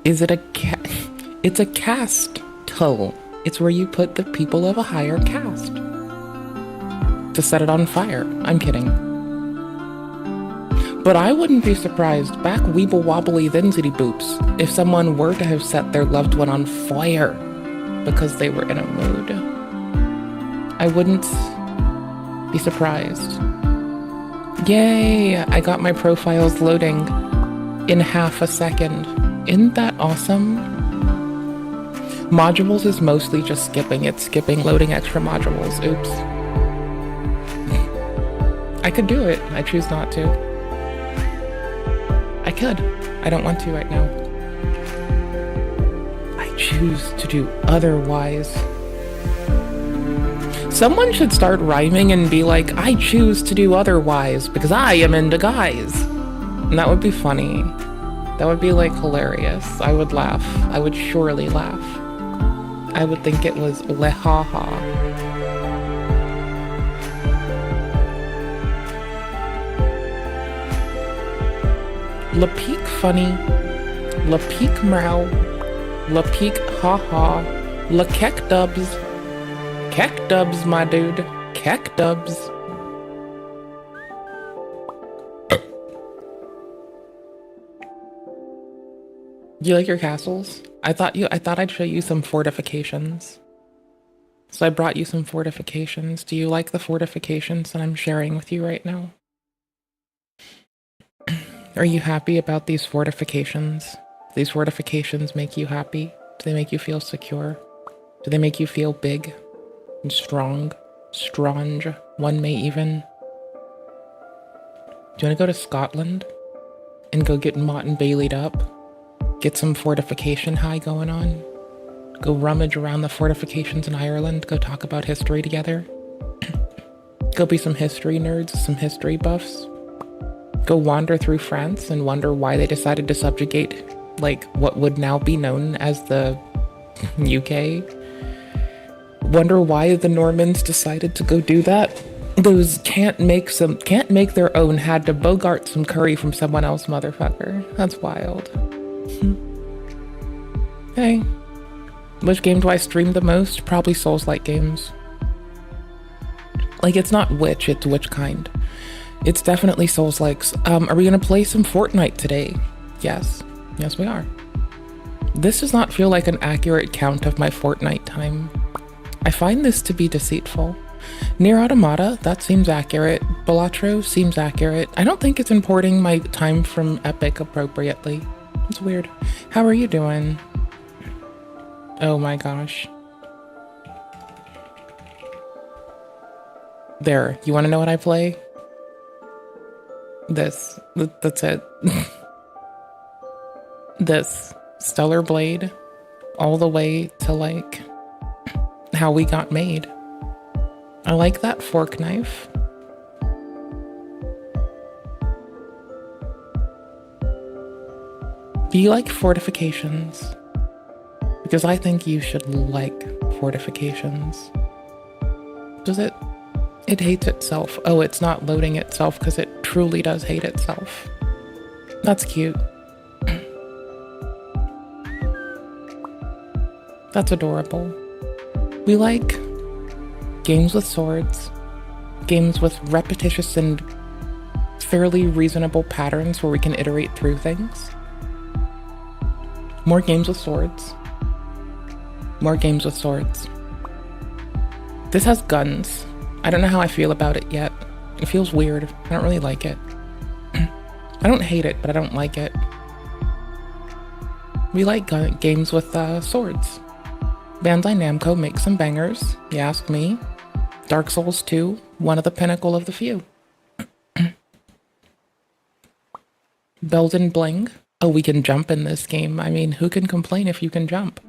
Is it a It's a caste toll. It's where you put the people of a higher caste to set it on fire. I'm kidding. But I wouldn't be surprised, back weeble wobbly thinsity boops, if someone were to have set their loved one on fire because they were in a mood. I wouldn't be surprised. Yay! I got my profiles loading in half a second. Isn't that awesome? Modules is mostly just skipping. It's skipping loading extra modules. Oops. I could do it. I choose not to. I could. I don't want to right now. I choose to do otherwise. Someone should start rhyming and be like, I choose to do otherwise because I am into guys. And that would be funny. That would be like hilarious. I would laugh. I would surely laugh. I would think it was lehaha. La peak funny. La peak meow. La peak haha. La kek dubs. Kek dubs, my dude. Kek dubs. Do you like your castles? I thought I'd show you some fortifications. So I brought you some fortifications. Do you like the fortifications that I'm sharing with you right now? Are you happy about these fortifications? These fortifications make you happy? Do they make you feel secure? Do they make you feel big and strong? Strange, one may even. Do you want to go to Scotland and go get Mott and Bailey'd up? Get some fortification high going on? Go rummage around the fortifications in Ireland? Go talk about history together? Go be some history nerds, some history buffs? Go wander through France and wonder why they decided to subjugate, like, what would now be known as the UK? Wonder why the Normans decided to go do that? Those can't make their own, had to bogart some curry from someone else, motherfucker. That's wild. Hey, which game do I stream the most? Probably Souls-like games. Like, it's not which, it's which kind. It's definitely Souls-likes. Are we gonna play some Fortnite today? Yes. Yes, we are. This does not feel like an accurate count of my Fortnite time. I find this to be deceitful. Nier Automata, that seems accurate. Balatro seems accurate. I don't think it's importing my time from Epic appropriately. It's weird. How are you doing? Oh my gosh. There, you wanna know what I play? This. That's it. This. Stellar Blade. All the way to, like, how we got made. I like that fork knife. Do you like fortifications? Because I think you should like fortifications. Does it? It hates itself. Oh, it's not loading itself because it truly does hate itself. That's cute. That's adorable. We like games with swords, games with repetitious and fairly reasonable patterns where we can iterate through things. More games with swords. More games with swords. This has guns. I don't know how I feel about it yet. It feels weird. I don't really like it. I don't hate it, but I don't like it. We like games with swords. Bandai Namco makes some bangers, you ask me. Dark Souls 2, one of the pinnacle of the few. Belden Bling. Oh, we can jump in this game. I mean, who can complain if you can jump?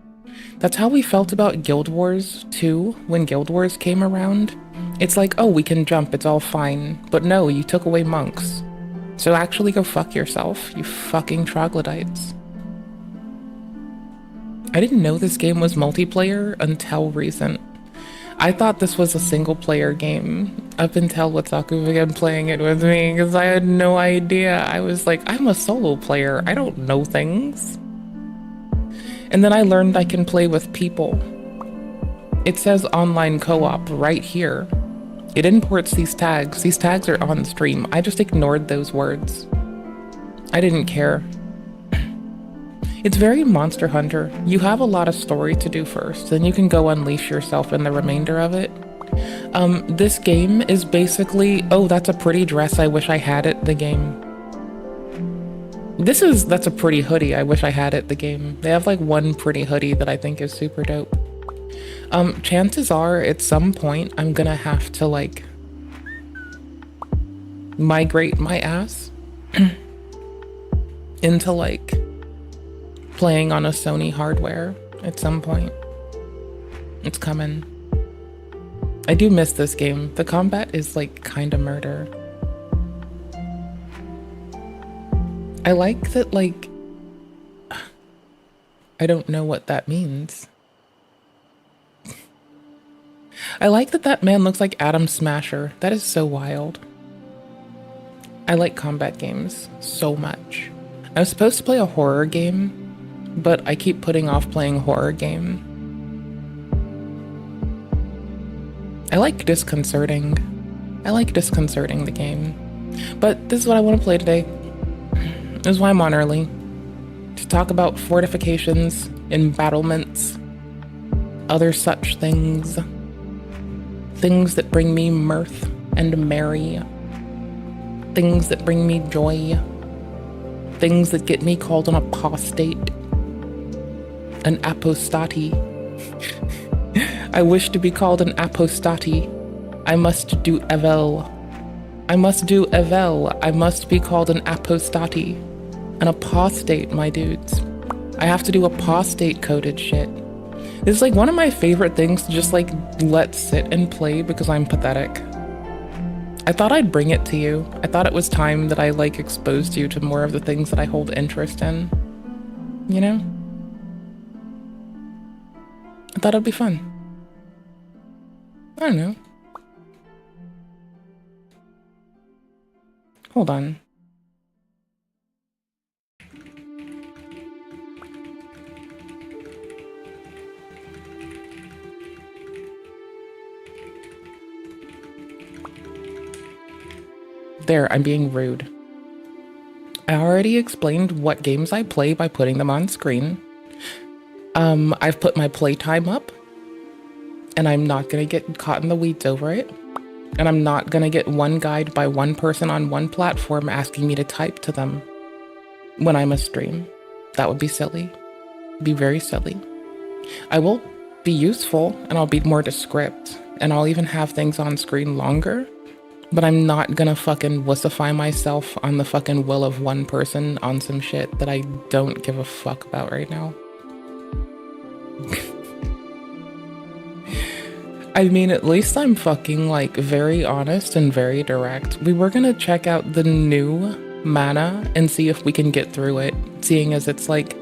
That's how we felt about Guild Wars 2 when Guild Wars came around. It's like, oh, we can jump, it's all fine. But no, you took away monks. So actually go fuck yourself, you fucking troglodytes. I didn't know this game was multiplayer until recent. I thought this was a single player game up until Wataku began playing it with me because I had no idea. I was like, I'm a solo player. I don't know things. And then I learned I can play with people. It says online co-op right here. It imports these tags. These tags are on stream. I just ignored those words. I didn't care. It's very Monster Hunter. You have a lot of story to do first, then you can go unleash yourself in the remainder of it. This game is basically, oh, that's a pretty dress, I wish I had it, the game. That's a pretty hoodie, I wish I had it, the game. They have like one pretty hoodie that I think is super dope. Chances are at some point I'm gonna have to like migrate my ass into like playing on a Sony hardware at some point. It's coming. I do miss this game. The combat is like kind of murder. I like that, like, I don't know what that means. I like that that man looks like Adam Smasher. That is so wild. I like combat games so much. I was supposed to play a horror game, but I keep putting off playing a horror game. I like disconcerting. I like disconcerting the game. But this is what I want to play today. This is why I'm on early. To talk about fortifications, embattlements, other such things. Things that bring me mirth and merry. Things that bring me joy. Things that get me called an apostate. An apostati. I wish to be called an apostati. I must do evel. I must do evel. I must be called an apostati. An apostate, my dudes. I have to do apostate coded shit. This is like one of my favorite things to just like let sit and play because I'm pathetic. I thought I'd bring it to you. I thought it was time that I like exposed you to more of the things that I hold interest in. You know? I thought it'd be fun. I don't know. Hold on. There, I'm being rude. I already explained what games I play by putting them on screen. I've put my playtime up, and I'm not gonna get caught in the weeds over it. And I'm not gonna get one guide by one person on one platform asking me to type to them when I'm a stream. That would be silly. Be very silly. I will be useful, and I'll be more descript, and I'll even have things on screen longer. But I'm not gonna fucking wussify myself on the fucking will of one person on some shit that I don't give a fuck about right now. I mean, at least I'm fucking like very honest and very direct. We were gonna check out the new mana and see if we can get through it, seeing as it's like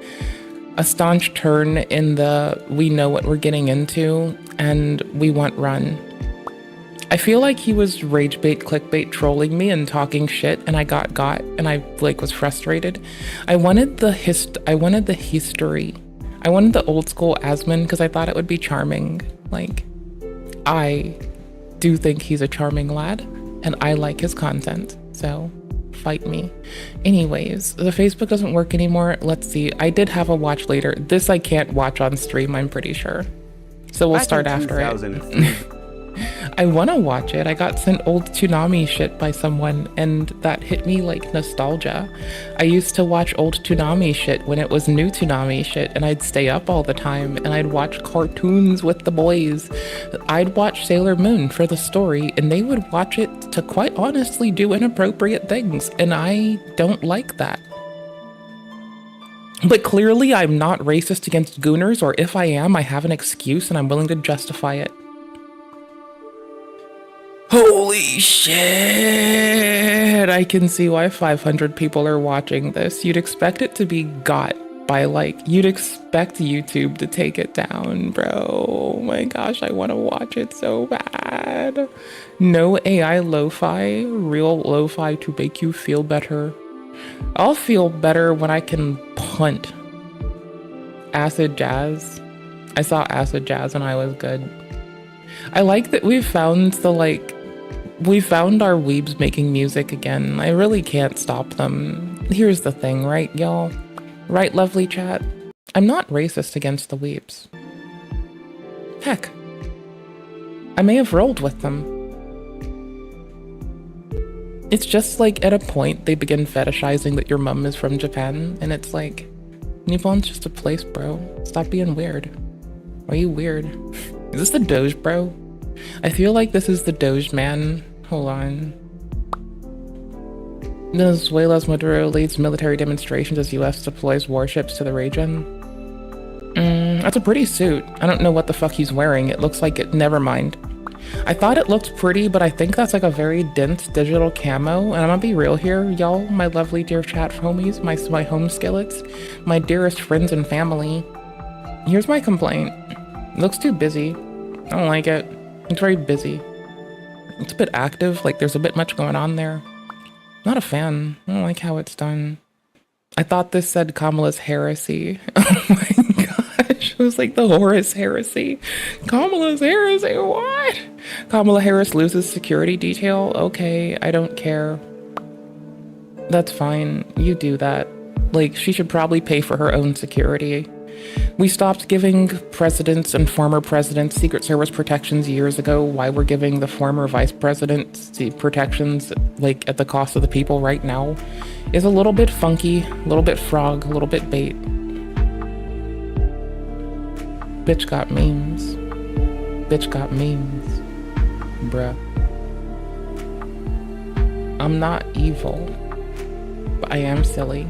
a staunch turn in the we know what we're getting into and we want run. I feel like he was rage bait, clickbait trolling me and talking shit, and I got and I like was frustrated. I wanted the history. I wanted the old school Asmon because I thought it would be charming. Like, I do think he's a charming lad, and I like his content, so fight me. Anyways, the Facebook doesn't work anymore. Let's see. I did have a watch later. This I can't watch on stream, I'm pretty sure. So we'll start after it. I want to watch it. I got sent old Toonami shit by someone, and that hit me like nostalgia. I used to watch old Toonami shit when it was new Toonami shit, and I'd stay up all the time, and I'd watch cartoons with the boys. I'd watch Sailor Moon for the story, and they would watch it to quite honestly do inappropriate things, and I don't like that. But clearly I'm not racist against Gooners, or if I am, I have an excuse and I'm willing to justify it. Holy shit! I can see why 500 people are watching this. You'd expect it to be got by like, you'd expect YouTube to take it down, bro. Oh my gosh, I want to watch it so bad. No AI lo-fi, real lo-fi to make you feel better. I'll feel better when I can punt Acid Jazz. I saw Acid Jazz and I was good. I like that we found our weebs making music again. I really can't stop them. Here's the thing, right, y'all? Right, lovely chat? I'm not racist against the weebs. Heck, I may have rolled with them. It's just like at a point they begin fetishizing that your mum is from Japan, and it's like, Nippon's just a place, bro. Stop being weird. Why are you weird? Is this the Doge, bro? I feel like this is the Doge man. Hold on. Venezuela's Maduro leads military demonstrations as US deploys warships to the region. That's a pretty suit. I don't know what the fuck he's wearing. It looks like it. Never mind. I thought it looked pretty, but I think that's like a very dense digital camo. And I'm gonna be real here, y'all, my lovely dear chat homies, my home skillets, my dearest friends and family. Here's my complaint. It looks too busy. I don't like it. It's very busy. It's a bit active, like there's a bit much going on there. Not a fan. I don't like how it's done. I thought this said Kamala's heresy. Oh my gosh. It was like the Horus heresy. Kamala's heresy, what? Kamala Harris loses security detail? Okay, I don't care. That's fine. You do that. Like, she should probably pay for her own security. We stopped giving presidents and former presidents Secret Service protections years ago. Why we're giving the former vice presidents the protections, like, at the cost of the people right now is a little bit funky, a little bit frog, a little bit bait. Bitch got memes. Bitch got memes. Bruh. I'm not evil, but I am silly.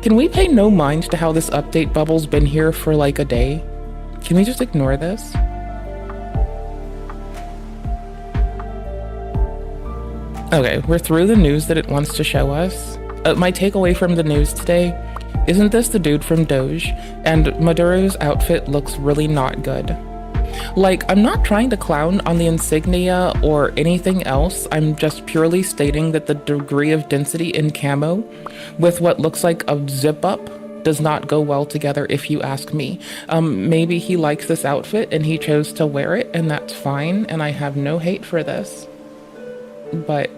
Can we pay no mind to how this update bubble's been here for like a day? Can we just ignore this? Okay, we're through the news that it wants to show us. My takeaway from the news today, isn't this the dude from Doge? And Maduro's outfit looks really not good. Like, I'm not trying to clown on the insignia or anything else. I'm just purely stating that the degree of density in camo with what looks like a zip up does not go well together, if you ask me. Maybe he likes this outfit and he chose to wear it, and that's fine, and I have no hate for this. But,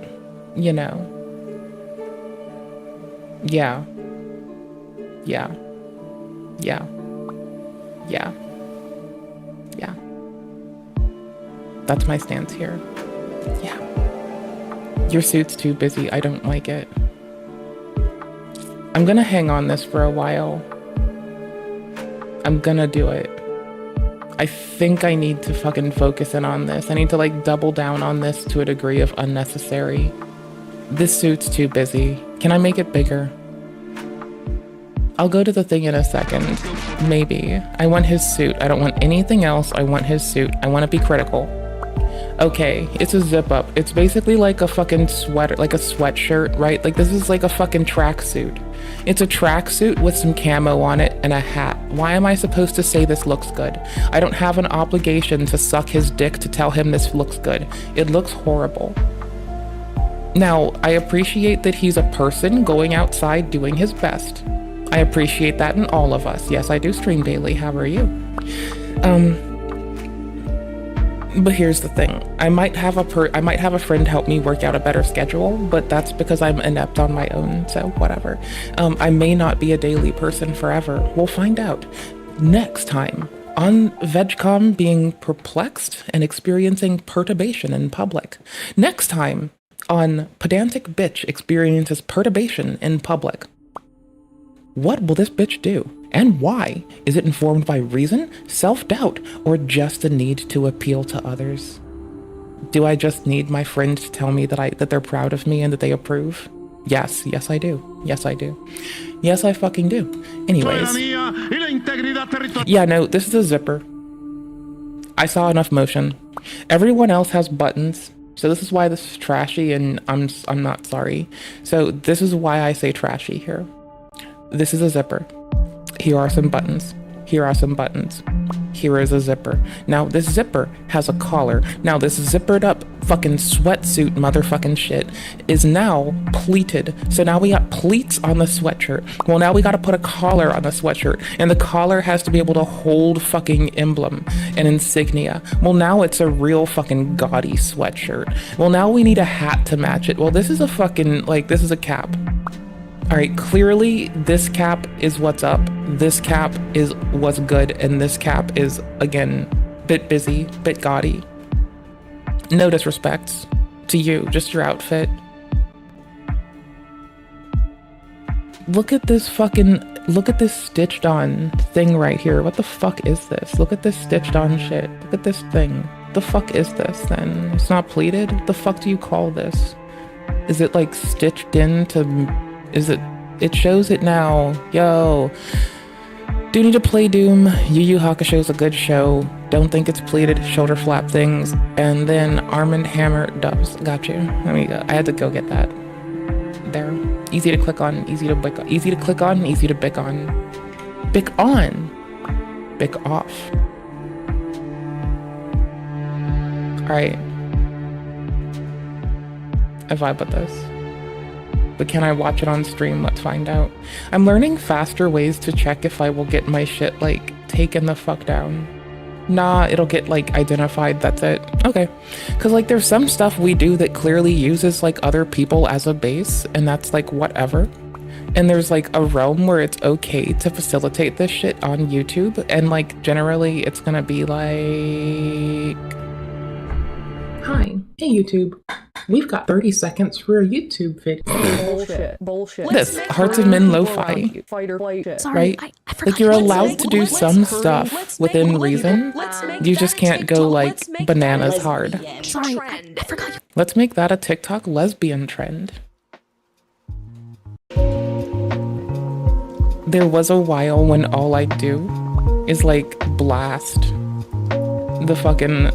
you know. Yeah. Yeah. Yeah. Yeah. Yeah. That's my stance here. Yeah. Your suit's too busy. I don't like it. I'm gonna hang on this for a while. I'm gonna do it. I think I need to fucking focus in on this. I need to like double down on this to a degree of unnecessary. This suit's too busy. Can I make it bigger? I'll go to the thing in a second. Maybe. I want his suit. I don't want anything else. I want his suit. I want to be critical. Okay, it's a zip up. It's basically like a fucking sweater, like a sweatshirt, right? Like this is like a fucking tracksuit. It's a tracksuit with some camo on it and a hat. Why am I supposed to say this looks good? I don't have an obligation to suck his dick to tell him this looks good. It looks horrible. Now, I appreciate that he's a person going outside doing his best. I appreciate that in all of us. Yes, I do stream daily. How are you? But here's the thing. I might have a friend help me work out a better schedule, but that's because I'm inept on my own, so whatever. I may not be a daily person forever. We'll find out next time on VegCom being perplexed and experiencing perturbation in public. Next time on Pedantic Bitch experiences perturbation in public. What will this bitch do? And why? Is it informed by reason, self-doubt, or just a need to appeal to others? Do I just need my friend to tell me that they're proud of me and that they approve? Yes, I do. Yes, I do. Yes, I fucking do. Anyways. Yeah, no, this is a zipper. I saw enough motion. Everyone else has buttons, so this is why this is trashy, and I'm not sorry. So this is why I say trashy here. This is a zipper. Here are some buttons. Here are some buttons. Here is a zipper. Now this zipper has a collar. Now this zippered up fucking sweatsuit motherfucking shit is now pleated. So now we got pleats on the sweatshirt. Well, now we gotta put a collar on the sweatshirt, and the collar has to be able to hold fucking emblem and insignia. Well, now it's a real fucking gaudy sweatshirt. Well, now we need a hat to match it. Well, this is a fucking, like, this is a cap. All right, clearly this cap is what's up. This cap is what's good, and this cap is, again, bit busy, bit gaudy. No disrespect to you, just your outfit. Look at this stitched on thing right here. What the fuck is this? Look at this stitched on shit. Look at this thing. The fuck is this then? It's not pleated? What the fuck do you call this? Is it like stitched into, it shows it now. Yo. Do need to play Doom. Yu Yu Hakusho is a good show. Don't think it's pleated shoulder flap things. And then Arm & Hammer doves. Got you. Let me go. I had to go get that. There. Easy to click on, easy to bick on. Easy to click on, easy to bick on. Bick on. Bick off. Alright. I vibe with this. But can I watch it on stream? Let's find out. I'm learning faster ways to check if I will get my shit, like, taken the fuck down. Nah, it'll get, like, identified, that's it. Okay. Because, like, there's some stuff we do that clearly uses, like, other people as a base, and that's, like, whatever. And there's, like, a realm where it's okay to facilitate this shit on YouTube, and, like, generally it's gonna be like... Hi. Hey, YouTube. We've got 30 seconds for a YouTube video. Bullshit. This, Hearts of Men Lo-Fi. Right? Like, you're allowed to do some stuff within reason. You just can't go, like, bananas hard. Sorry, I forgot. Let's make that a TikTok lesbian trend. There was a while when all I do is, like, blast the fucking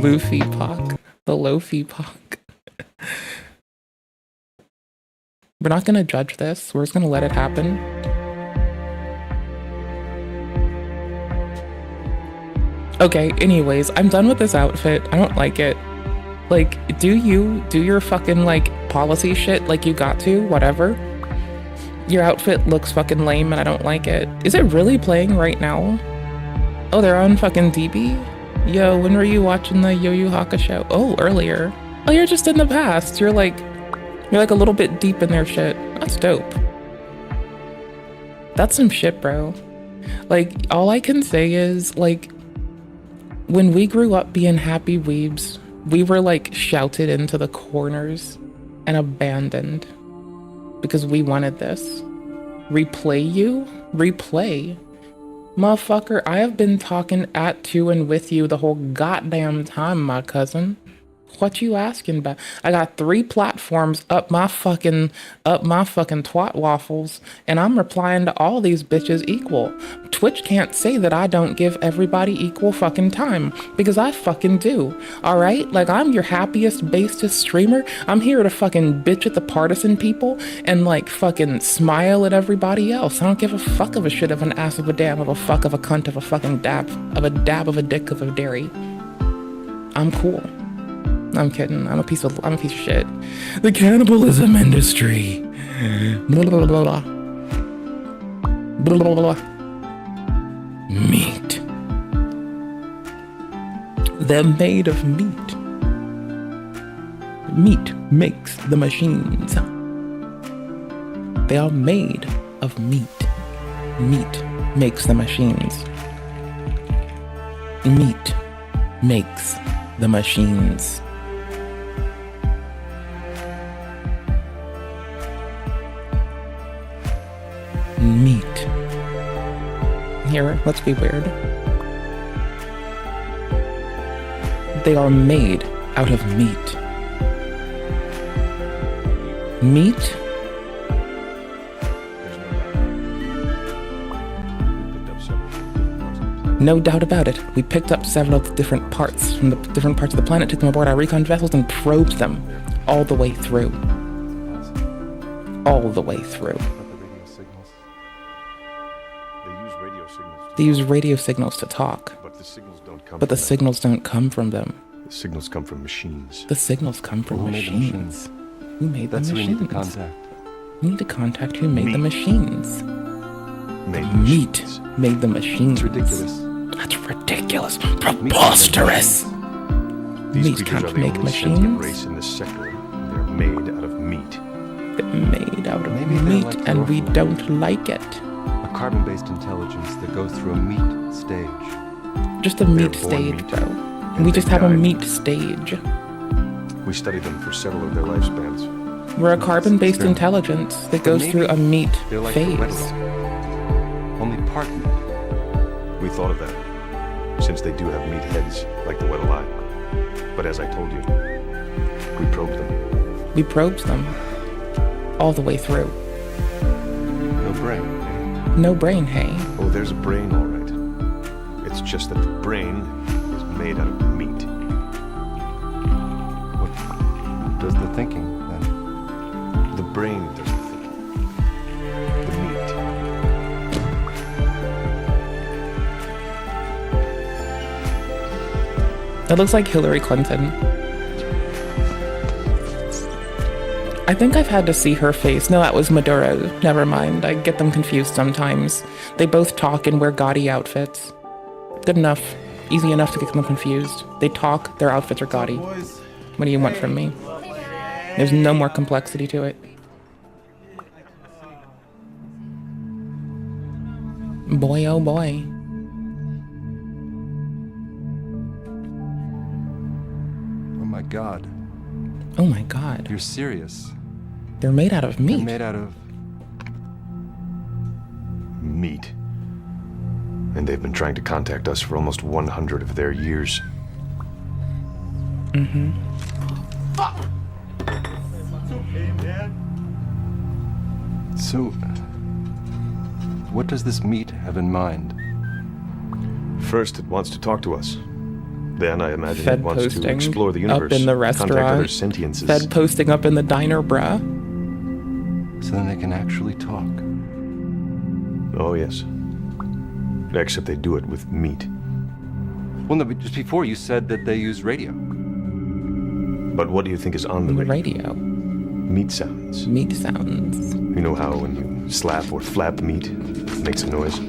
Luffy Pock. The Lofi Pock. We're not gonna judge this. We're just gonna let it happen. Okay, anyways, I'm done with this outfit. I don't like it. Like, do your fucking, like, policy shit like you got to, whatever. Your outfit looks fucking lame and I don't like it. Is it really playing right now? Oh, they're on fucking DB? Yo, when were you watching the Yu Yu Hakusho? Oh, earlier. Oh, you're just in the past. You're like a little bit deep in their shit. That's dope. That's some shit, bro. Like, all I can say is, like, when we grew up being happy weebs, we were, like, shouted into the corners and abandoned because we wanted this. Replay you? Replay? Motherfucker, I have been talking at, to, and with you the whole goddamn time, my cousin. What you asking about? I got 3 platforms up my fucking twat waffles, and I'm replying to all these bitches equal. Twitch can't say that I don't give everybody equal fucking time, because I fucking do. Alright? Like, I'm your happiest, basest streamer. I'm here to fucking bitch at the partisan people, and, like, fucking smile at everybody else. I don't give a fuck of a shit of an ass of a damn of a fuck of a cunt of a fucking dab of a dick of a dairy. I'm cool. I'm kidding. I'm a piece of shit. The cannibalism industry. Blah, blah, blah, blah. Blah, blah, blah. Meat. They're made of meat. Meat makes the machines. They are made of meat. Meat makes the machines. Meat makes the machines. Meat. Here, let's be weird. They are made out of meat. Meat? No doubt about it. We picked up several different parts from the different parts of the planet, took them aboard our recon vessels, and probed them all the way through. All the way through. They use radio signals to talk, but the signals don't come from them. signals come from machines. The signals come from machines. Who made the machines? That's who we need to contact. We need to contact who made the machines. Meat made the machines. It's ridiculous. That's ridiculous. Preposterous. These Meat creatures can't are the make only sentient machines. race in this sector. They're made out of meat. They're made out of Maybe they're meat, like and we Orphan. don't like it. A carbon-based intelligence that goes through a meat stage. Just a meat born stage, meat, bro. and We they just have a died. meat stage. We studied them for several of their lifespans. We're a carbon-based Experiment. intelligence that But goes maybe through a meat They're like the phase. Weddell. Only part meat. We thought of that, since they do have meat heads, like the Weddell Eye. But as I told you, we probed them. We probed them all the way through. No brain. Eh? No brain, hey. Oh, there's a brain, all right. It's just that the brain is made out of meat. What does the thinking then? The brain does the thinking. The meat. That looks like Hillary Clinton. I think I've had to see her face. No, that was Maduro. Never mind. I get them confused sometimes. They both talk and wear gaudy outfits. Good enough. Easy enough to get them confused. They talk, their outfits are gaudy. What do you want from me? There's no more complexity to it. Boy, oh boy. Oh my God. Oh my god. You're serious. They're made out of meat. They're made out of... Meat. And they've been trying to contact us for almost 100 of their years. Mm-hmm. So, what does this meat have in mind? First, it wants to talk to us. Then, I imagine, Fed it wants to posting explore the up universe. in the Contact other restaurant. sentiences. Fed posting up in the diner, bruh. So then they can actually talk. Oh, yes. Except they do it with meat. Well, no, but just before you said that they use radio. But what do you think is on the radio? Radio. Meat sounds. Meat sounds. You know how when you slap or flap meat, it makes a noise?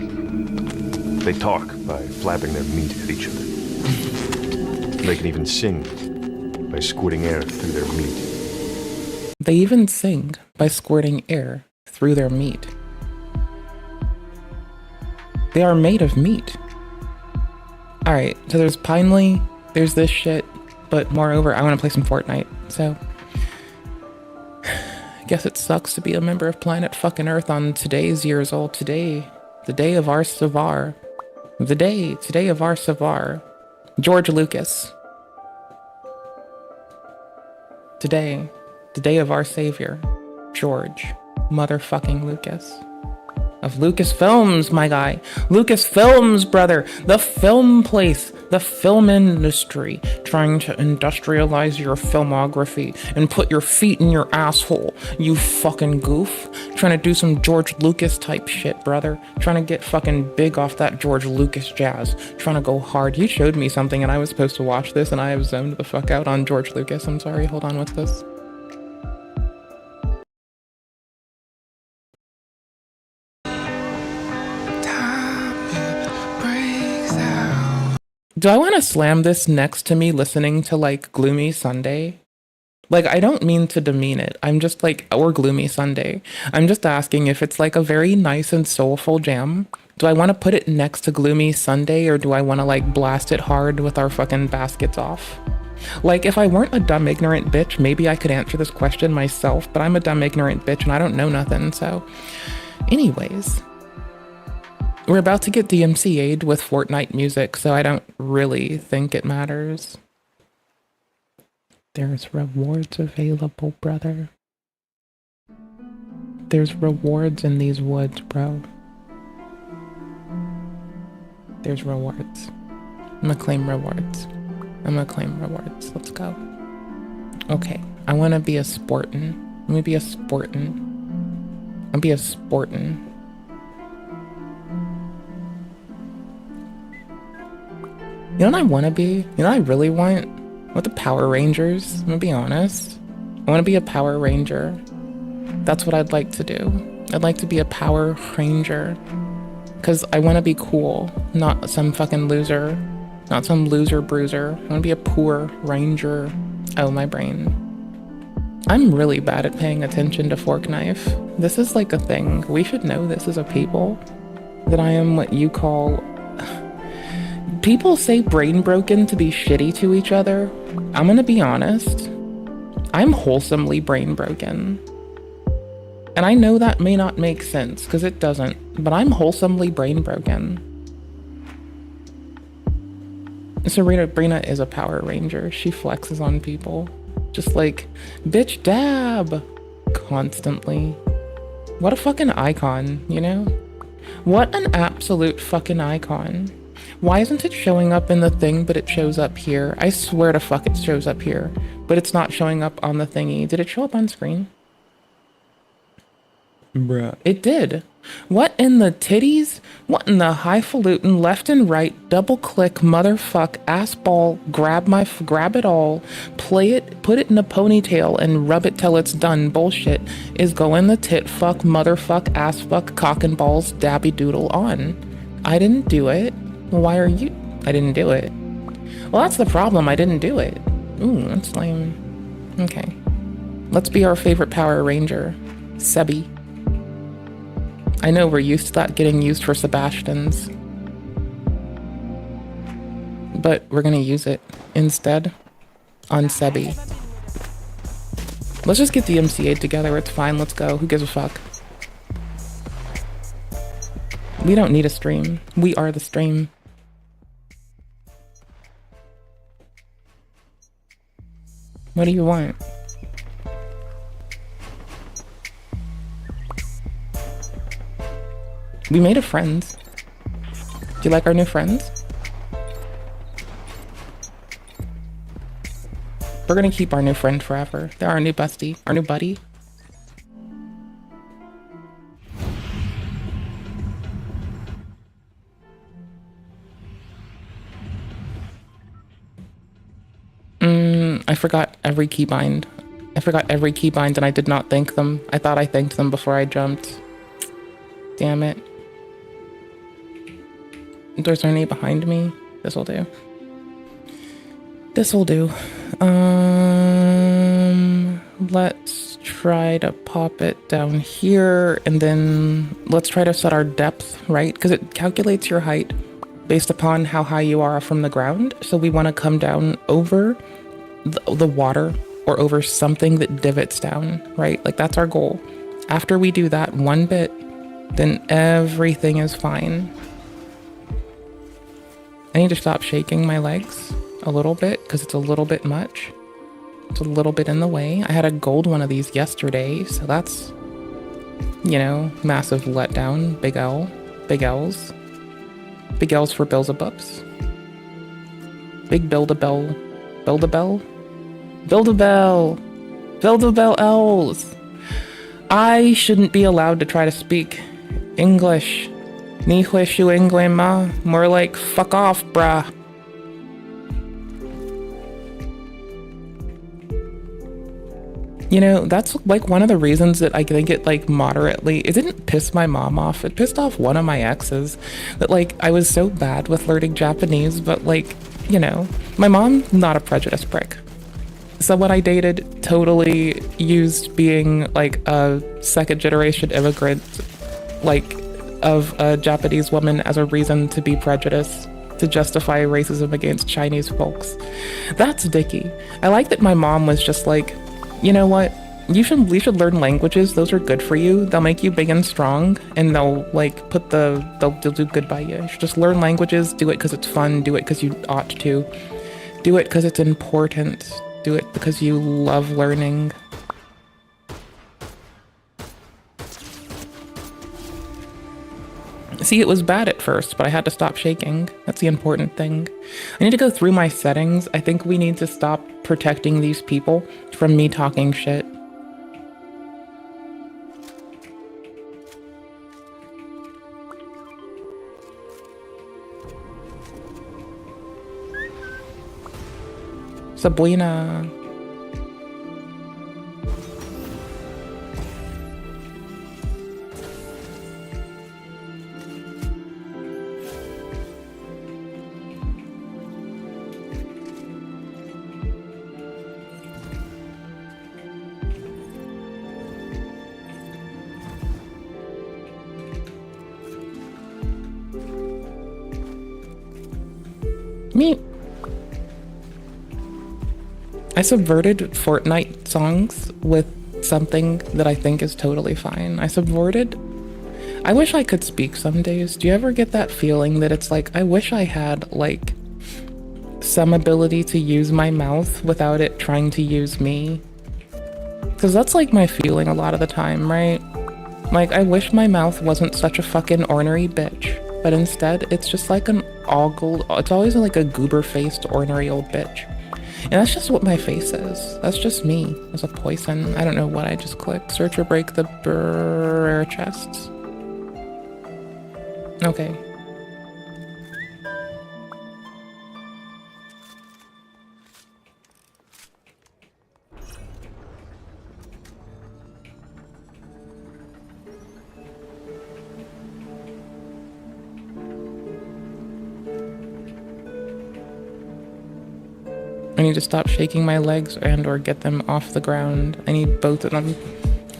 They talk by flapping their meat at each other. They can even sing by squirting air through their meat. They even sing by squirting air through their meat. They are made of meat. Alright, so there's Pinely, there's this shit, but moreover, I want to play some Fortnite, so... I guess it sucks to be a member of Planet fucking Earth on today's years old. Today, the day of our Savar. Today of our Savar. George Lucas. Today, the day of our savior, George motherfucking Lucas. Of Lucasfilms, my guy. Lucasfilms, brother. The film place. The film industry. Trying to industrialize your filmography and put your feet in your asshole. You fucking goof. Trying to do some George Lucas type shit, brother. Trying to get fucking big off that George Lucas jazz. Trying to go hard. You showed me something and I was supposed to watch this and I have zoned the fuck out on George Lucas. I'm sorry. Hold on. What's this? Do I want to slam this next to me listening to, like, Gloomy Sunday? Like, I don't mean to demean it. I'm just, like, or Gloomy Sunday. I'm just asking if it's, like, a very nice and soulful jam. Do I want to put it next to Gloomy Sunday, or do I want to, like, blast it hard with our fucking baskets off? Like, if I weren't a dumb, ignorant bitch, maybe I could answer this question myself, but I'm a dumb, ignorant bitch, and I don't know nothing, so... Anyways... We're about to get DMCA'd with Fortnite music, so I don't really think it matters. There's rewards available, brother. There's rewards in these woods, bro. There's rewards. I'm gonna claim rewards. Let's go. Okay, I wanna be a sportin'. Let me be a sportin'. I'll be a sportin'. You know what I want to be? You know what I really want? With the Power Rangers, I'm gonna be honest. I want to be a Power Ranger. That's what I'd like to do. I'd like to be a Power Ranger. Because I want to be cool, not some fucking loser. Not some loser bruiser. I want to be a poor ranger. Oh, my brain. I'm really bad at paying attention to fork knife. This is like a thing. We should know this as a people. That I am what you call... People say brain broken to be shitty to each other. I'm gonna be honest. I'm wholesomely brain broken. And I know that may not make sense, because it doesn't, but I'm wholesomely brain broken. Sabrina is a Power Ranger. She flexes on people. Just like, bitch dab! Constantly. What a fucking icon, you know? What an absolute fucking icon. Why isn't it showing up in the thing, but it shows up here? I swear to fuck it shows up here, but it's not showing up on the thingy. Did it show up on screen? Bruh. It did. What in the titties? What in the highfalutin left and right double click motherfuck ass ball grab it all, play it, put it in a ponytail and rub it till it's done bullshit is going the tit fuck motherfuck ass fuck cock and balls dabby doodle on? I didn't do it. Why are you? I didn't do it. Well, that's the problem. I didn't do it. Ooh, that's lame. Okay. Let's be our favorite Power Ranger. Sebi. I know we're used to that getting used for Sebastians. But we're gonna use it instead on Sebi. Let's just get the MCA together. It's fine. Let's go. Who gives a fuck? We don't need a stream. We are the stream. What do you want? We made a friends. Do you like our new friends? We're gonna keep our new friend forever. They're our new bestie, our new buddy. I forgot every keybind. I forgot every keybind and I did not thank them. I thought I thanked them before I jumped. Damn it. Is there any behind me? This'll do. This'll do. Let's try to pop it down here and then let's try to set our depth, right? Because it calculates your height based upon how high you are from the ground. So we want to come down over the water or over something that divots down, right? Like that's our goal. After we do that one bit, then everything is fine. I need to stop shaking my legs a little bit because it's a little bit much. It's a little bit in the way. I had a gold one of these yesterday, so that's, you know, massive letdown. Big L. Big L's. Big L's for Beelzebubs. Big Build-A-Bell. Build-A-Bell? Build-A-Bell! Build-A-Bell L's! I shouldn't be allowed to try to speak English. Ni hui shu English ma. More like fuck off, bruh. You know, that's like one of the reasons that I think it like moderately, it didn't piss my mom off. It pissed off one of my exes that like I was so bad with learning Japanese, but like, you know, my mom, not a prejudiced prick. Someone I dated totally used being like a second generation immigrant, like of a Japanese woman as a reason to be prejudiced, to justify racism against Chinese folks. That's dicky. I like that my mom was just like, you know what? We should learn languages. Those are good for you. They'll make you big and strong, and they'll like they'll do good by you. You should just learn languages. Do it because it's fun. Do it because you ought to. Do it because it's important. Do it because you love learning. See, it was bad at first, but I had to stop shaking. That's the important thing. I need to go through my settings. I think we need to stop protecting these people from me talking shit. Sabrina. Me. I subverted Fortnite songs with something that I think is totally fine. I wish I could speak some days. Do you ever get that feeling that it's like, I wish I had, like, some ability to use my mouth without it trying to use me? Because that's, like, my feeling a lot of the time, right? Like, I wish my mouth wasn't such a fucking ornery bitch. But instead, it's just like an ogled, it's always like a goober-faced, ornery old bitch. And that's just what my face is. That's just me as a poison. I don't know what I just clicked. Search or break the rare chests. Okay. I need to stop shaking my legs and or get them off the ground. I need both of them.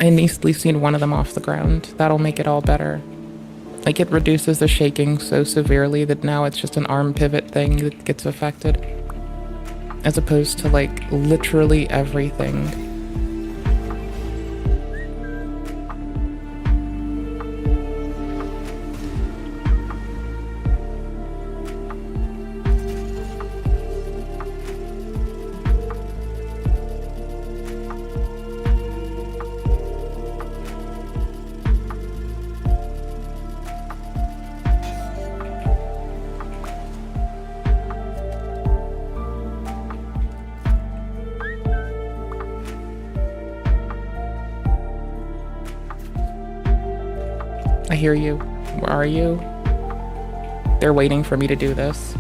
I need at least need one of them off the ground. That'll make it all better. Like, it reduces the shaking so severely that now it's just an arm pivot thing that gets affected. As opposed to, like, literally everything. I hear you. Where are you? They're waiting for me to do this.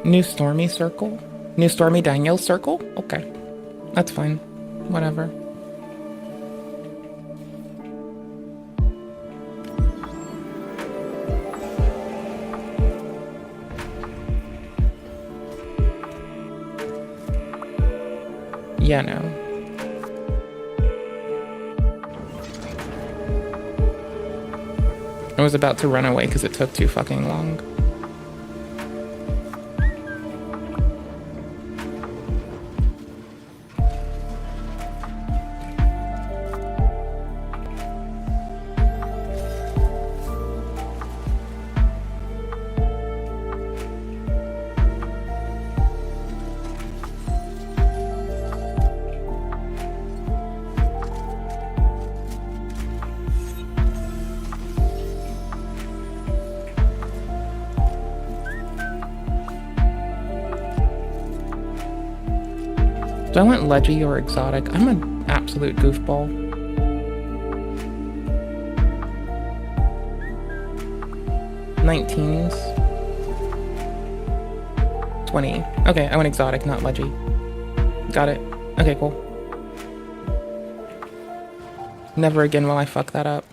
New Stormy Circle? New Stormy Daniels Circle? Okay. That's fine. Whatever. Yeah, no. I was about to run away because it took too fucking long. Do I want ledgy or exotic? I'm an absolute goofball. $19s. 20. Okay, I went exotic, not ledgy. Got it. Okay, cool. Never again will I fuck that up.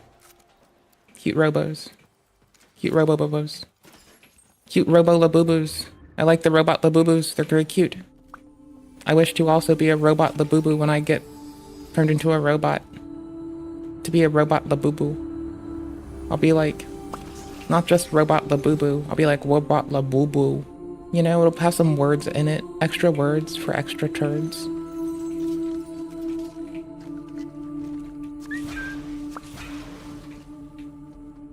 Cute robos. Cute robo-bobos. Cute robo-laboobos. I like the robot laboobos. They're very cute. I wish to also be a robot labubu when I get turned into a robot. To be a robot labubu. I'll be like, not just robot labubu, I'll be like robot labubu. You know, it'll have some words in it. Extra words for extra turds.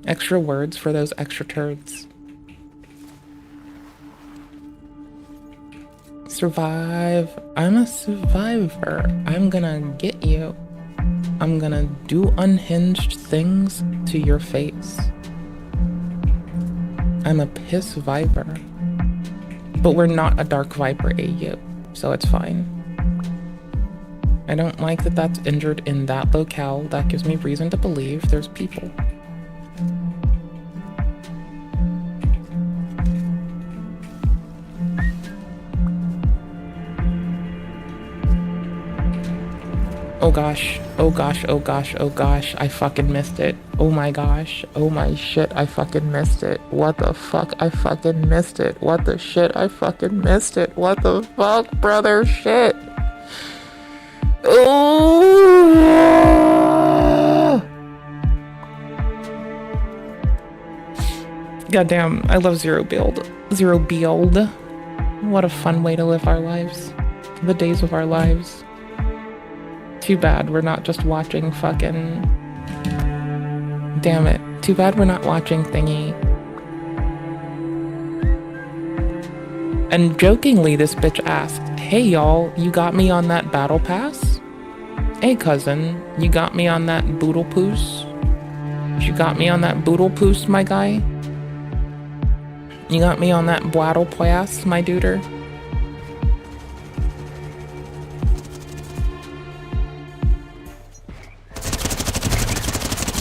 Extra words for those extra turds. Survive. I'm a survivor. I'm gonna get you. I'm gonna do unhinged things to your face. I'm a piss viper. But we're not a dark viper AU, so it's fine. I don't like that that's injured in that locale. That gives me reason to believe there's people. Oh gosh, oh gosh, oh gosh, oh gosh, I fucking missed it. Oh my gosh, oh my shit, I fucking missed it. What the fuck, I fucking missed it. What the shit, I fucking missed it. What the fuck, brother, shit. Oh! Goddamn, I love Zero Build. Zero Build. What a fun way to live our lives. The days of our lives. Too bad we're not just watching fucking... Damn it. Too bad we're not watching Thingy. And jokingly, this bitch asked, hey y'all, you got me on that battle pass? Hey cousin, you got me on that boodle poos? You got me on that boodle poos, my guy? You got me on that bwaddle pass, my duder?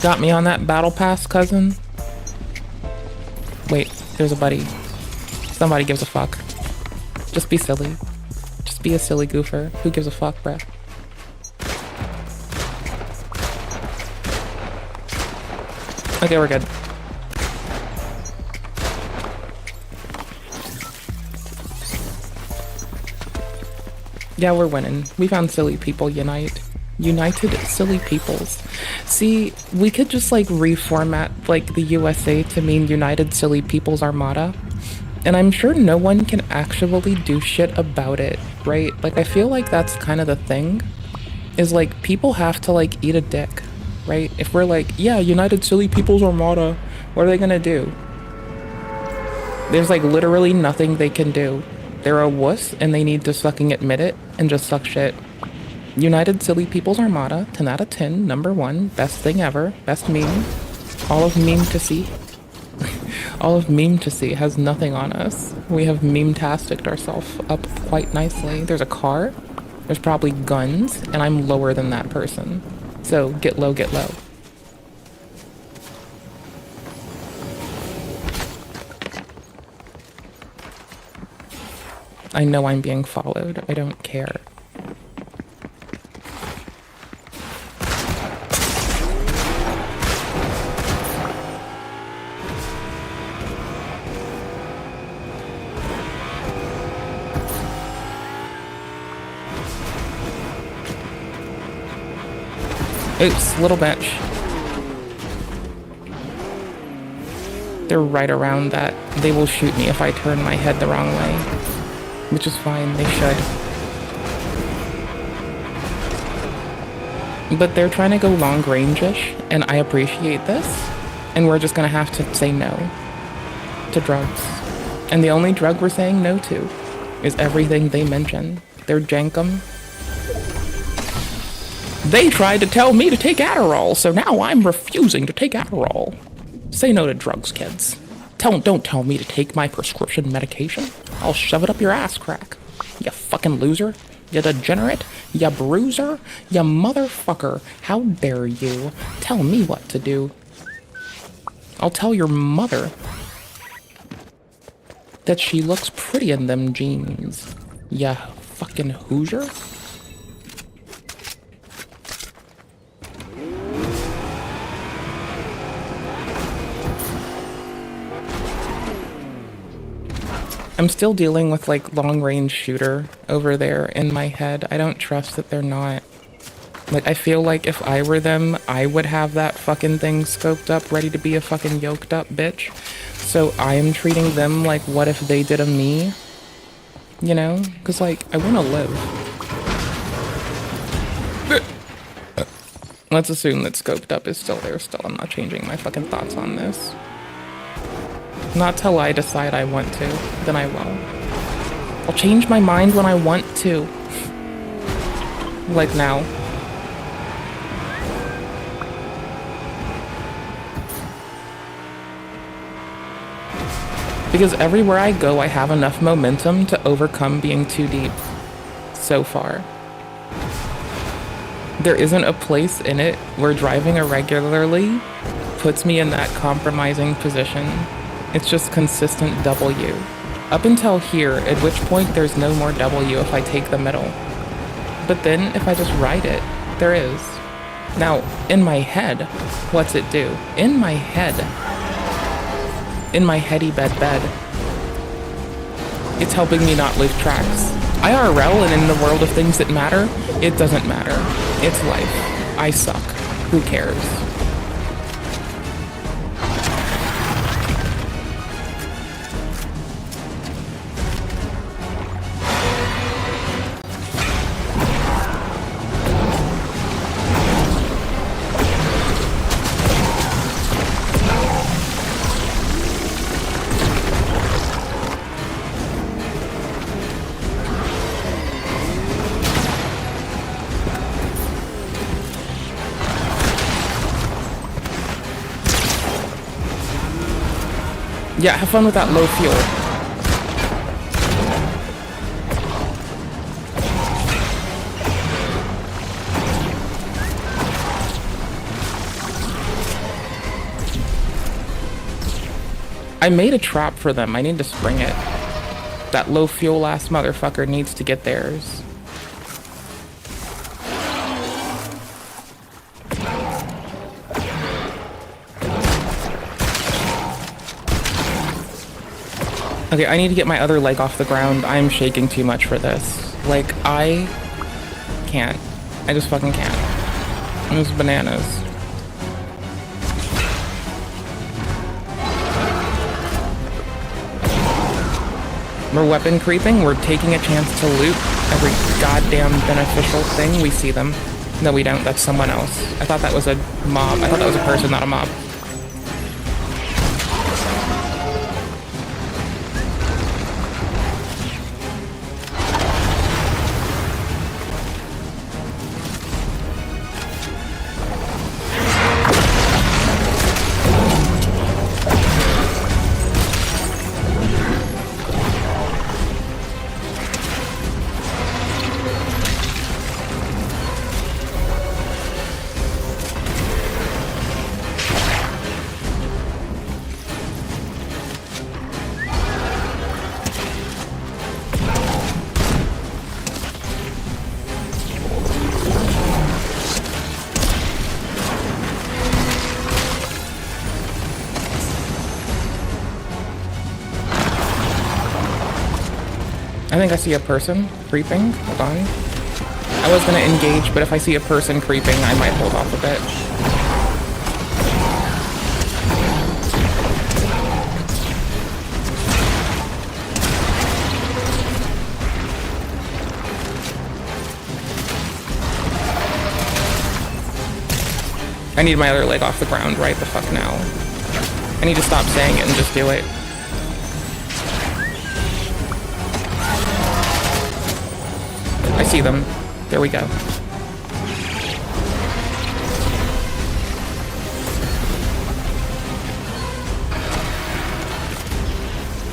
Got me on that battle pass, cousin? Wait, there's a buddy. Somebody gives a fuck. Just be silly. Just be a silly goofer. Who gives a fuck, bruh? Okay, we're good. Yeah, we're winning. We found silly people unite. United silly peoples. See, we could just like reformat like the USA to mean United Silly Peoples Armada. And I'm sure no one can actually do shit about it, right? Like I feel like that's kind of the thing. Is like people have to like eat a dick, right? If we're like, yeah, United Silly Peoples Armada, what are they gonna do? There's like literally nothing they can do. They're a wuss and they need to fucking admit it and just suck shit. United Silly Peoples Armada, 10 out of 10, number 1, best thing ever, best meme. All of meme to see. All of meme to see has nothing on us. We have meme-tasticked ourselves up quite nicely. There's a car, there's probably guns, and I'm lower than that person. So get low, get low. I know I'm being followed. I don't care. Oops, little bitch. They're right around that. They will shoot me if I turn my head the wrong way. Which is fine, they should. But they're trying to go long range-ish, and I appreciate this. And we're just gonna have to say no to drugs. And the only drug we're saying no to is everything they mention. They're jankum. They tried to tell me to take Adderall, so now I'm refusing to take Adderall. Say no to drugs, kids. Don't tell me to take my prescription medication. I'll shove it up your ass crack. You fucking loser. You degenerate. You bruiser. You motherfucker. How dare you tell me what to do? I'll tell your mother that she looks pretty in them jeans. Ya fucking Hoosier. I'm still dealing with like long range shooter over there in my head. I don't trust that they're not. Like I feel like if I were them, I would have that fucking thing scoped up, ready to be a fucking yoked up bitch. So I am treating them like what if they did a me? You know? Cause like, I wanna live. Let's assume that scoped up is still there still. I'm not changing my fucking thoughts on this. Not till I decide I want to, then I will. I'll change my mind when I want to. Like now. Because everywhere I go, I have enough momentum to overcome being too deep. So far. There isn't a place in it where driving irregularly puts me in that compromising position. It's just consistent W. Up until here, at which point there's no more W if I take the middle. But then, if I just ride it, there is. Now, in my head, what's it do? In my heady bed, it's helping me not lose tracks. IRL and in the world of things that matter, it doesn't matter. It's life. I suck. Who cares? Yeah, have fun with that low fuel. I made a trap for them. I need to spring it. That low fuel ass motherfucker needs to get theirs. Okay, I need to get my other leg off the ground. I'm shaking too much for this. Like, I can't. I just fucking can't. It's bananas. We're weapon creeping. We're taking a chance to loot every goddamn beneficial thing. We see them. No, we don't. That's someone else. I thought that was a mob. I thought that was a person, not a mob. I think I see a person creeping. Hold on. I was gonna engage, but if I see a person creeping, I might hold off a bit. I need my other leg off the ground right the fuck now. I need to stop saying it and just do it. I see them. There we go.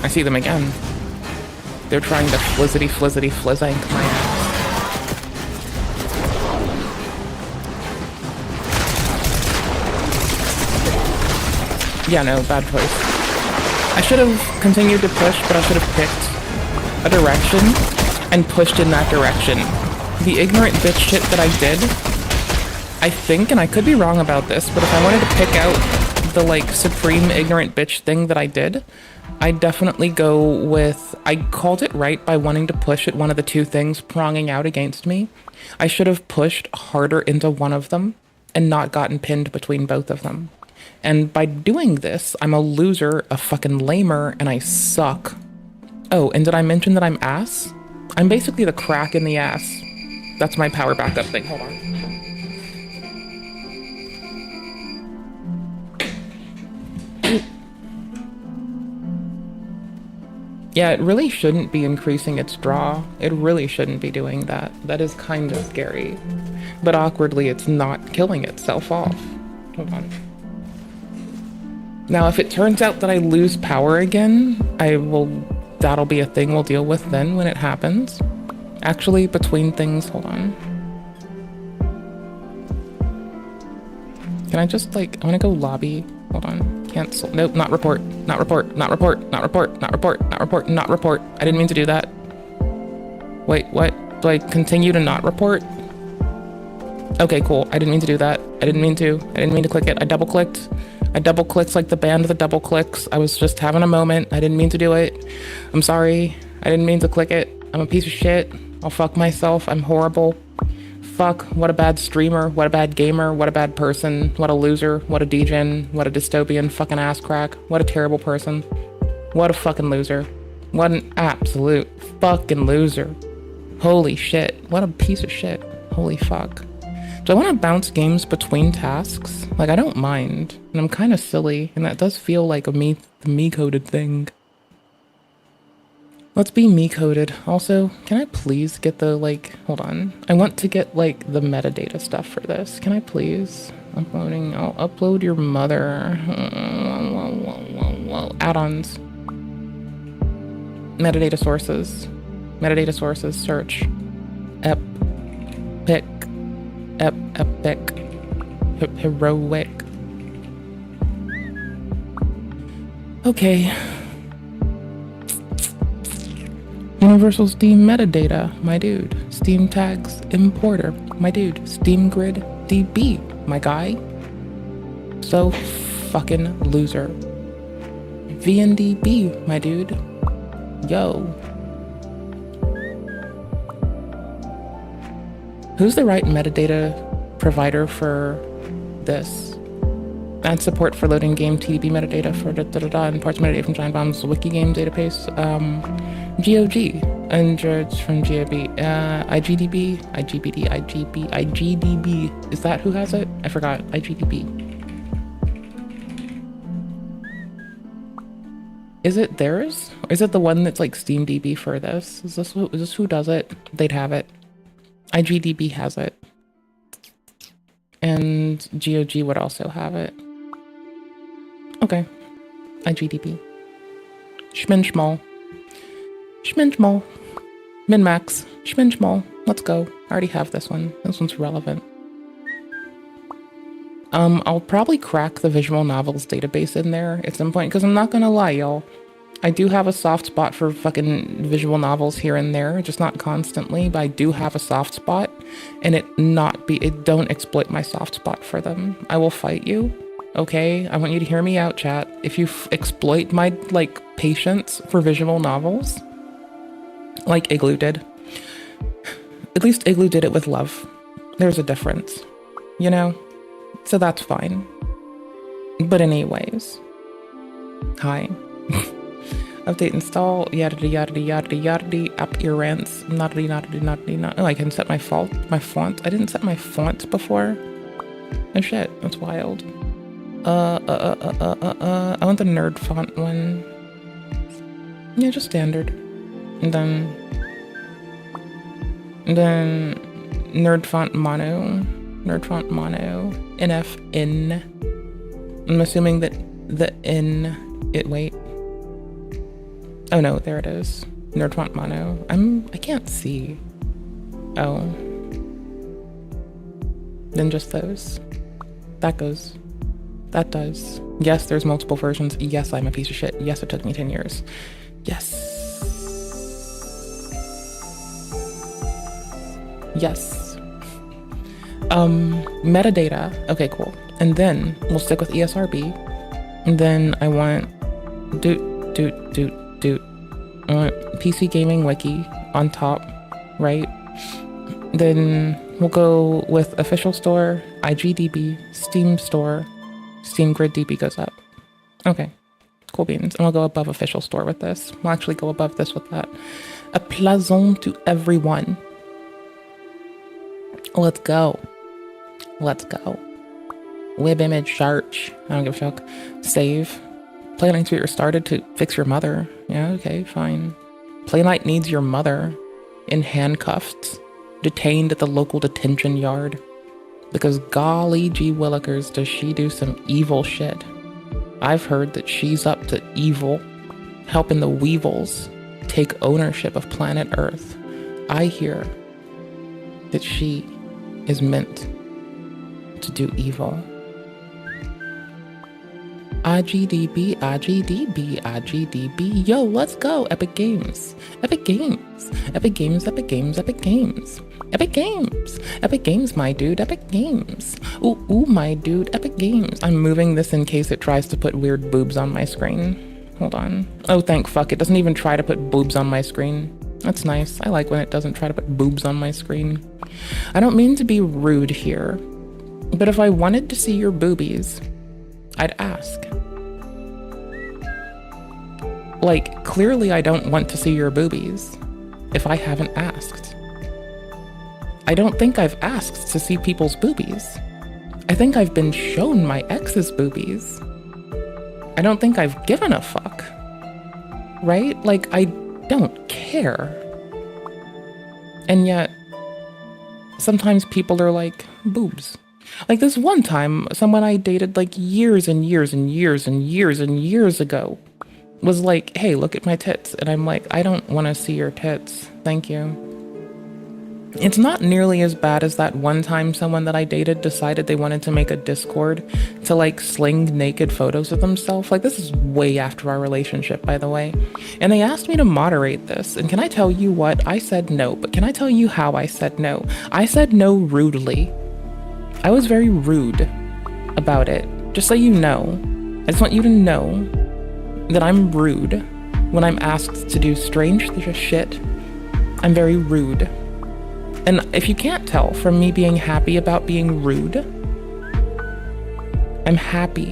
I see them again. They're trying to flizzity flizzank my ass. Yeah, no, bad choice. I should have continued to push, but I should have picked a direction and pushed in that direction. The ignorant bitch shit that I did, I think, and I could be wrong about this, but if I wanted to pick out the, like, supreme ignorant bitch thing that I did, I'd definitely go with, I called it right by wanting to push at one of the two things pronging out against me. I should have pushed harder into one of them and not gotten pinned between both of them. And by doing this, I'm a loser, a fucking lamer, and I suck. Oh, and did I mention that I'm ass? I'm basically the crack in the ass. That's my power backup thing. Hold on. Yeah, it really shouldn't be increasing its draw. It really shouldn't be doing that. That is kind of scary. But awkwardly, it's not killing itself off. Hold on. Now, if it turns out that I lose power again, that'll be a thing we'll deal with then when it happens. Actually, between things, hold on. Can I just I want to go lobby. Hold on. Cancel. Nope, not report. Not report. Not report. Not report. Not report. Not report. Not report. I didn't mean to do that. Wait, what? Do I continue to not report? Okay, cool. I didn't mean to do that. I didn't mean to click it. I double clicked like the band that double clicks. I was just having a moment. I didn't mean to do it. I'm sorry. I didn't mean to click it. I'm a piece of shit. I'll fuck myself. I'm horrible. Fuck. What a bad streamer. What a bad gamer. What a bad person. What a loser. What a degen. What a dystopian fucking ass crack. What a terrible person. What a fucking loser. What an absolute fucking loser. Holy shit. What a piece of shit. Holy fuck. Do I want to bounce games between tasks? I don't mind. And I'm kind of silly. And that does feel like the me-coded thing. Let's be me-coded. Also, can I please get the, hold on. I want to get, the metadata stuff for this. Can I please? Uploading. I'll upload your mother. Add-ons. Metadata sources. Metadata sources. Search. Epic. Heroic. Okay. Universal Steam metadata, my dude. Steam tags importer, my dude. Steam grid DB, my guy. So fucking loser. VNDB, my dude. Yo. Who's the right metadata provider for this? Add support for loading game TDB metadata for imports metadata from Giant Bomb's Wikigame database. GOG. And it's from GOB. IGDB. IGDB. Is that who has it? I forgot. IGDB. Is it theirs? Or is it the one that's SteamDB for this? Is this who does it? They'd have it. IGDB has it. And GOG would also have it. Okay. IGDB. Schminschmal. Schminschmal. Min-max. Schminschmal. Let's go. I already have this one. This one's relevant. I'll probably crack the visual novels database in there at some point, because I'm not gonna lie, y'all. I do have a soft spot for fucking visual novels here and there, just not constantly, but I do have a soft spot, and it don't exploit my soft spot for them. I will fight you, okay? I want you to hear me out, chat. If you exploit my, patience for visual novels, like Igloo did, at least Igloo did it with love. There's a difference, you know? So that's fine. But anyways, hi. Update, install, yada yada yada yada, appearance, nada. Oh, I can set my font. I didn't set my font before. Oh shit, that's wild. I want the nerd font one. Yeah, just standard. And then nerd font mono. NFN. I'm assuming that the N. Wait. Oh no, there it is. Nerd font mono. I can't see. Oh. Then just those. That goes. That does. Yes, there's multiple versions. Yes, I'm a piece of shit. Yes, it took me 10 years. Yes. Yes. Metadata. Okay, cool. And then we'll stick with ESRB. And then I want I want PC Gaming Wiki on top, right? Then we'll go with official store, IGDB, Steam store, Steam Grid DB goes up. Okay, cool beans. And I'll go above official store with this. We'll actually go above this with that. A plazon to everyone. Let's go. Let's go. Web image search. I don't give a fuck. Save. Playlite to be restarted to fix your mother. Yeah, okay, fine. Playlite needs your mother in handcuffs, detained at the local detention yard. Because golly gee willikers, does she do some evil shit. I've heard that she's up to evil, helping the Weevils take ownership of planet Earth. I hear that she is meant to do evil. IGDB, IGDB, IGDB. Yo, let's go. Epic Games. Epic Games. Epic Games, Epic Games, Epic Games. Epic Games. Epic Games, my dude. Epic Games. Ooh, my dude. Epic Games. I'm moving this in case it tries to put weird boobs on my screen. Hold on. Oh, thank fuck. It doesn't even try to put boobs on my screen. That's nice. I like when it doesn't try to put boobs on my screen. I don't mean to be rude here, but if I wanted to see your boobies, I'd ask. Like, clearly I don't want to see your boobies if I haven't asked. I don't think I've asked to see people's boobies. I think I've been shown my ex's boobies. I don't think I've given a fuck. Right? Like, I don't care. And yet, sometimes people are like, boobs. Like this one time, someone I dated like years and years and years and years and years ago was like, hey, look at my tits. And I'm like, I don't want to see your tits. Thank you. It's not nearly as bad as that one time someone that I dated decided they wanted to make a Discord to like sling naked photos of themselves. Like this is way after our relationship, by the way. And they asked me to moderate this. And can I tell you what? I said no. But can I tell you how I said no? I said no rudely. I was very rude about it. Just so you know. I just want you to know that I'm rude when I'm asked to do strange shit. I'm very rude. And if you can't tell from me being happy about being rude, I'm happy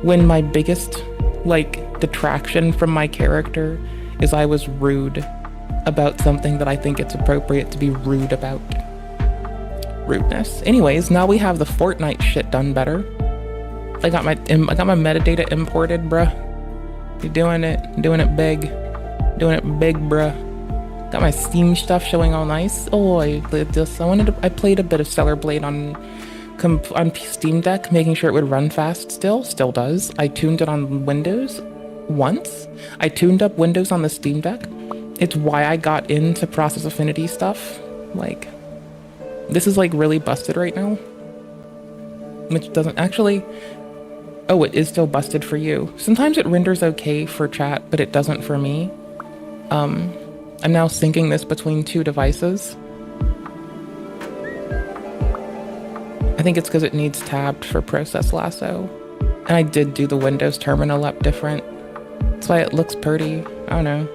when my biggest, like, detraction from my character is I was rude about something that I think it's appropriate to be rude about. Rudeness. Anyways, now we have the Fortnite shit done better. I got my metadata imported, bruh. You're doing it big. Doing it big, bruh. Got my Steam stuff showing all nice. Oh, I played a bit of Stellar Blade on Steam Deck, making sure it would run fast still does. I tuned it on Windows once. I tuned up Windows on the Steam Deck. It's why I got into Process Affinity stuff. Like, this is like really busted right now. Which doesn't actually... Oh, it is still busted for you. Sometimes it renders okay for chat, but it doesn't for me. I'm now syncing this between two devices. I think it's because it needs tabbed for Process Lasso. And I did do the Windows terminal up different. That's why it looks pretty. I don't know.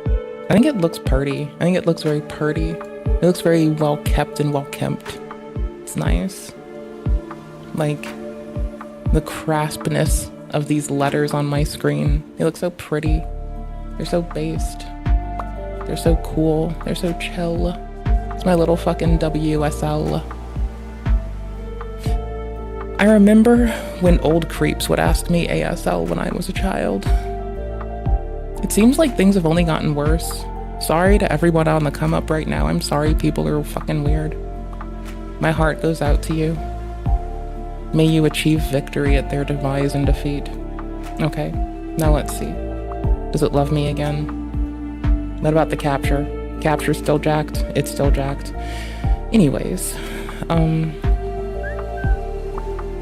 I think it looks pretty. I think it looks very pretty. It looks very well kept and well kempt. It's nice. Like, the crispness of these letters on my screen. They look so pretty. They're so based. They're so cool. They're so chill. It's my little fucking WSL. I remember when old creeps would ask me ASL when I was a child. It seems like things have only gotten worse. Sorry to everyone on the come up right now. I'm sorry people are fucking weird. My heart goes out to you. May you achieve victory at their demise and defeat. Okay, now let's see. Does it love me again? What about the capture? Capture's still jacked? It's still jacked. Anyways,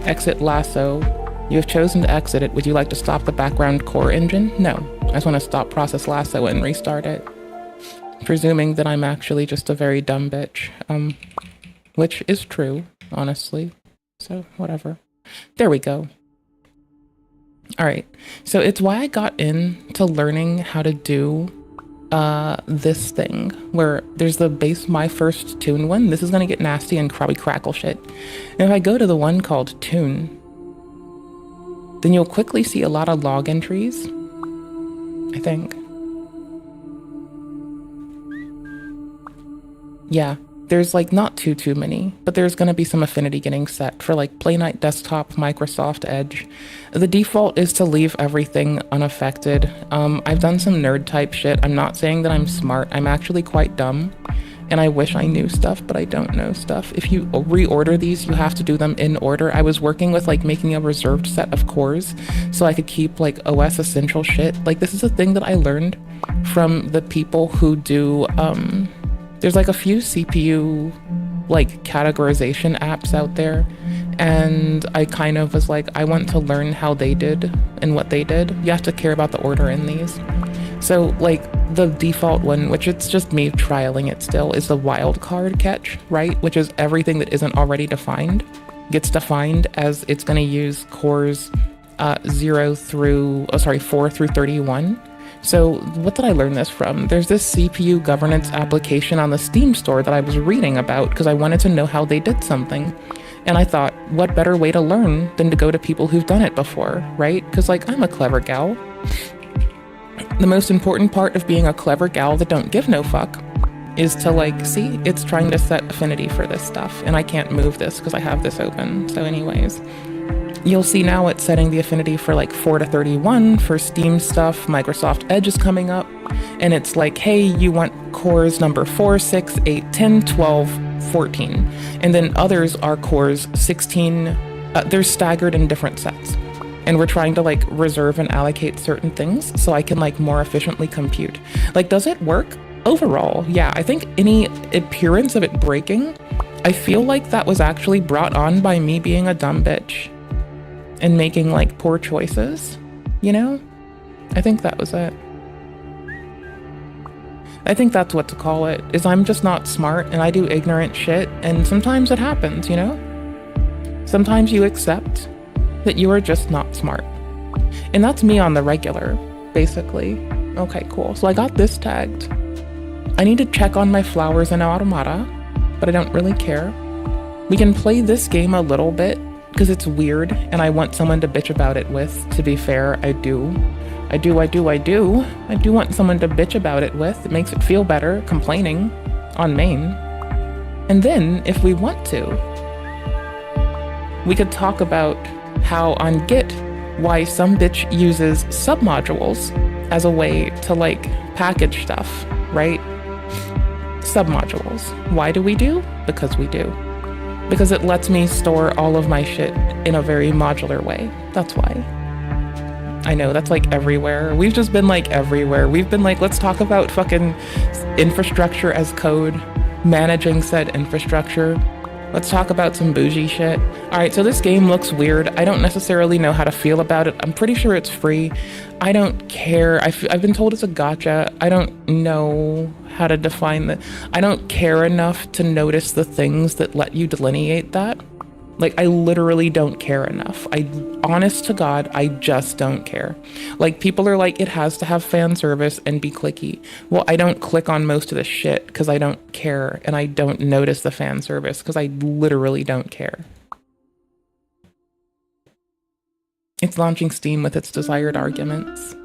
exit lasso. You have chosen to exit it. Would you like to stop the background core engine? No, I just want to stop process lasso and restart it. Presuming that I'm actually just a very dumb bitch. Which is true, honestly. So, whatever. There we go. Alright, so it's why I got into learning how to do this thing, where there's the base my first tune one. This is gonna get nasty and probably crackle shit. And if I go to the one called tune, then you'll quickly see a lot of log entries, I think. Yeah. There's like not too many, but there's going to be some affinity getting set for like Playnite Desktop, Microsoft Edge. The default is to leave everything unaffected. I've done some nerd type shit. I'm not saying that I'm smart. I'm actually quite dumb. And I wish I knew stuff, but I don't know stuff. If you reorder these, you have to do them in order. I was working with like making a reserved set of cores so I could keep like OS essential shit. Like this is a thing that I learned from the people who do, there's like a few CPU like categorization apps out there. And I kind of was like, I want to learn how they did and what they did. You have to care about the order in these. So like the default one, which it's just me trialing it still, is the wildcard catch, right? Which is everything that isn't already defined gets defined as it's going to use cores 4 through 31. So what did I learn this from? There's this CPU governance application on the Steam store that I was reading about because I wanted to know how they did something. And I thought, what better way to learn than to go to people who've done it before, right? Because like, I'm a clever gal. The most important part of being a clever gal that don't give no fuck is to like, see, it's trying to set affinity for this stuff. And I can't move this because I have this open. So anyways, you'll see now it's setting the affinity for like 4 to 31 for Steam stuff. Microsoft Edge is coming up. And it's like, hey, you want cores number 4, 6, 8, 10, 12, 14. And then others are cores 16. They're staggered in different sets. And we're trying to like reserve and allocate certain things so I can like more efficiently compute. Like, does it work? Overall, yeah. I think any appearance of it breaking, I feel like that was actually brought on by me being a dumb bitch and making like poor choices, you know? I think that was it. I think that's what to call it, is I'm just not smart and I do ignorant shit, and sometimes it happens, you know? Sometimes you accept that you are just not smart. And that's me on the regular, basically. Okay, cool. So I got this tagged. I need to check on my flowers in Automata, but I don't really care. We can play this game a little bit because it's weird and I want someone to bitch about it with. To be fair, I do. I do want someone to bitch about it with. It makes it feel better, complaining on main. And then, if we want to, we could talk about how on Git, why some bitch uses submodules as a way to like package stuff, right? Submodules. Why do we do? Because we do. Because it lets me store all of my shit in a very modular way. That's why. I know, that's like everywhere. We've just been like everywhere. We've been like, let's talk about fucking infrastructure as code, managing said infrastructure. Let's talk about some bougie shit. All right, so this game looks weird. I don't necessarily know how to feel about it. I'm pretty sure it's free. I don't care. I've been told it's a gacha. I don't know how to define that. I don't care enough to notice the things that let you delineate that. Like, I literally don't care enough. Honest to God, I just don't care. Like, people are like, it has to have fan service and be clicky. Well, I don't click on most of the shit because I don't care, and I don't notice the fan service because I literally don't care. It's launching Steam with its desired arguments.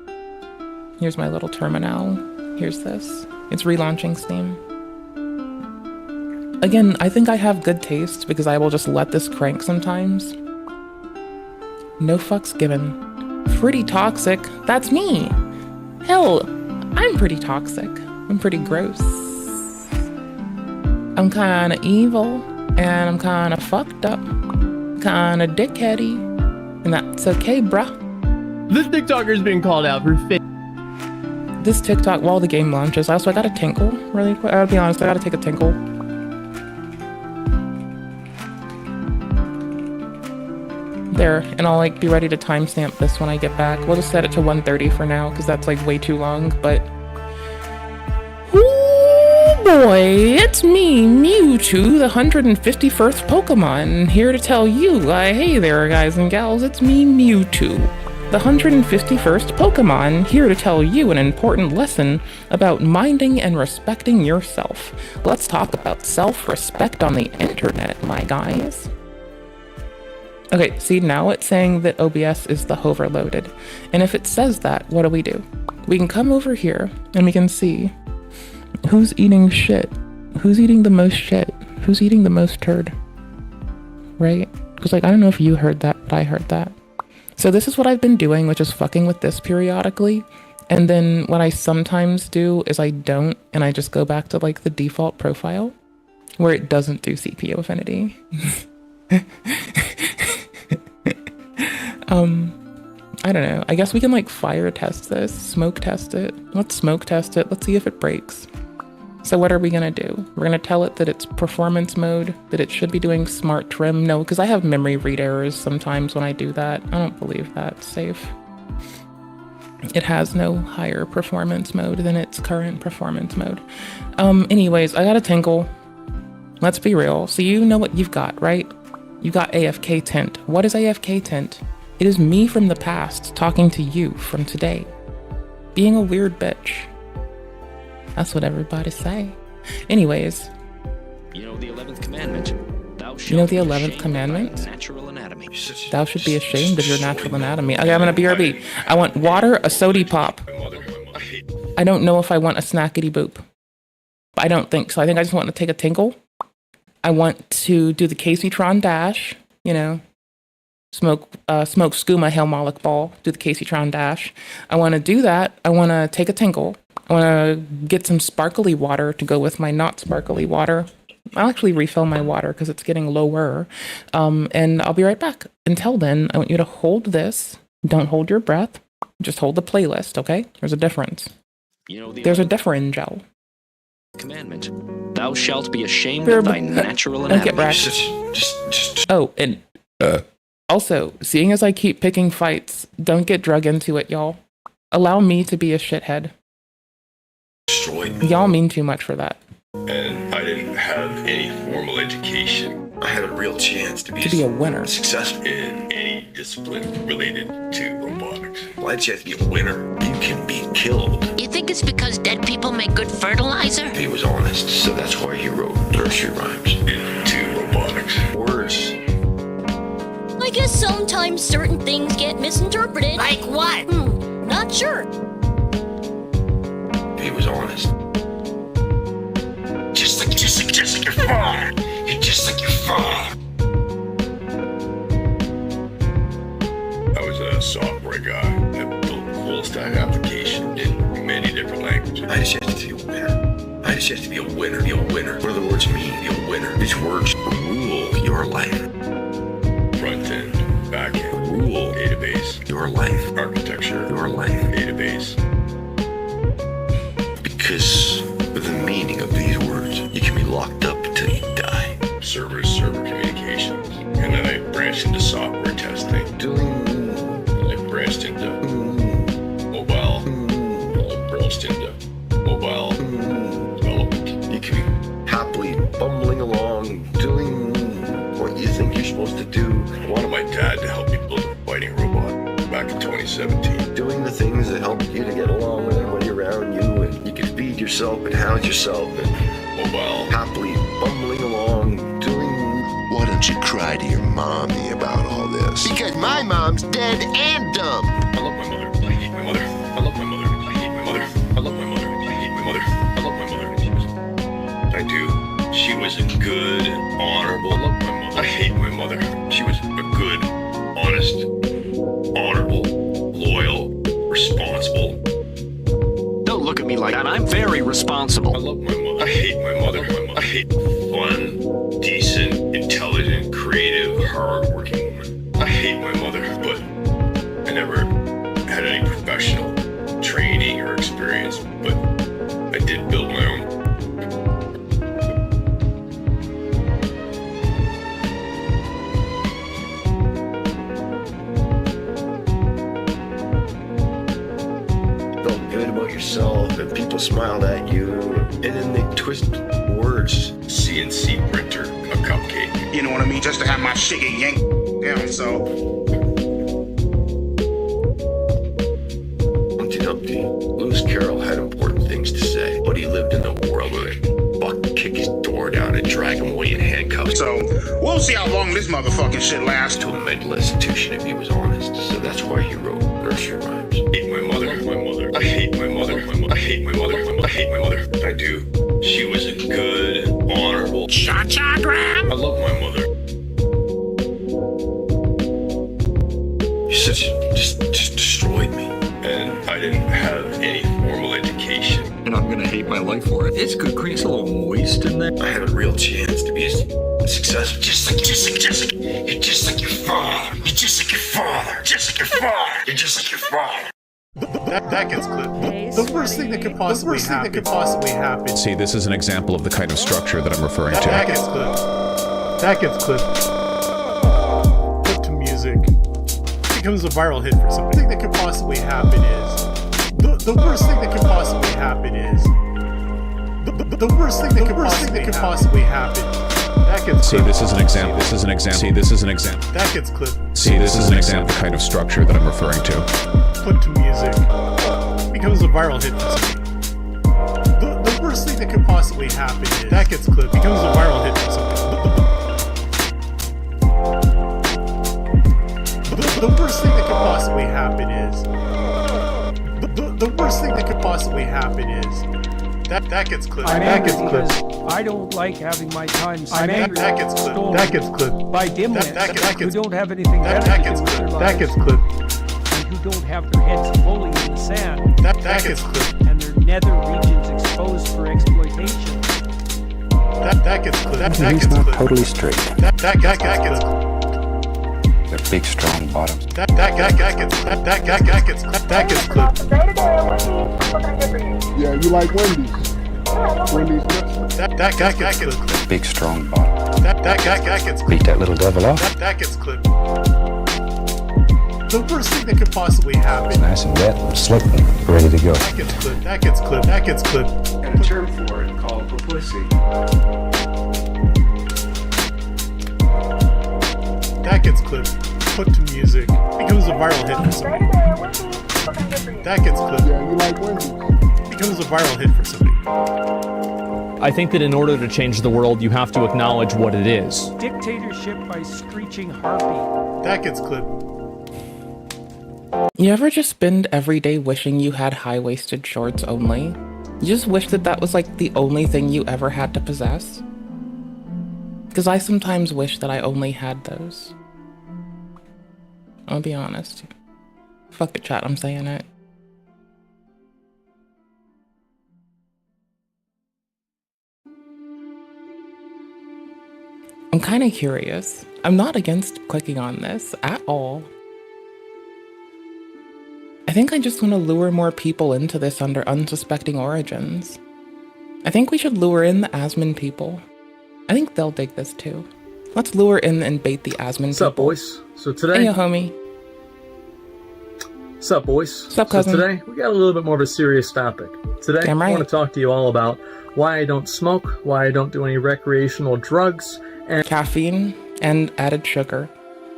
Here's my little terminal. Here's this. It's relaunching Steam. Again, I think I have good taste because I will just let this crank sometimes. No fucks given. Pretty toxic. That's me. Hell, I'm pretty toxic. I'm pretty gross. I'm kinda evil, and I'm kinda fucked up. Kinda dickheady. And that's okay, bruh. This TikToker's being called out for fake. This TikTok, while the game launches, I gotta tinkle really quick. I'll be honest, I gotta take a tinkle. There, and I'll like be ready to timestamp this when I get back. We'll just set it to 1:30 for now because that's like way too long, but oh boy, it's me, Mewtwo, the 151st Pokemon, here to tell you, hey there guys and gals, it's me, Mewtwo, the 151st Pokemon, here to tell you an important lesson about minding and respecting yourself. Let's talk about self-respect on the internet, my guys. Okay, see, now it's saying that OBS is the overloaded. And if it says that, what do? We can come over here and we can see who's eating shit. Who's eating the most shit? Who's eating the most turd? Right? Because like, I don't know if you heard that, but I heard that. So this is what I've been doing, which is fucking with this periodically. And then what I sometimes do is I don't, and I just go back to like the default profile where it doesn't do CPU affinity. I don't know. I guess we can like fire test this, smoke test it. Let's smoke test it. Let's see if it breaks. So what are we gonna do? We're gonna tell it that it's performance mode, that it should be doing smart trim. No, because I have memory read errors sometimes when I do that. I don't believe that's safe. It has no higher performance mode than its current performance mode. Anyways, I got a tinkle. Let's be real. So you know what you've got, right? You got AFK tint. What is AFK tint? It is me from the past talking to you from today. Being a weird bitch. That's what everybody say. Anyways. You know the 11th commandment. You know the 11th commandment? Natural anatomy. Thou should be ashamed of your natural anatomy. Okay, I'm gonna BRB. I want water, a sody pop. I don't know if I want a snackety boop. I don't think so. I think I just want to take a tinkle. I want to do the Casey-tron dash, you know. Smoke skooma hail moloch ball, do the Casey-tron dash. I want to do that. I want to take a tinkle. I want to get some sparkly water to go with my not sparkly water. I'll actually refill my water because it's getting lower. And I'll be right back. Until then, I want you to hold this. Don't hold your breath. Just hold the playlist, okay? There's a difference. You know There's a differential. Commandment. Thou shalt be ashamed of thy natural Don't get anatomy. wrecked. Oh, and also, seeing as I keep picking fights, don't get drug into it, y'all. Allow me to be a shithead. Destroyed me. Y'all mean too much for that. And I didn't have any formal education. I had a real chance to be a winner. Successful in any discipline related to robotics. Why'd you have to be a winner? You can be killed. You think it's because dead people make good fertilizer? He was honest, so that's why he wrote nursery rhymes into robotics. Words. I guess sometimes certain things get misinterpreted. Like what? Not sure. He was honest. Just like your father. You're just like your father. I was a software guy that built full stack application in many different languages. I just have to be a winner. I just have to be a winner. Be a winner. What do the words mean? Be a winner. These words rule your life. Front end, back end, rule, database, your life, architecture, your life, database. Because with the meaning of these words, you can be locked up until you die. Server communications. And then I branched into software testing. And I branched into mobile. And I branched into mobile development. You can be happily bumbling along, doing what you think you're supposed to do. I wanted my dad to help me build a fighting robot back in 2017. Doing the things that help you to get along with everybody around you, and you can feed yourself and house yourself, and mobile, happily bumbling along, doing... Why don't you cry to your mommy about all this? Because my mom's dead and dumb. I love my mother. I hate my mother. I love my mother. I hate my mother. I love my mother. I hate my mother. I love my mother. I do. She was a good, honorable... I love my mother. I hate my mother. She was a good, honest, honorable, loyal, responsible. Don't look at me like that. I'm very responsible. I love my mother. I hate my mother. I hate fun, decent, intelligent, creative, hard-working woman. I hate my mother, but I never had any professional training or experience, but I did build my own. Felt good about yourself, and people smiled at you, and then they twist words. CNC printer, a cupcake. You know what I mean? Just to have my shit get yanked down, so. Humpty Dumpty. Lewis Carroll had important things to say, but he lived in a world where Buck could kick his door down and drag him away in handcuffs. So, we'll see how long this motherfucking shit lasts. To a mental institution if he was honest, so that's why he wrote nursery rhymes. I hate my mother. My mother. I hate my mother. I hate my mother. I hate my mother. I do. She was a good, honorable. Cha-cha gram. I love my mother. You just destroyed me. And I didn't have any life for it. It's good cream. It's a little moist in there. I had a real chance to be successful. Just like you're just like your father. You're just like your father. Just like your father. You're just like your father. That gets clipped. The worst thing that could possibly happen. See, this is an example of the kind of structure that I'm referring to. That gets clipped. That gets clipped. Put to music. Becomes a viral hit for something. The thing that could possibly happen is the worst thing that could possibly happen is the worst thing that could possibly happen. That gets See, this is an example. This is an example. See, this is an example. That gets clipped. See, this is an example of the kind of structure that I'm referring to. Put to music. Becomes a viral hit for something. The worst thing that could possibly happen is that gets clipped. Becomes a viral hit for something. The worst thing that could possibly happen is the worst thing that could possibly happen is that gets clipped. That gets clipped. I don't like having my time spent. That gets clipped. That gets clipped. By dimwits who don't have anything better that to gets do with their clipped. lives. That gets clipped. And who don't have their heads fully in the sand. That gets clipped. And their nether regions exposed for exploitation. That gets clipped. That gets clipped. Totally straight. That gets clipped. They're big, strong bottoms. That gets clipped. Yeah, you like Wendy's. Wendy's nuts. That gets clipped. Big, strong bottoms. That gets clipped. Beat that little devil off. That gets clipped. The worst thing that could possibly happen. It's nice and wet and slick and ready to go. That gets clipped. That gets clipped. That gets clipped. Got a term for it called publicity. That gets clipped. Put to music. Becomes a viral hit for somebody. That gets clipped. Yeah, you like Wendy's. Becomes a viral hit for somebody. I think that in order to change the world, you have to acknowledge what it is. Dictatorship by screeching harpy. That gets clipped. You ever just spend every day wishing you had high-waisted shorts only? You just wish that that was like the only thing you ever had to possess? Because I sometimes wish that I only had those. I'll be honest. Fuck it, chat, I'm saying it. I'm kind of curious. I'm not against clicking on this at all. I think I just want to lure more people into this under unsuspecting origins. I think we should lure in the Asmin people. I think they'll dig this too. Let's lure in and bait the Asmin people. What's up, boys? So today... Hey, yo, homie. What's up, boys? What's up, cousin? So today, we got a little bit more of a serious topic. Today, Damn right. I want to talk to you all about why I don't smoke, why I don't do any recreational drugs, and... Caffeine and added sugar.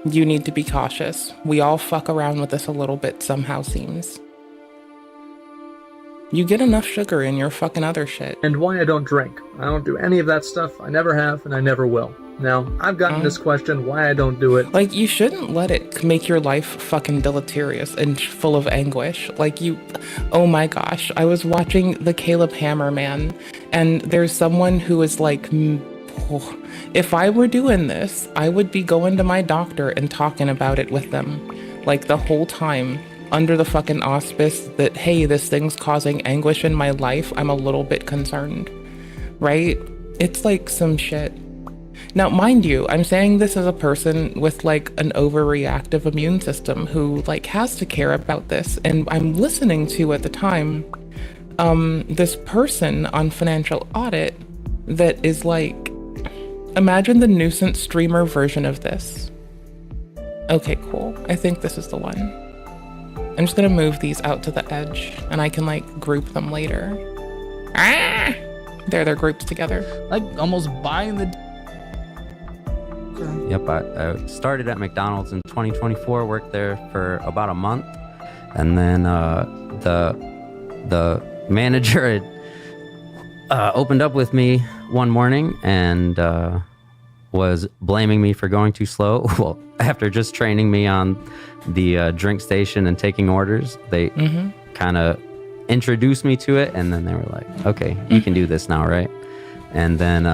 You need to be cautious. We all fuck around with this a little bit somehow, seems. You get enough sugar in your fucking other shit. And why I don't drink. I don't do any of that stuff. I never have, and I never will. Now, I've gotten this question, why I don't do it. Like, you shouldn't let it make your life fucking deleterious and full of anguish. Like, oh my gosh, I was watching the Caleb Hammer Man, and there's someone who is like, if I were doing this, I would be going to my doctor and talking about it with them. Like, the whole time, under the fucking auspice that, hey, this thing's causing anguish in my life, I'm a little bit concerned. Right? It's like some shit. Now, mind you, I'm saying this as a person with like an overreactive immune system who like has to care about this. And I'm listening to at the time, this person on Financial Audit that is like, imagine the nuisance streamer version of this. Okay, cool. I think this is the one. I'm just gonna move these out to the edge and I can like group them later. Ah! There, they're grouped together. Like almost buying the... Yep, I started at McDonald's in 2024, worked there for about a month, and then the manager had opened up with me one morning and was blaming me for going too slow. Well, after just training me on the drink station and taking orders, they kind of introduced me to it, and then they were like, okay, you can do this now, right? And then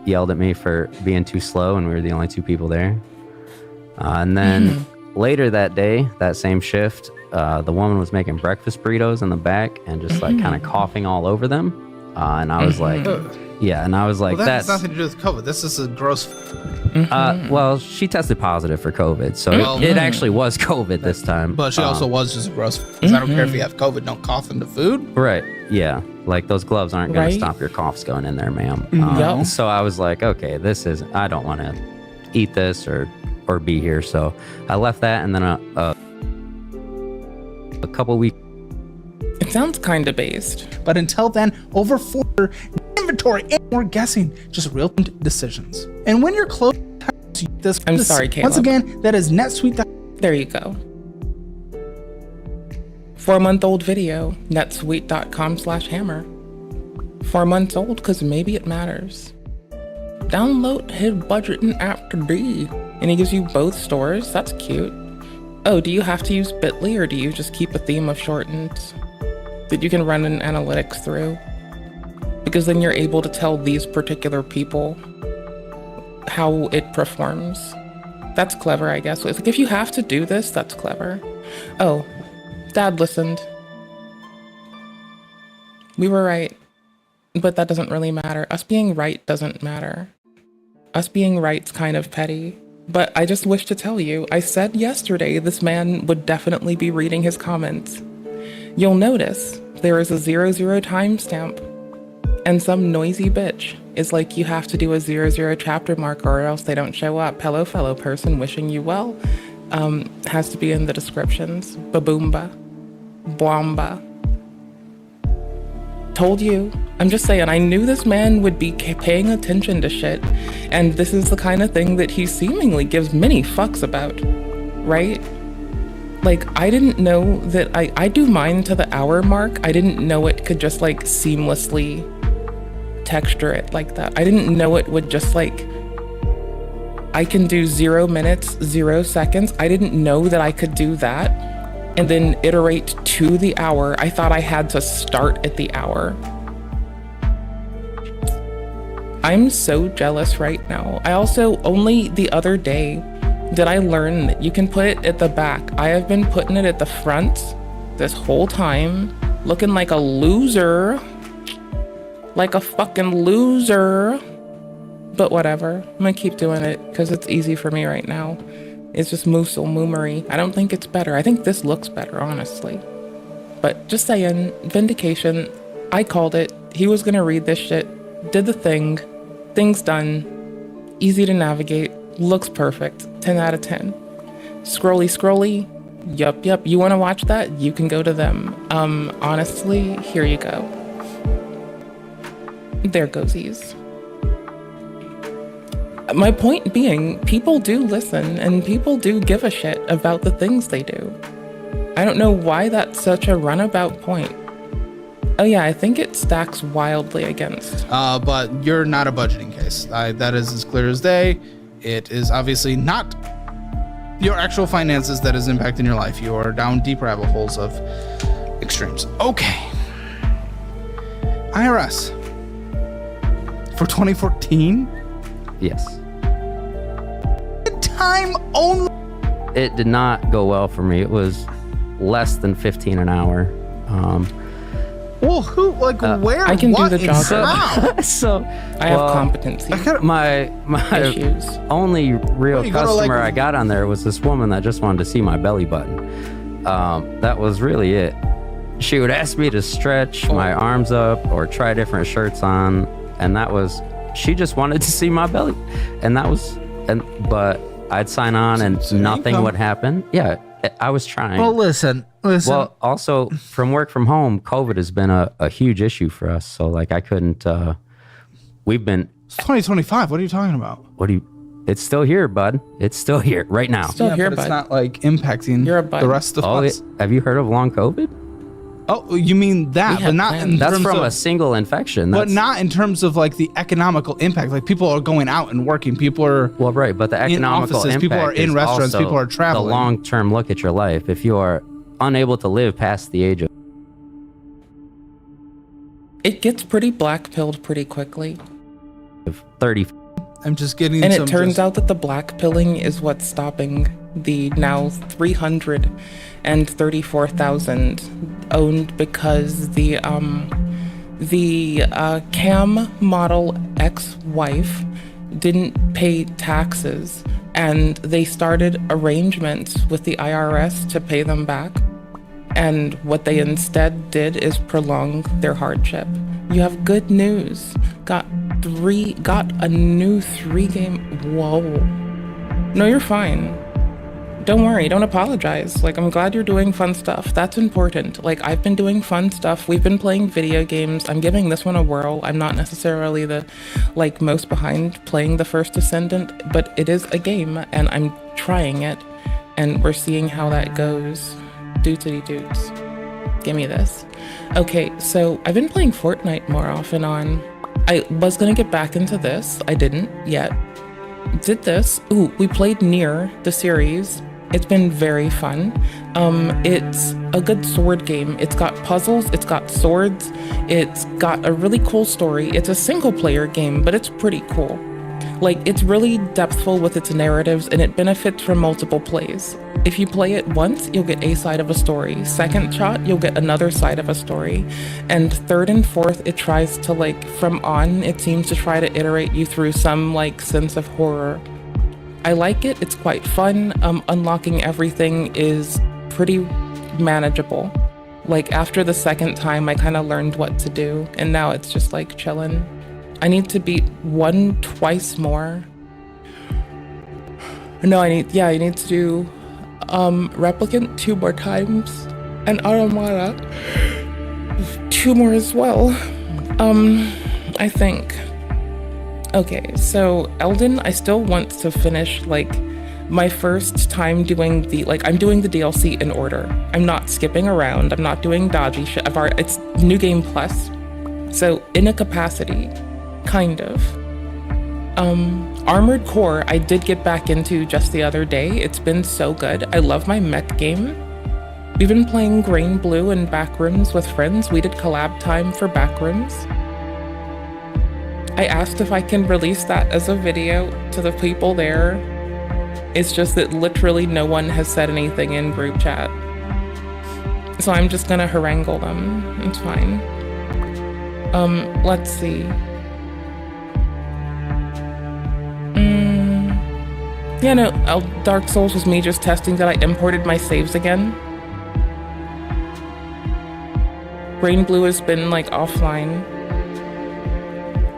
yelled at me for being too slow, and we were the only two people there. And then later that day, that same shift, the woman was making breakfast burritos in the back and just like kind of coughing all over them. And I was like, yeah, and I was like, Well, that has that's nothing to do with COVID. This is a gross. well, she tested positive for COVID, so Well, it actually was COVID this time. But she also was just a gross. Because I don't care if you have COVID, don't cough into food. Right. Yeah. Like those gloves aren't going Right. to stop your coughs going in there, ma'am. No. So I was like, okay, I don't want to eat this or be here. So I left that, and then a couple weeks. It sounds kind of based. But until then, over 4 inventory and more guessing, just real decisions. And when you're close to this, I'm sorry, Caleb. Once again, that is NetSuite. There you go. 4-month-old video, netsuite.com/hammer. 4 months old, because maybe it matters. Download his budgeting app today. And he gives you both stores. That's cute. Oh, do you have to use Bitly, or do you just keep a theme of shortens that you can run an analytics through? Because then you're able to tell these particular people how it performs. That's clever, I guess. It's like, if you have to do this, that's clever. Oh, Dad listened. We were right. But that doesn't really matter. Us being right doesn't matter. Us being right's kind of petty. But I just wish to tell you, I said yesterday this man would definitely be reading his comments. You'll notice there is a 00 timestamp, and some noisy bitch is like, you have to do a 00 chapter mark or else they don't show up. Hello, fellow person, wishing you well. Has to be in the descriptions. Baboomba. Bwamba. Told you. I'm just saying, I knew this man would be paying attention to shit, and this is the kind of thing that he seemingly gives many fucks about, right? Like, I didn't know that I do mine to the hour mark. I didn't know it could just like seamlessly texture it like that. I didn't know it would just like, I can do 0 minutes, 0 seconds. I didn't know that I could do that and then iterate to the hour. I thought I had to start at the hour. I'm so jealous right now. I also, only the other day did I learn that you can put it at the back. I have been putting it at the front this whole time, looking like a loser. Like a fucking loser. But whatever, I'm gonna keep doing it because it's easy for me right now. It's just moosel moomery. I don't think it's better. I think this looks better, honestly. But just saying, vindication, I called it. He was gonna read this shit, did the thing, thing's done, easy to navigate, looks perfect, 10 out of 10. Scrolly, yup, you wanna watch that? You can go to them. Honestly, here you go. There goesies. My point being, people do listen and people do give a shit about the things they do. I don't know why that's such a runabout point. Oh yeah, I think it stacks wildly against. But you're not a budgeting case. That is as clear as day. It is obviously not your actual finances that is impacting your life. You are down deep rabbit holes of extremes. Okay. IRS. For 2014? Yes. Time only. It did not go well for me. It was less than 15 an hour. Well, who, like, where? I can what, do the job. So I have competency. My issues. Only real you gotta, customer like- I got on there was this woman that just wanted to see my belly button. That was really it. She would ask me to stretch my arms up or try different shirts on, and that was, she just wanted to see my belly, but I'd sign on and nothing would happen. Yeah, I was trying. Well, listen. Well, also from work from home, COVID has been a huge issue for us. So like I couldn't, we've been. It's 2025. What are you talking about? It's still here, bud. It's still here right now. Still here, but bud. it's not like impacting the rest of us. Have you heard of long COVID? Oh, you mean that, but not in That's terms from of, a single infection. but not in terms of like the economical impact. Like people are going out and working. People are right, but the economical offices, impact people are in is restaurants, also people are traveling. The long-term look at your life. If you are unable to live past the age of, It gets pretty black-pilled pretty quickly. 30. I'm just getting. And it turns out that the black pilling is what's stopping the now 334,000 owned because the the Cam model ex-wife didn't pay taxes, and they started arrangements with the IRS to pay them back. And what they instead did is prolong their hardship. You have good news. Got a new 3-game. Whoa. No, you're fine. Don't worry, don't apologize. Like, I'm glad you're doing fun stuff. That's important. Like, I've been doing fun stuff. We've been playing video games. I'm giving this one a whirl. I'm not necessarily the, like, most behind playing the First Ascendant, but it is a game, and I'm trying it, and we're seeing how that goes. Dootity doots. Give me this. Okay, so I've been playing Fortnite more off and on. I was gonna get back into this. I didn't yet. Did this. Ooh, we played Nier, the series. It's been very fun. It's a good sword game. It's got puzzles, it's got swords, it's got a really cool story. It's a single player game, but it's pretty cool. Like, it's really depthful with its narratives, and it benefits from multiple plays. If you play it once, you'll get a side of a story. Second shot, you'll get another side of a story. And third and fourth, it tries to, like, from on, it seems to try to iterate you through some, like, sense of horror. I like it, it's quite fun. Unlocking everything is pretty manageable. Like, after the second time, I kind of learned what to do, and now it's just, like, chillin'. I need to beat one twice more. No, I need to do Replicant 2 more times, and Automata 2 more as well. I think. Okay, so Elden, I still want to finish, like, my first time doing I'm doing the DLC in order. I'm not skipping around, I'm not doing dodgy shit. It's New Game Plus. So, in a capacity, kind of. Armored Core, I did get back into just the other day. It's been so good. I love my mech game. We've been playing Grain Blue and Backrooms with friends. We did collab time for Backrooms. I asked if I can release that as a video to the people there. It's just that literally no one has said anything in group chat. So I'm just gonna harangue them. It's fine. Let's see. Yeah, no, Dark Souls was me just testing that I imported my saves again. Rain Blue has been, like, offline.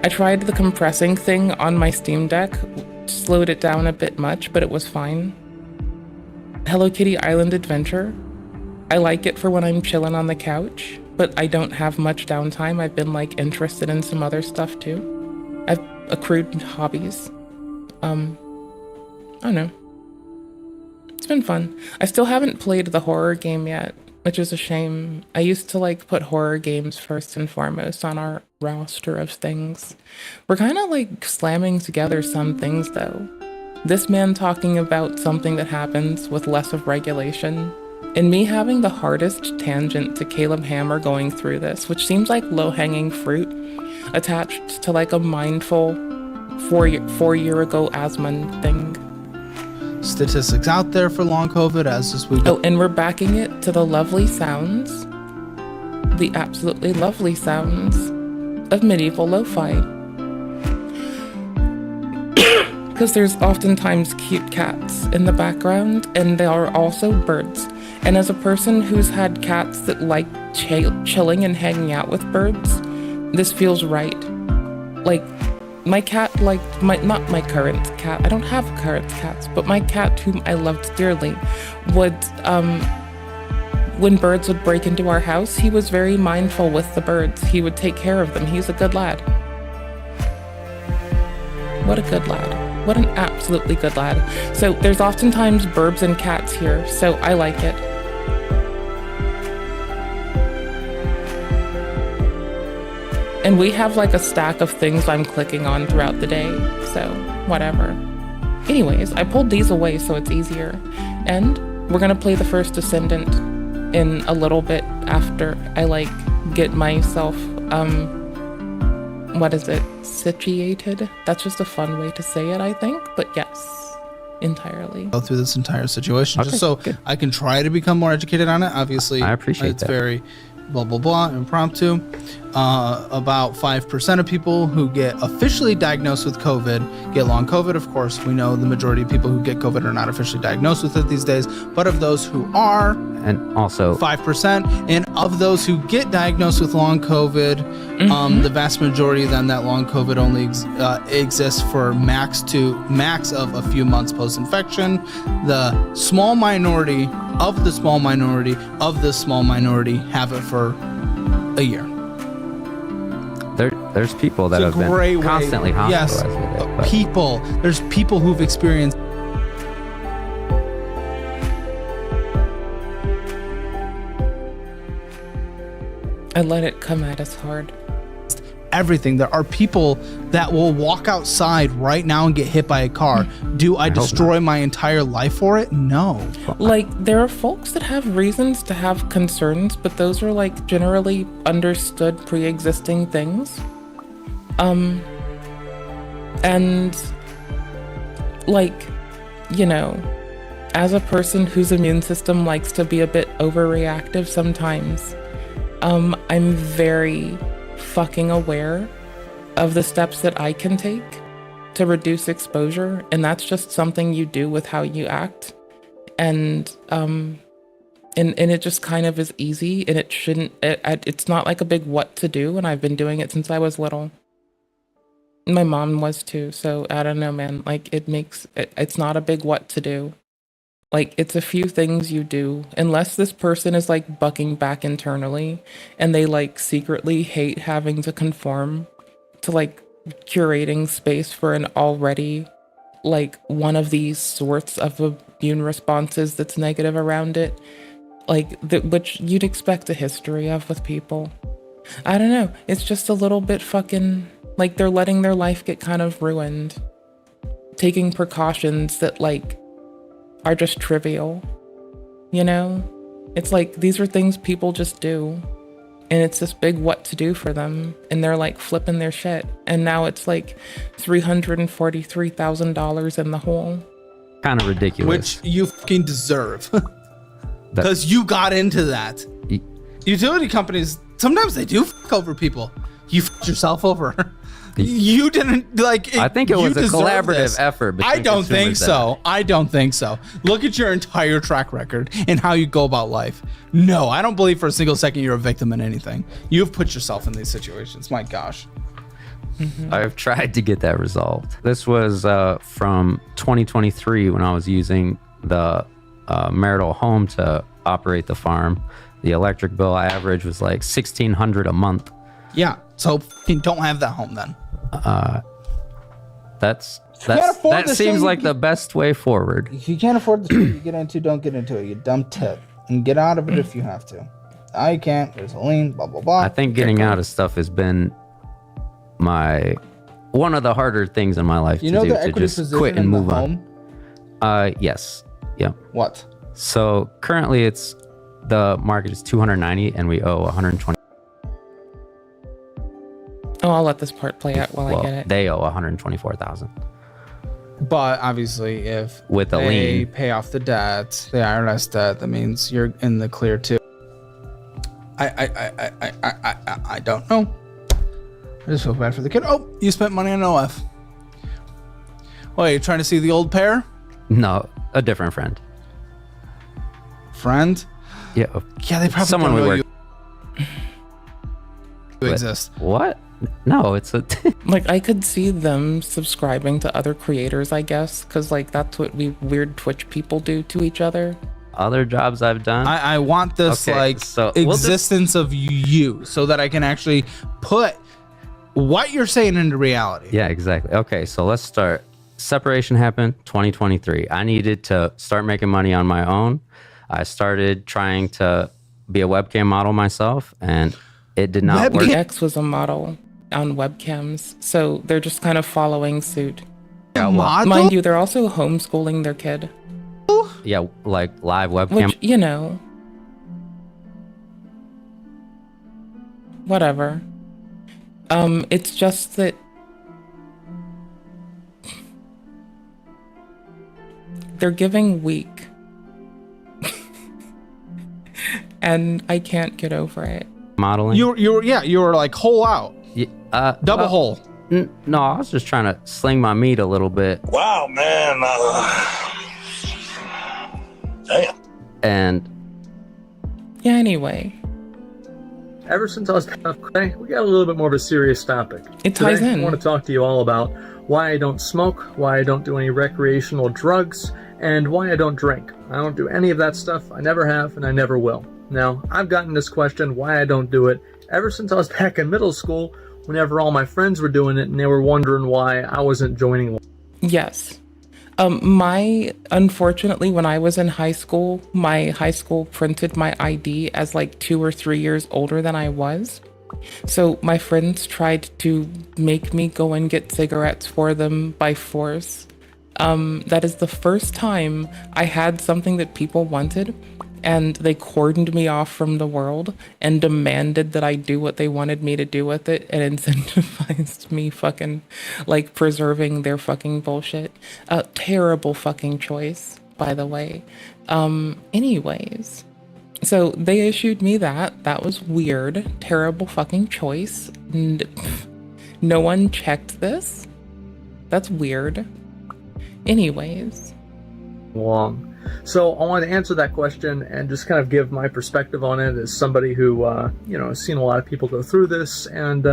I tried the compressing thing on my Steam Deck, slowed it down a bit much, but it was fine. Hello Kitty Island Adventure. I like it for when I'm chilling on the couch, but I don't have much downtime. I've been, like, interested in some other stuff too. I've accrued hobbies. I don't know. It's been fun. I still haven't played the horror game yet, which is a shame. I used to, like, put horror games first and foremost on our roster of things. We're kind of, like, slamming together some things, though. This man talking about something that happens with less of regulation, and me having the hardest tangent to Caleb Hammer going through this, which seems like low-hanging fruit attached to, like, a mindful four-year ago Asmund thing. Statistics out there for long COVID as this week. Oh, and we're backing it to the lovely sounds, the absolutely lovely sounds of medieval lo-fi. Because there's oftentimes cute cats in the background, and there are also birds. And as a person who's had cats that like chilling and hanging out with birds, this feels right. Like, my cat, not my current cat, I don't have current cats, but my cat, whom I loved dearly, would, when birds would break into our house, he was very mindful with the birds. He would take care of them. He's a good lad. What a good lad. What an absolutely good lad. So there's oftentimes burbs and cats here, so I like it. And we have, like, a stack of things I'm clicking on throughout the day, so whatever. Anyways, I pulled these away so it's easier. And we're gonna play the First Ascendant in a little bit after I, like, get myself, situated? That's just a fun way to say it, I think, but yes, entirely. Go through this entire situation, Okay, just so good. I can try to become more educated on it. Obviously, I appreciate it's that. very blah, blah, blah, impromptu. About 5% of people who get officially diagnosed with COVID get long COVID. Of course, we know the majority of people who get COVID are not officially diagnosed with it these days, but of those who are, and also 5%, and of those who get diagnosed with long COVID, the vast majority of them, that long COVID only exists for max of a few months post-infection. The small minority of the small minority of the small minority have it for a year. There's people that have been constantly hospitalized with it. But There's people who've experienced I let it come at us hard. everything. There are people that will walk outside right now and get hit by a car. Do I destroy my entire life for it? No. Like, there are folks that have reasons to have concerns, but those are like generally understood pre-existing things. And like, you know, as a person whose immune system likes to be a bit overreactive sometimes, I'm very fucking aware of the steps that I can take to reduce exposure, and that's just something you do with how you act. And it just kind of is easy, and it shouldn't, it's not like a big what to do, and I've been doing it since I was little. My mom was too, so I don't know, man. Like, it's not a big what to do. Like, it's a few things you do, unless this person is like bucking back internally and they like secretly hate having to conform to like curating space for an already like one of these sorts of immune responses that's negative around it, like which you'd expect a history of with people. I don't know. It's just a little bit fucking like they're letting their life get kind of ruined, taking precautions that like are just trivial, you know? It's like, these are things people just do, and it's this big what to do for them, and they're like flipping their shit, and now it's like $343,000 in the hole. Kind of ridiculous. Which you fucking deserve. Because you got into that. Utility companies, sometimes they do fuck over people. You fucked yourself over. You didn't like. I think it was a collaborative effort. I don't think so. I don't think so. Look at your entire track record and how you go about life. No, I don't believe for a single second you're a victim in anything. You've put yourself in these situations. My gosh. I've tried to get that resolved. This was from 2023 when I was using the marital home to operate the farm. The electric bill average was like $1,600 a month. Yeah, so you don't have that home then. That seems like the best way forward. If you can't afford the shit you get into, don't get into it. You dumb tit. And get out of it if you have to. I can't. There's a lien, blah, blah, blah. I think getting out of stuff has been one of the harder things in my life to do, to just quit and move on. Yes. Yeah. What? So currently the market is 290 and we owe 120. Oh, I'll let this part play out while I get it. They owe 124,000. But obviously, if with a lien, pay off the debt, the IRS debt, that means you're in the clear too. I don't know. I just feel bad for the kid. Oh, you spent money on OF. Wait, you trying to see the old pair? No, a different friend. Friend? Yeah. Yeah, they probably someone don't know we you exist. What? No, it's a like, I could see them subscribing to other creators, I guess, because like that's what we weird Twitch people do to each other. Other jobs I've done. I want this existence of you so that I can actually put what you're saying into reality. Yeah, exactly. Okay, so let's start. Separation happened 2023. I needed to start making money on my own. I started trying to be a webcam model myself, and it did not work. X was a model on webcams, so they're just kind of following suit. Mind you, they're also homeschooling their kid. Yeah, like live webcam. Which, you know, whatever. It's just that they're giving weak, and I can't get over it. modeling. You were like whole out. Double hole. No, I was just trying to sling my meat a little bit. Wow, man. Damn. And yeah, anyway. Ever since I was okay, we got a little bit more of a serious topic. It ties Today, in. I want to talk to you all about why I don't smoke, why I don't do any recreational drugs, and why I don't drink. I don't do any of that stuff. I never have, and I never will. Now, I've gotten this question, why I don't do it, ever since I was back in middle school, whenever all my friends were doing it, and they were wondering why I wasn't joining. Yes. Unfortunately, when I was in high school, my high school printed my ID as like 2 or 3 years older than I was. So my friends tried to make me go and get cigarettes for them by force. That is the first time I had something that people wanted, and they cordoned me off from the world and demanded that I do what they wanted me to do with it, and incentivized me fucking like preserving their fucking bullshit. Terrible fucking choice, by the way. Anyways, so they issued me that. That was weird. Terrible fucking choice. And no one checked this. That's weird. Anyways. Long. So I want to answer that question and just kind of give my perspective on it as somebody who, has seen a lot of people go through this. And,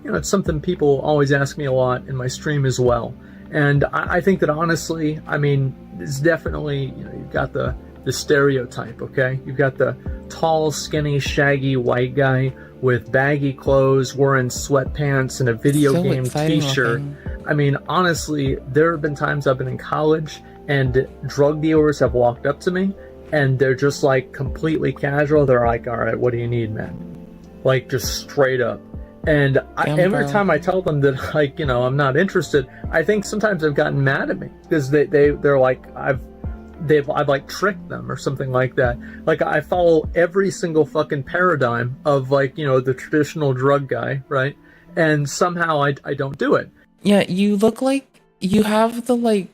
it's something people always ask me a lot in my stream as well. And I think that honestly, I mean, it's definitely, you've got the stereotype, okay? You've got the tall, skinny, shaggy white guy with baggy clothes, wearing sweatpants and a video game t-shirt. I mean, honestly, there have been times I've been in college and drug dealers have walked up to me and they're just like completely casual. They're like, all right, what do you need, man? Like just straight up. And every time I tell them that, like, I'm not interested, I think sometimes they've gotten mad at me because they're like, I've like tricked them or something like that. Like I follow every single fucking paradigm of like, the traditional drug guy, right? And somehow I don't do it. Yeah, you look like you have the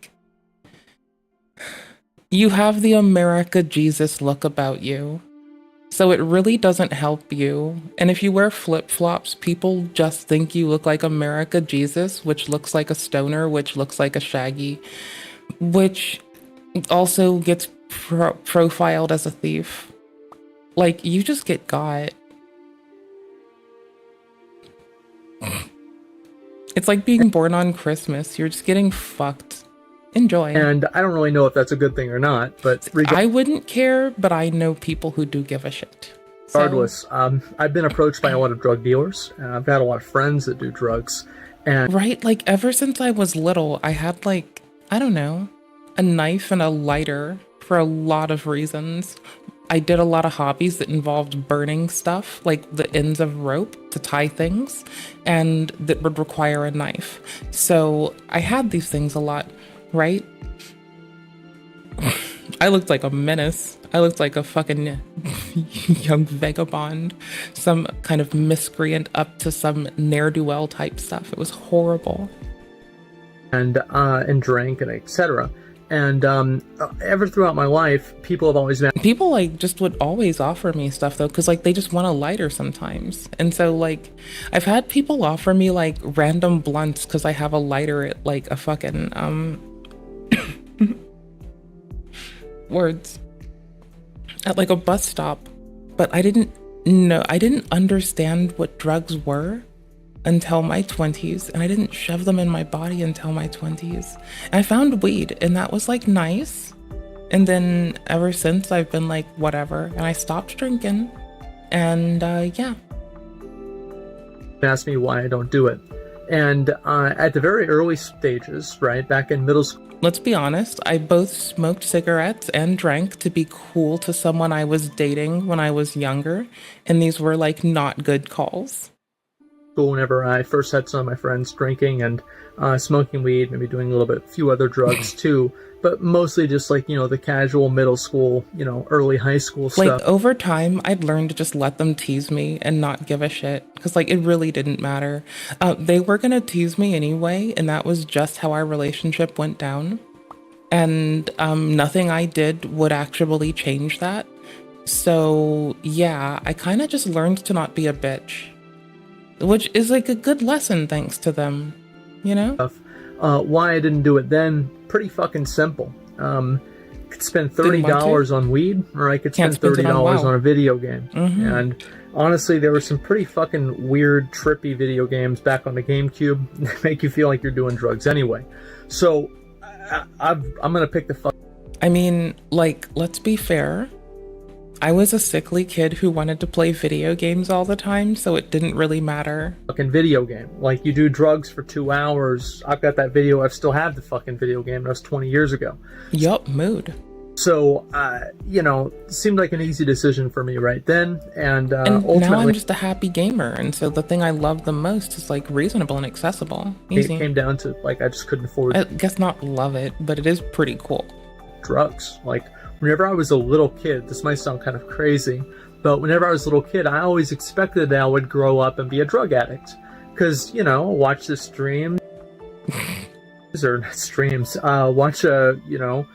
America Jesus look about you. So it really doesn't help you. And if you wear flip-flops, people just think you look like America Jesus, which looks like a stoner, which looks like a shaggy, which also gets profiled as a thief. Like, you just get got. It's like being born on Christmas. You're just getting fucked. Enjoy. And I don't really know if that's a good thing or not, but I wouldn't care, but I know people who do give a shit. Regardless, I've been approached by a lot of drug dealers, and I've got a lot of friends that do drugs. And right, like ever since I was little, I had like, I don't know, a knife and a lighter for a lot of reasons. I did a lot of hobbies that involved burning stuff, like the ends of rope to tie things, and that would require a knife. So I had these things a lot, right? I looked like a menace. I looked like a fucking young vagabond, some kind of miscreant up to some ne'er-do-well type stuff. It was horrible. And drank and etc. And ever throughout my life, people have always been... People like just would always offer me stuff though, because like they just want a lighter sometimes. And so like I've had people offer me like random blunts because I have a lighter at like a fucking words at like a bus stop. But I didn't understand what drugs were until my 20s, and I didn't shove them in my body until my 20s. And I found weed, and that was like nice. And then ever since I've been like whatever, and I stopped drinking, and yeah. Ask me why I don't do it. And at the very early stages, right, back in middle school. Let's be honest, I both smoked cigarettes and drank to be cool to someone I was dating when I was younger, and these were like not good calls. Whenever I first had some of my friends drinking and smoking weed, maybe doing a few other drugs too, but mostly just like, the casual middle school, early high school stuff. Like over time, I'd learned to just let them tease me and not give a shit because like it really didn't matter. They were gonna tease me anyway, and that was just how our relationship went down. And nothing I did would actually change that. So yeah, I kind of just learned to not be a bitch, which is like a good lesson thanks to them, you know? Why I didn't do it then, pretty fucking simple. Could spend $30 on weed, or I could spend $30 on a video game. And honestly, there were some pretty fucking weird, trippy video games back on the GameCube that make you feel like you're doing drugs anyway. So I'm gonna pick the fuck. I mean, like, let's be fair. I was a sickly kid who wanted to play video games all the time, so it didn't really matter. Fucking video game. Like, you do drugs for 2 hours. I've got that video. I still have the fucking video game. That was 20 years ago. Yup, mood. So, you know, it seemed like an easy decision for me right then. And ultimately, now I'm just a happy gamer, and so the thing I love the most is, like, reasonable and accessible. Easy. It came down to, like, I just couldn't afford I guess not love it, but it is pretty cool. Drugs. Like, whenever I was a little kid, this might sound kind of crazy, but whenever I was a little kid, I always expected that I would grow up and be a drug addict. Because, you know, watch the streams, or not streams, watch, you know,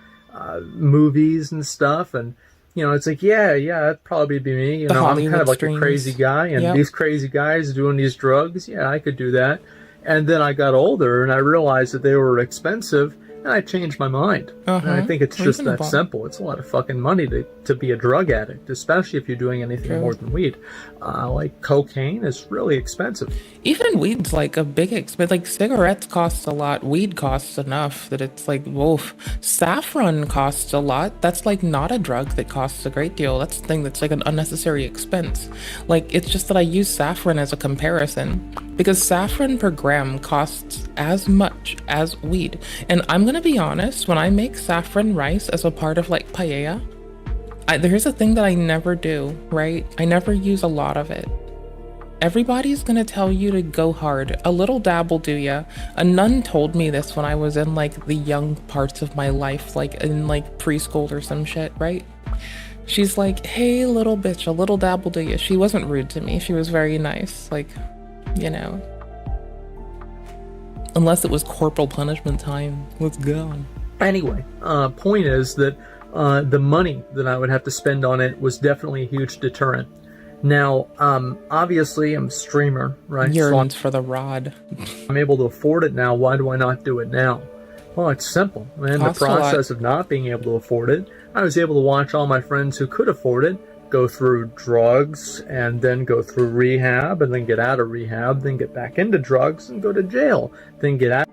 movies and stuff, and, you know, it's like, yeah, that'd probably be me. You know, I'm kind of like a crazy guy, and these crazy guys doing these drugs, yeah, I could do that. And then I got older, and I realized that they were expensive, and I changed my mind. And I think it's just that simple. It's a lot of fucking money to be a drug addict, especially if you're doing anything more than weed. Like, cocaine is really expensive. Even weed's like a big expense. Like, cigarettes cost a lot. Weed costs enough that it's like, woof. Saffron costs a lot. That's like not a drug that costs a great deal. That's the thing that's like an unnecessary expense. Like, it's just that I use saffron as a comparison, because saffron per gram costs as much as weed. And I'm gonna be honest, when I make saffron rice as a part of like paella, there's a thing that I never do, right? I never use a lot of it. Everybody's gonna tell you to go hard. A little dab will do ya. A nun told me this when I was in like the young parts of my life, like in like preschool or some shit, right? She's like, hey little bitch, a little dab will do ya. She wasn't rude to me. She was very nice, like, you know. Unless it was corporal punishment time. Let's go. Anyway, point is that the money that I would have to spend on it was definitely a huge deterrent. Now, obviously, I'm a streamer, right? Yearns for the rod. I'm able to afford it now. Why do I not do it now? Well, it's simple. In the process of not being able to afford it, I was able to watch all my friends who could afford it go through drugs, and then go through rehab, and then get out of rehab, then get back into drugs, and go to jail, then get out.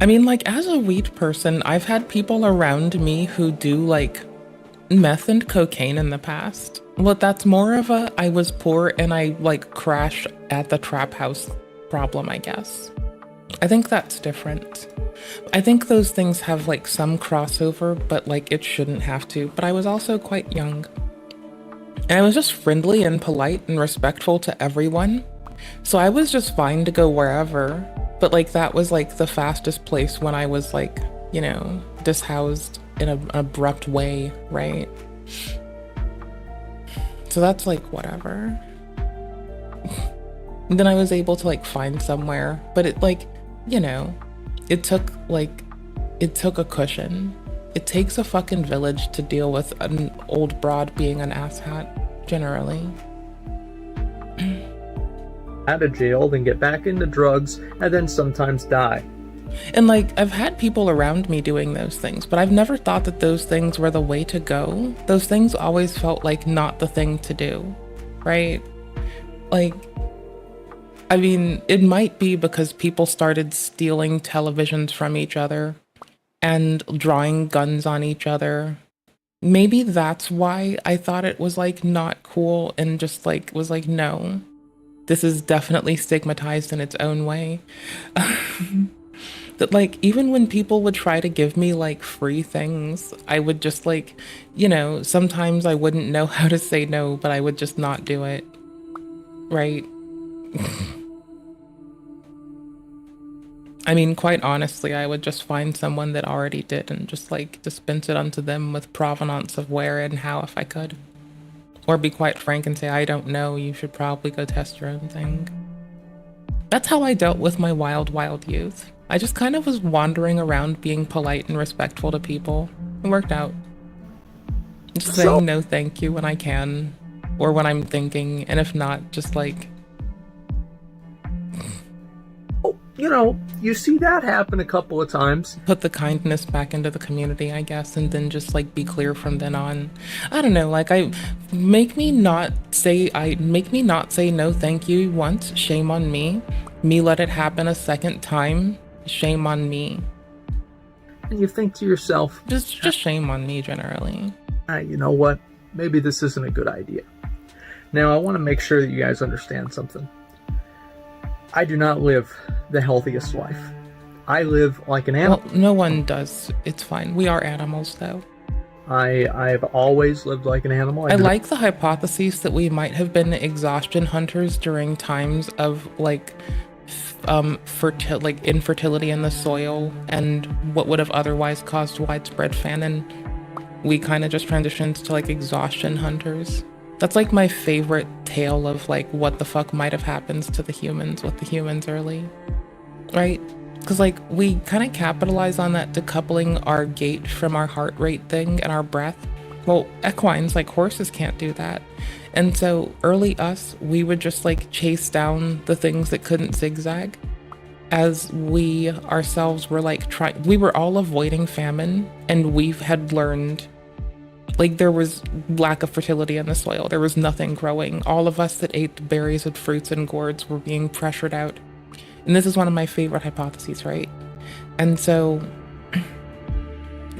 I mean, like, as a weed person, I've had people around me who do, like, meth and cocaine in the past. Well, that's more of a, I was poor and I, like, crashed at the trap house problem, I guess. I think that's different. I think those things have, like, some crossover, but, like, it shouldn't have to. But I was also quite young. And I was just friendly and polite and respectful to everyone. So I was just fine to go wherever. But like that was like the fastest place when I was like, you know, dishoused in an abrupt way, right? So that's like whatever. And then I was able to like find somewhere. But it like, you know, it took a cushion. It takes a fucking village to deal with an old broad being an asshat, generally. Out of jail, then get back into drugs, and then sometimes die. And like, I've had people around me doing those things, but I've never thought that those things were the way to go. Those things always felt like not the thing to do, right? Like, I mean, it might be because people started stealing televisions from each other and drawing guns on each other. Maybe that's why I thought it was like not cool and just like was like, no, this is definitely stigmatized in its own way. That like, even when people would try to give me like free things, I would just like, you know, sometimes I wouldn't know how to say no, but I would just not do it. Right? I mean, quite honestly, I would just find someone that already did and just like dispense it unto them with provenance of where and how if I could. Or be quite frank and say, I don't know, you should probably go test your own thing. That's how I dealt with my wild, wild youth. I just kind of was wandering around being polite and respectful to people. It worked out. Just saying no thank you when I can, or when I'm thinking, and if not, just like... You know, you see that happen a couple of times. Put the kindness back into the community, I guess, and then just like be clear from then on. I don't know, like make me not say no thank you once, shame on me. Me let it happen a second time, shame on me. And you think to yourself, just shame on me generally. You know what? Maybe this isn't a good idea. Now I want to make sure that you guys understand something. I do not live the healthiest life. I live like an animal. Well, no one does. It's fine. We are animals, though. I've always lived like an animal. I like the hypotheses that we might have been exhaustion hunters during times of like infertility in the soil and what would have otherwise caused widespread famine. We kind of just transitioned to like exhaustion hunters. That's like my favorite tale of like what the fuck might have happened to the humans with the humans early, right? Because like we kind of capitalize on that decoupling our gait from our heart rate thing and our breath. Well, equines like horses can't do that. And so early us, we would just like chase down the things that couldn't zigzag, as we ourselves were like we were all avoiding famine, and we had learned like there was lack of fertility in the soil. There was nothing growing. All of us that ate berries and fruits and gourds were being pressured out. And this is one of my favorite hypotheses, right? And so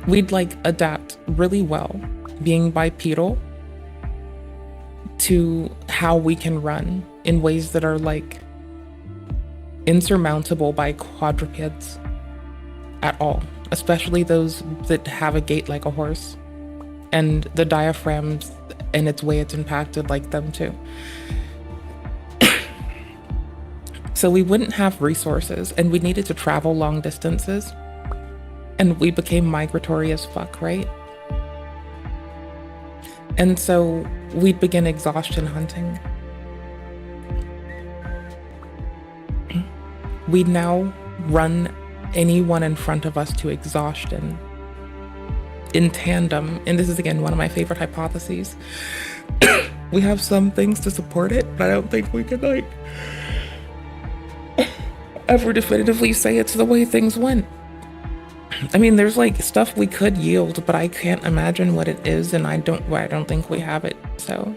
we'd like adapt really well, being bipedal, to how we can run in ways that are like insurmountable by quadrupeds at all, especially those that have a gait like a horse. And the diaphragms and its way it's impacted like them too. So we wouldn't have resources, and we needed to travel long distances, and we became migratory as fuck, right? And so we'd begin exhaustion hunting. We'd now run anyone in front of us to exhaustion in tandem, and this is again one of my favorite hypotheses. We have some things to support it, but I don't think we could like ever definitively say it's the way things went. I mean, there's like stuff we could yield, but I can't imagine what it is, and I don't think we have it. So,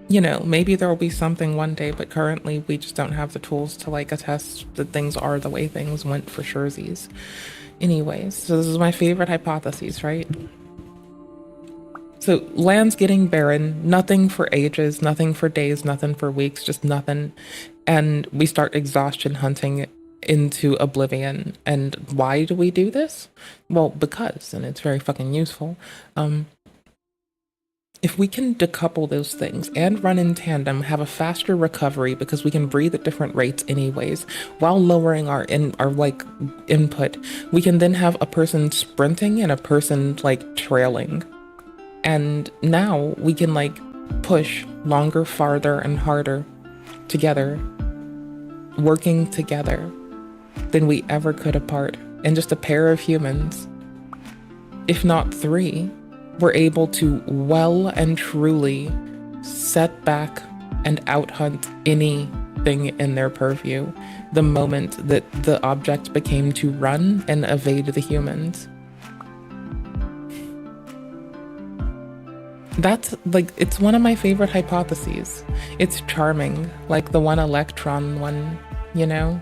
you know, maybe there will be something one day, but currently we just don't have the tools to like attest that things are the way things went for surezies. Anyways, so this is my favorite hypotheses, right? So land's getting barren, nothing for ages, nothing for days, nothing for weeks, just nothing. And we start exhaustion hunting into oblivion. And why do we do this? Well, because, and it's very fucking useful. If we can decouple those things and run in tandem, have a faster recovery because we can breathe at different rates anyways, while lowering our input, we can then have a person sprinting and a person like trailing. And now we can like push longer, farther, and harder together, working together than we ever could apart. And just a pair of humans, if not three, were able to well and truly set back and out-hunt anything in their purview the moment that the object became to run and evade the humans. That's like, it's one of my favorite hypotheses. It's charming, like the one electron one, you know?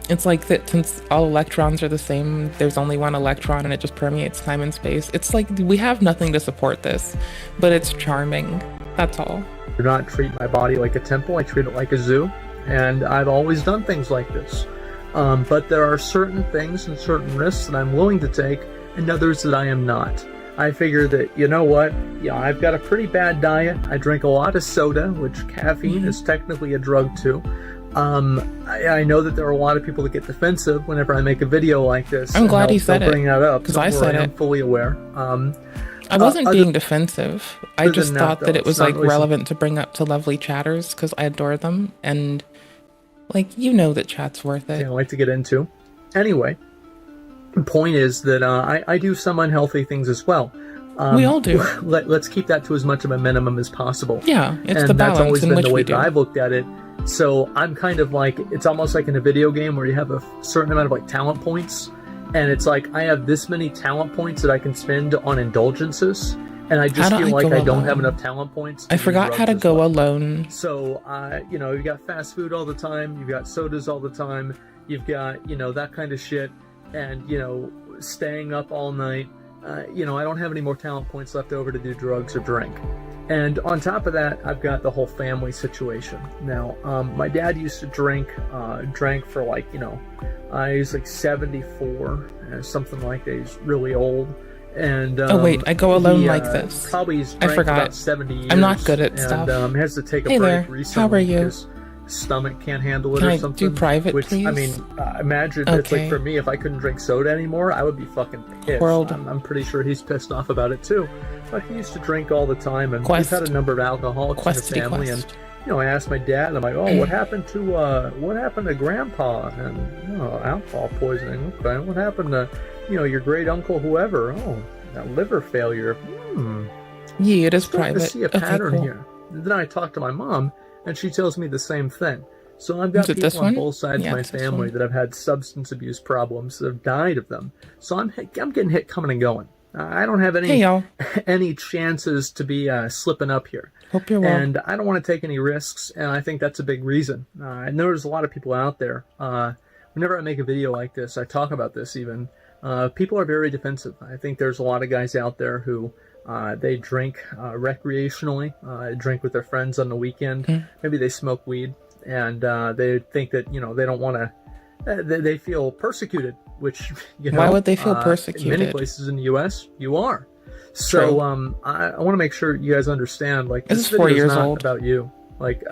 It's like that since all electrons are the same, there's only one electron and it just permeates time and space. It's like we have nothing to support this, but it's charming. That's all. I do not treat my body like a temple. I treat it like a zoo. And I've always done things like this. But there are certain things and certain risks that I'm willing to take and others that I am not. I figure that, you know what? Yeah, I've got a pretty bad diet. I drink a lot of soda, which caffeine is technically a drug too. I know that there are a lot of people that get defensive whenever I make a video like this. I'm glad you said it. Bring that up because I said it. I'm fully aware. I wasn't being defensive. I just thought that it was like relevant to bring up to lovely chatters because I adore them, and like you know that chat's worth it. I like to get into. Anyway, point is that I do some unhealthy things as well. We all do. Let's keep that to as much of a minimum as possible. Yeah, it's and the balance that's always in been which the way we that do. I've looked at it. So I'm kind of like, it's almost like in a video game where you have a certain amount of like talent points, and it's like I have this many talent points that I can spend on indulgences, and I just feel like I don't have enough talent points. I forgot how to go alone. So you know, you've got fast food all the time, you've got sodas all the time, you've got, you know, that kind of shit, and, you know, staying up all night. You know, I don't have any more talent points left over to do drugs or drink. And on top of that, I've got the whole family situation. Now, my dad used to drank for like, you know, he's like 74, something like that. He's really old. And oh wait, I go alone like this. Probably he's I drank forgot. about 70 years. I'm not good at stuff. And has to take a Hey break there, recently how are you? because his stomach can't handle it Can or I something. do private, which, please? I mean, imagine it's like Okay. for me, if I couldn't drink soda anymore, I would be fucking pissed. World. I'm pretty sure he's pissed off about it too. But he used to drink all the time, and Quest. we've had a number of alcoholics Questity in the family. quest. And you know, I asked my dad, and I'm like, "Oh, what happened to Grandpa?" And alcohol poisoning. Okay, what happened to your great uncle, whoever? Oh, liver failure. Yeah, it is Starting private. to see a Okay, pattern cool. here. And then I talked to my mom, and she tells me the same thing. So I've got Is it this people on one? both sides Yeah, of my it's this family one. that have had substance abuse problems that have died of them. So I'm getting hit coming and going. I don't have Hey, any y'all. any chances to be slipping up here. Hope you're well. And I don't want to take any risks, and I think that's a big reason. I know there's a lot of people out there. Whenever I make a video like this, I talk about this even. People are very defensive. I think there's a lot of guys out there who they drink recreationally, drink with their friends on the weekend. Maybe they smoke weed, and they think that they don't want to. They feel persecuted, which Why would they feel In many persecuted? places in the U.S., you are. So True. I want to make sure you guys understand. Like, This this is 4 video years is not old. about you. Like,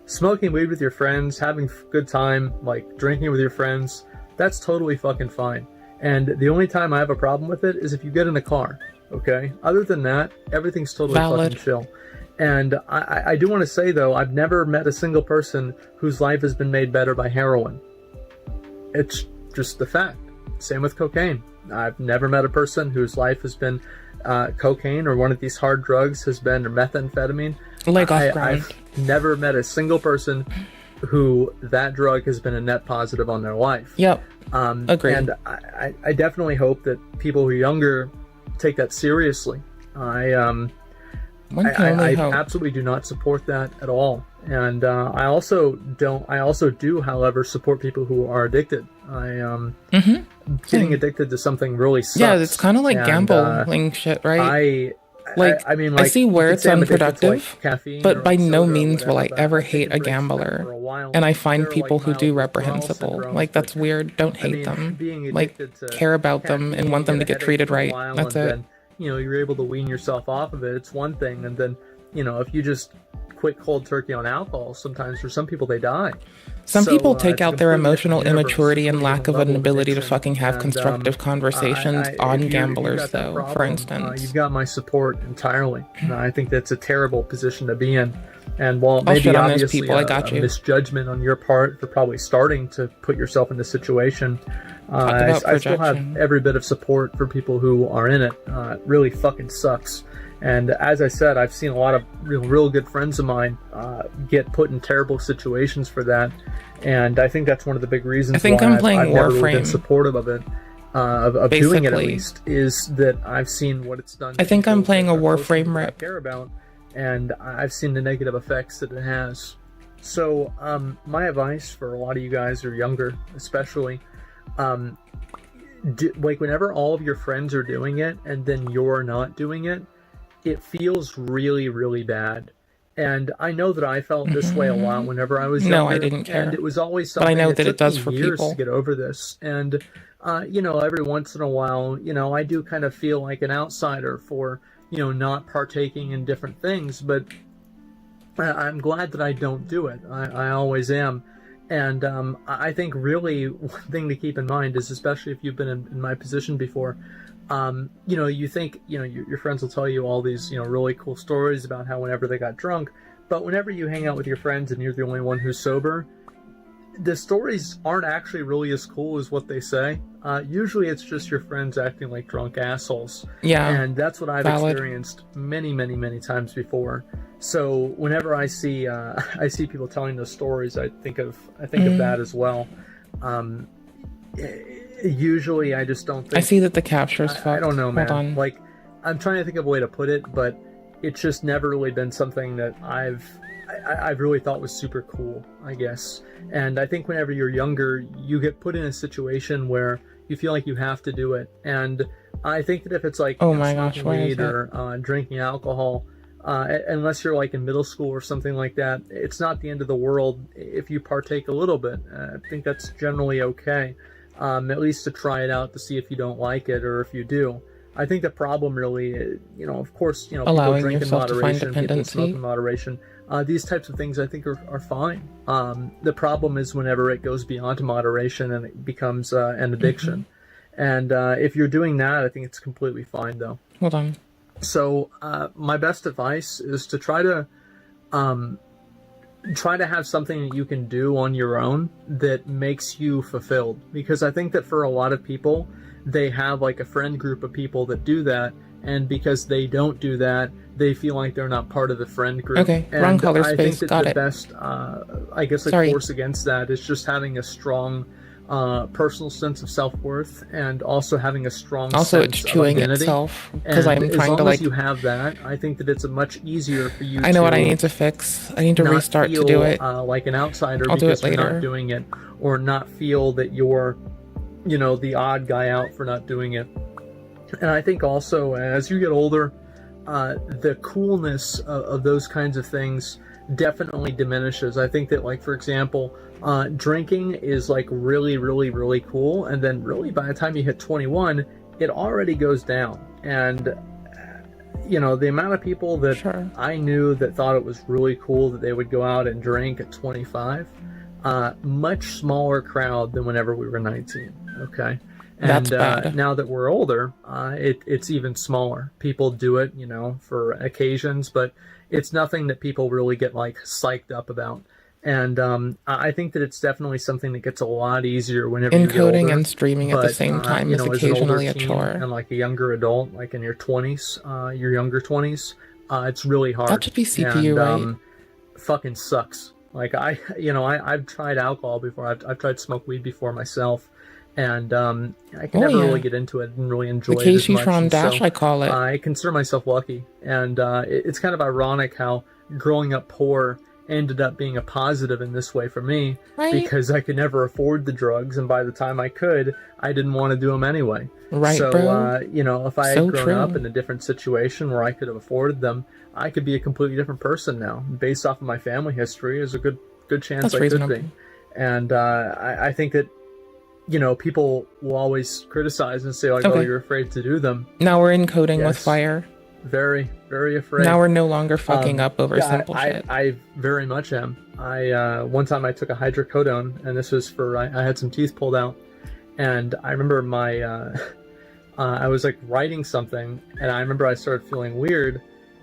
smoking weed with your friends, having good time, like drinking with your friends. That's totally fucking fine. And the only time I have a problem with it is if you get in a car. Okay. Other than that, everyth's totally Valid. fucking chill. And I do want to say though, I've never met a single person whose life has been made better by heroin. It's just the fact. Same with cocaine. I've never met a person whose life has been cocaine or one of these hard drugs has been, or methamphetamine. Like off ground. I've never met a single person who that drug has been a net positive on their life. Yep. Agreed. And I definitely hope that people who are younger take that seriously. One can only I hope. absolutely do not support that at all. And I also do, however, support people who are addicted. Getting addicted to something really sucks. Yeah, it's kind of like And, gambling shit, right? I mean, I like, see you where could it's say I'm addicted to, unproductive, like, caffeine or, but by like, no soda or means will I whatever, ever but hate a taking breaks from that gambler. for a while, And I find there are, people like, who do mild withdrawal reprehensible. syndromes, Like, that's weird. Don't I hate mean, them. being Like, addicted to care about them and want them to caffeine, get treated for a right. while, That's and it. then, you're able to wean yourself off of it. It's one thing, and then if you just quit cold turkey on alcohol, sometimes for some people they die. Some So, people take it's a out their completely emotional different universe, immaturity and completely lack of different an level ability to addiction. fucking have And, constructive conversations if on you've gamblers, got that though, for problem, instance. you've got my support entirely. I think that's a terrible position to be in. And while it I'll may be shit on those obviously people, I a got you. misjudgment on your part for probably starting to put yourself in this situation, about I still have projection. every bit of support for people who are in it. It really fucking sucks. And as I said, I've seen a lot of real good friends of mine get put in terrible situations for that. And I think that's one of the big reasons I think why I'm I've playing never really been Warframe. supportive of it. Of doing it at Basically. least, is that I've seen what it's done. I think I'm playing a Warframe Warframe I rep. care about, and I've seen the negative effects that it has. So, my advice for a lot of you guys who are younger, especially, like whenever all of your friends are doing it and then you're not doing it, it feels really, really bad. And I know that I felt this way a lot whenever I was No, younger. I didn't care. And it was always But I something know that it took does me for years people. to get over this. And, every once in a while, I do kind of feel like an outsider for, not partaking in different things. But I'm glad that I don't do it. I always am. And I think really one thing to keep in mind is, especially if you've been in my position before, you think, your friends will tell you all these, really cool stories about how whenever they got drunk, but whenever you hang out with your friends and you're the only one who's sober, the stories aren't actually really as cool as what they say. Usually it's just your friends acting like drunk assholes. Yeah. And that's what I've valid. experienced many, many, many times before. So whenever I see people telling those stories, I think of that as well. Usually I just don't think... I see that the capture's fucked. I don't know, man. Hold on. Like, I'm trying to think of a way to put it, but it's just never really been something that I've really thought was super cool, I guess. And I think whenever you're younger, you get put in a situation where you feel like you have to do it. And I think that if it's like smoking weed or drinking alcohol, unless you're like in middle school or something like that, it's not the end of the world if you partake a little bit. I think that's generally okay, at least to try it out to see if you don't like it or if you do. I think the problem really, of course, people drink in moderation, people smoke in moderation. These types of things I think are fine. The problem is whenever it goes beyond moderation and it becomes an addiction. And if you're doing that, I think it's completely fine, though. Hold on. So my best advice is to try to have something that you can do on your own that makes you fulfilled. Because I think that for a lot of people, they have like a friend group of people that do that, and because they don't do that, they feel like they're not part of the friend group. Okay, and wrong color I space. think that Got the it. best, I guess, like force against that is just having a strong personal sense of self-worth, and also having a strong sense it's chewing of identity. itself because I'm as trying long to as you have that, I think that it's much easier for you. I know what I need to fix. I need to not restart feel, to do it. Like an outsider I'll do because it you're later. not doing it, or not feel that you're, the odd guy out for not doing it. And I think also as you get older, the coolness of those kinds of things definitely diminishes. I think that, like, for example, drinking is like really, really, really cool, and then really by the time you hit 21, it already goes down. And the amount of people that I knew that thought it was really cool that they would go out and drink at 25, much smaller crowd than whenever we were 19. Okay. And That's bad. Now that we're older, it's even smaller. People do it, for occasions, but it's nothing that people really get like psyched up about. And I think that it's definitely something that gets a lot easier whenever you get older. Encoding and streaming at the same time is as an occasionally older a teen chore. and like a younger adult, like in your 20s, your younger 20s, it's really hard. That should be CPU, and, right? Fucking sucks. Like I've tried alcohol before. I've tried to smoke weed before myself. And I can never really get into it and really enjoy it as much. from Dash, I call it. I consider myself lucky. And it's kind of ironic how growing up poor ended up being a positive in this way for me, because I could never afford the drugs, and by the time I could, I didn't want to do them anyway. Right, so, bro. If I had grown up in a different situation where I could have afforded them, I could be a completely different person now. Based off of my family history, there's a good chance That's I reasonable. could be. And I think that people will always criticize and say, like, oh, you're afraid to do them. Now we're encoding with fire. Very, very afraid. Now we're no longer fucking up over simple shit. I very much am. One time I took a hydrocodone, and this was for, I had some teeth pulled out, and I remember I was like writing something, and I remember I started feeling weird,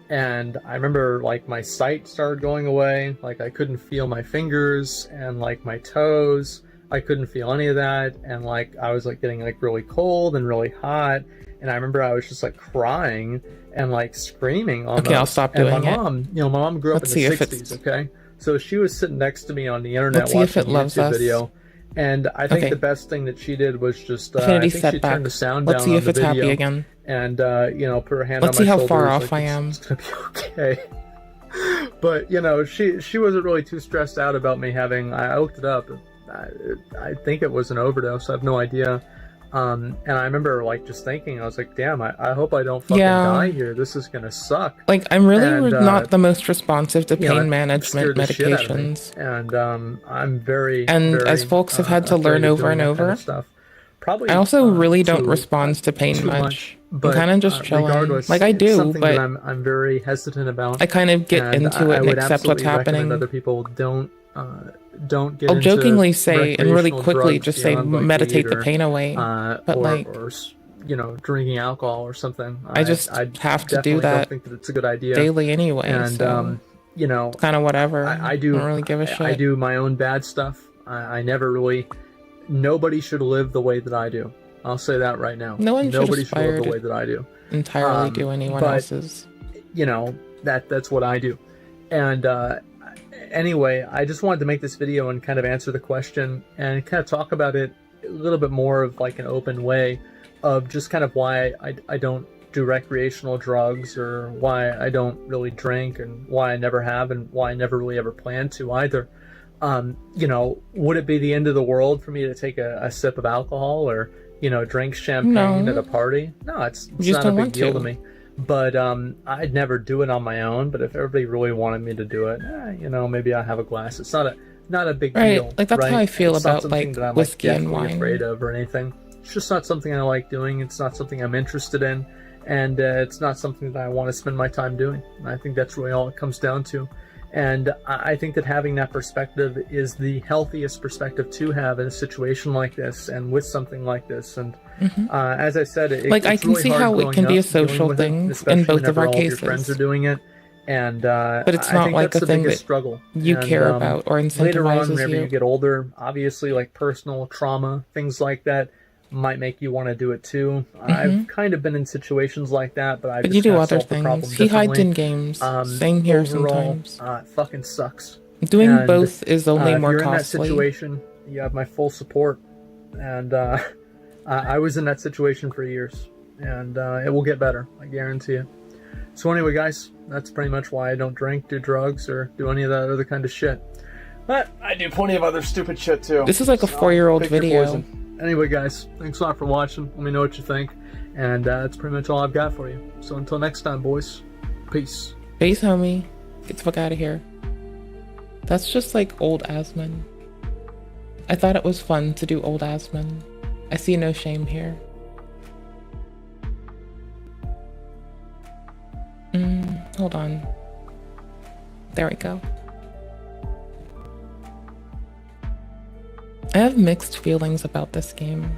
and I remember like my sight started going away, like I couldn't feel my fingers and like my toes. I couldn't feel any of that, and like I was like getting like really cold and really hot, and I remember I was just like crying and like screaming almost. Okay, I'll stop doing and my it. mom, my mom grew up Let's in the see if 60s, okay? So she was sitting next to me on the internet Let's see if watching it a loves YouTube us. video, and I think Okay. the best thing that she did was just I Infinity think she setback. turned the sound Let's down see on if the it's video, happy again. and put her hand Let's on see my how shoulders, far like, off I am. It's gonna be okay. But she wasn't really too stressed out about me having. I looked it up. I think it was an overdose. I have no idea. And I remember like just thinking, I was like, damn, I hope I don't fucking die here. This is gonna suck. Like, I'm really And, not the most responsive to you know, pain it management scared the shit out of me. medications. And I'm very And very, as folks have had to afraid learn of over doing and that kind over, of stuff. Probably I also really don't too- respond to pain too much. But I'm kind of just chilling. regardless, Like, I it's do, something but that I'm very hesitant about. I kind of get and into it I and would accept what's absolutely recommend happening. Other people don't get I'll into jokingly say, and really recreational quickly drugs just say, beyond, like, meditate weed the pain away. But or, like, or drinking alcohol or something. I just have to do definitely that don't think that it's a good idea daily anyway. And so you know, kind of whatever. I do don't really give a shit. I do my own bad stuff. I never really. Nobody should live the way that I do. I'll say that right now. Nobody should live the aspire way to that I do. entirely do anyone but, else's. You know, that's what I do. And anyway, I just wanted to make this video and kind of answer the question and kind of talk about it a little bit more of like an open way of just kind of why I don't do recreational drugs, or why I don't really drink, and why I never have, and why I never really ever plan to either. You know, would it be the end of the world for me to take a sip of alcohol, or, you know, drink champagne at a party? No, it's not a big deal to me. But I'd never do it on my own. But if everybody really wanted me to do it, you know, maybe I have a glass. It's not a big deal. Like that's how I feel it's not about like that I'm whiskey like, and wine. Afraid of or anything. It's just not something I like doing. It's not something I'm interested in, and it's not something that I want to spend my time doing. And I think that's really all it comes down to. And I think that having that perspective is the healthiest perspective to have in a situation like this and with something like this. And as I said, like I can really see how it can be a social thing in both of our cases. Your friends are doing it, and but it's not like a thing that struggle you care about or incentivizes later on, whenever you. you get older, obviously, like personal trauma, things like that, might make you want to do it too. I've kind of been in situations like that, but I just you do kinda other solved the problem things. He hides in differently. games. Same here Overall, sometimes. it fucking sucks. Doing And, both is only if more you're costly. in that situation, you have my full support. And I was in that situation for years, and it will get better, I guarantee you. So anyway, guys, that's pretty much why I don't drink, do drugs, or do any of that other kind of shit. But I do plenty of other stupid shit too. This is like a 4-year-old pick your video. poison. Anyway, guys, thanks a lot for watching. Let me know what you think. And that's pretty much all I've got for you. So until next time, boys. Peace. Peace, homie. Get the fuck out of here. That's just like old Asmon. I thought it was fun to do old Asmon. I see no shame here. Hold on. There we go. I have mixed feelings about this game.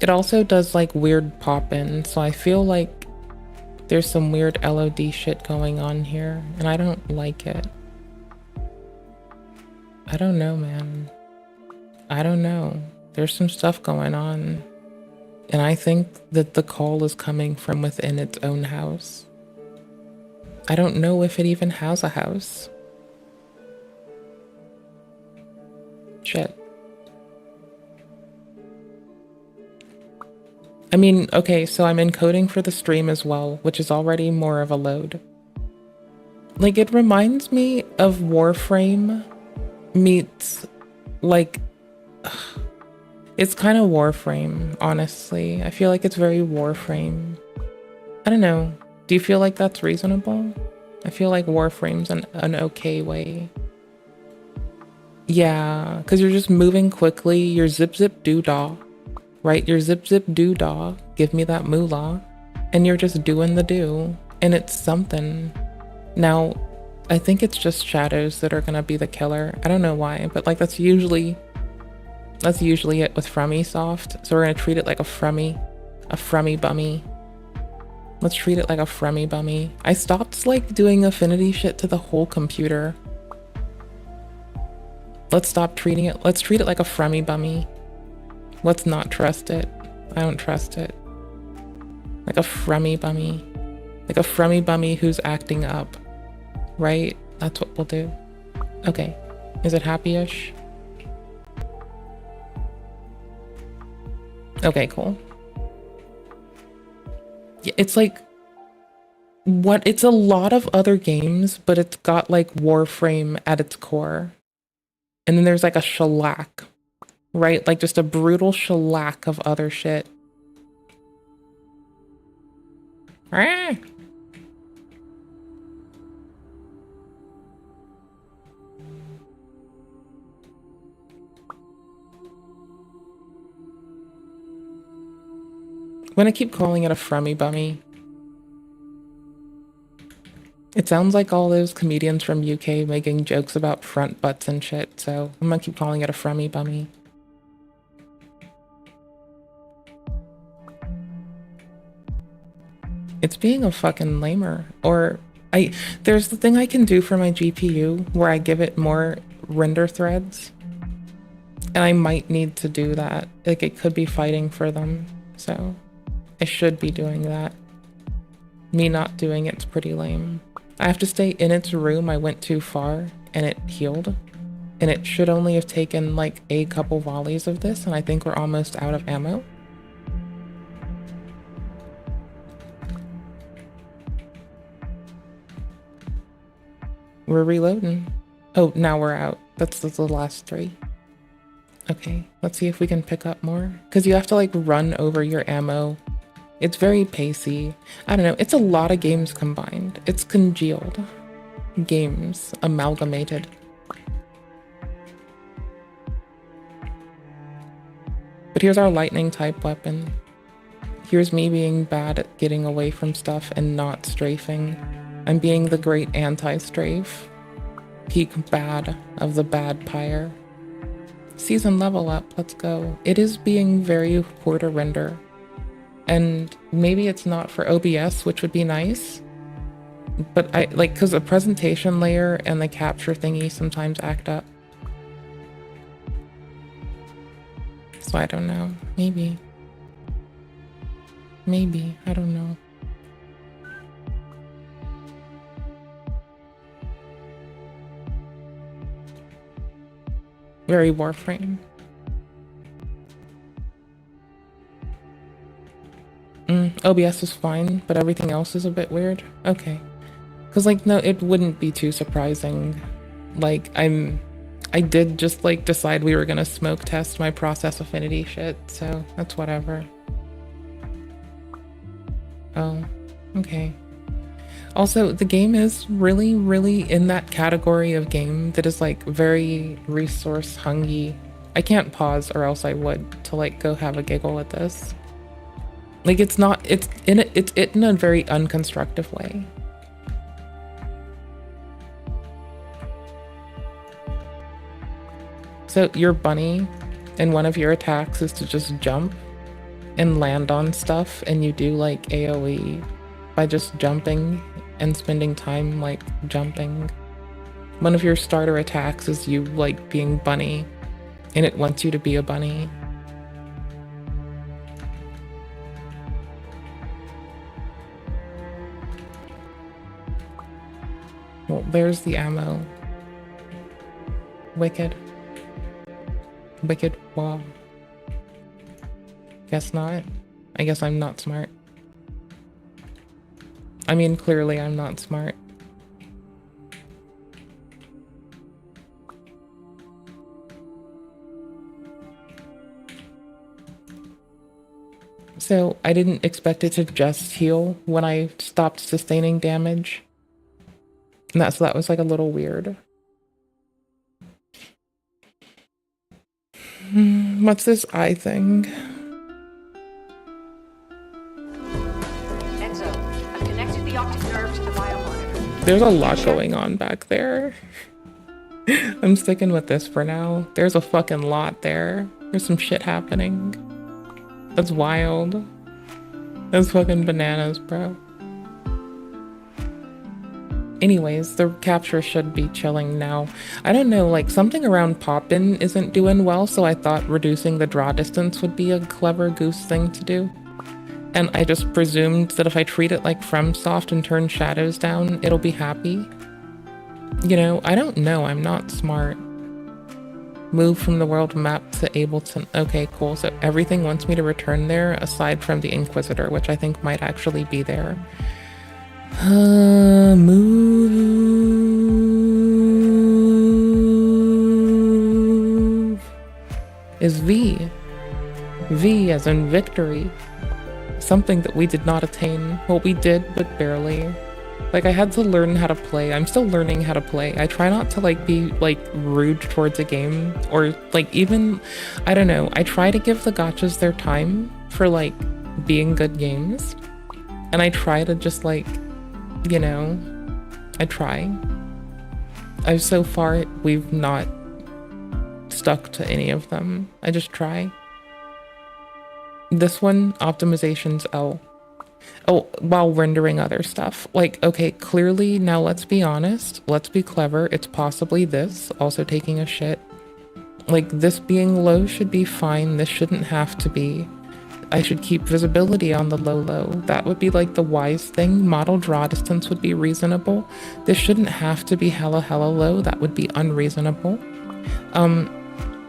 It also does like weird pop-in, so I feel like there's some weird LOD shit going on here, and I don't like it. I don't know, man. I don't know. There's some stuff going on, and I think that the call is coming from within its own house. I don't know if it even has a house. Shit. I mean, okay, so I'm encoding for the stream as well, which is already more of a load. Like, it reminds me of Warframe meets, like, it's kind of Warframe, honestly. I feel like it's very Warframe. I don't know. Do you feel like that's reasonable? I feel like Warframe's an okay way. Yeah, because you're just moving quickly. You're zip zip doo-dah, right? You're zip zip doo-dah. Give me that moolah. And you're just doing the do. And it's something. Now, I think it's just shadows that are going to be the killer. I don't know why, but like that's usually it with FromySoft. So we're going to treat it like a Frummy bummy. Let's treat it like a Frummy bummy. I stopped like doing affinity shit to the whole computer. Let's stop treating it. Let's treat it like a Frummy bummy. Let's not trust it. I don't trust it. Like a Frummy bummy. Like a Frummy bummy who's acting up. Right? That's what we'll do. Okay. Is it happy-ish? Okay, cool. Yeah, it's like... What? It's a lot of other games, but it's got like Warframe at its core. And then there's like a shellac, right? Like just a brutal shellac of other shit. Ah. I'm gonna keep calling it a Frummy bummy. It sounds like all those comedians from UK making jokes about front butts and shit, so I'm gonna keep calling it a Frummy bummy. It's being a fucking lamer. Or there's the thing I can do for my GPU where I give it more render threads. And I might need to do that. Like, it could be fighting for them. So I should be doing that. Me not doing it's pretty lame. I have to stay in its room. I went too far and it healed. And it should only have taken like a couple volleys of this, and I think we're almost out of ammo. We're reloading. Oh, now we're out. That's the last 3. Okay, let's see if we can pick up more. Because you have to like run over your ammo. It's very pacey. I don't know, it's a lot of games combined. It's congealed. Games amalgamated. But here's our lightning type weapon. Here's me being bad at getting away from stuff and not strafing. I'm being the great anti-strafe. Peak bad of the bad pyre. Season level up, let's go. It is being very poor to render. And maybe it's not for OBS, which would be nice. But I like, cause the presentation layer and the capture thingy sometimes act up. So I don't know. Maybe. Maybe. I don't know. Very Warframe. OBS is fine, but everything else is a bit weird. Okay. Because, like, no, it wouldn't be too surprising. Like, I did just, like, decide we were gonna smoke test my process affinity shit, so that's whatever. Oh, okay. Also, the game is really, really in that category of game that is, like, very resource hungry. I can't pause or else I would to, like, go have a giggle at this. Like, it's not, it's in a very unconstructive way. So your bunny and one of your attacks is to just jump and land on stuff, and you do like AoE by just jumping and spending time like jumping. One of your starter attacks is you like being bunny, and it wants you to be a bunny. Well, there's the ammo. Wicked. Wicked wall. Guess not. I guess I'm not smart. I mean, clearly I'm not smart. So I didn't expect it to just heal when I stopped sustaining damage. And that was like a little weird. What's this eye thing? Enzo, I've connected the optic nerve to the biomonitor. There's a lot going on back there. I'm sticking with this for now. There's a fucking lot there. There's some shit happening. That's wild. That's fucking bananas, bro. Anyways, the capture should be chilling now. I don't know, like something around pop-in isn't doing well, so I thought reducing the draw distance would be a clever goose thing to do. And I just presumed that if I treat it like FromSoft and turn shadows down, it'll be happy. You know, I don't know, I'm not smart. Move from the world map to Ableton. Okay, cool, so everything wants me to return there aside from the Inquisitor, which I think might actually be there. Move is V. V as in victory. Something that we did not attain. Well, we did, but barely. Like, I had to learn how to play. I'm still learning how to play. I try not to, like, be, like, rude towards a game. Or, like, even, I don't know. I try to give the gachas their time for, like, being good games. And I try to just, like, you know, I try. So far, we've not stuck to any of them. I just try. This one, optimization's L. Oh, while rendering other stuff. Like, okay, clearly, now let's be honest. Let's be clever. It's possibly this, also taking a shit. Like, this being low should be fine. This shouldn't have to be. I should keep visibility on the low. That would be like the wise thing. Model draw distance would be reasonable. This shouldn't have to be hella low. That would be unreasonable.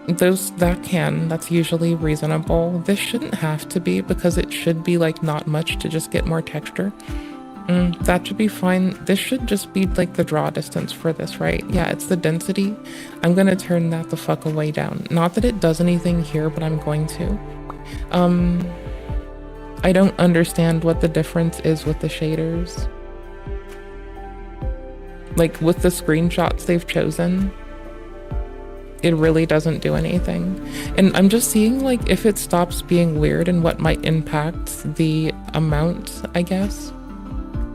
That's usually reasonable. This shouldn't have to be, because it should be like not much to just get more texture. That should be fine. This should just be like the draw distance for this, right? Yeah, it's the density. I'm gonna turn that the fuck away down. Not that it does anything here, but I'm going to. I don't understand what the difference is with the shaders. Like, with the screenshots they've chosen, it really doesn't do anything. And I'm just seeing, like, if it stops being weird and what might impact the amount, I guess,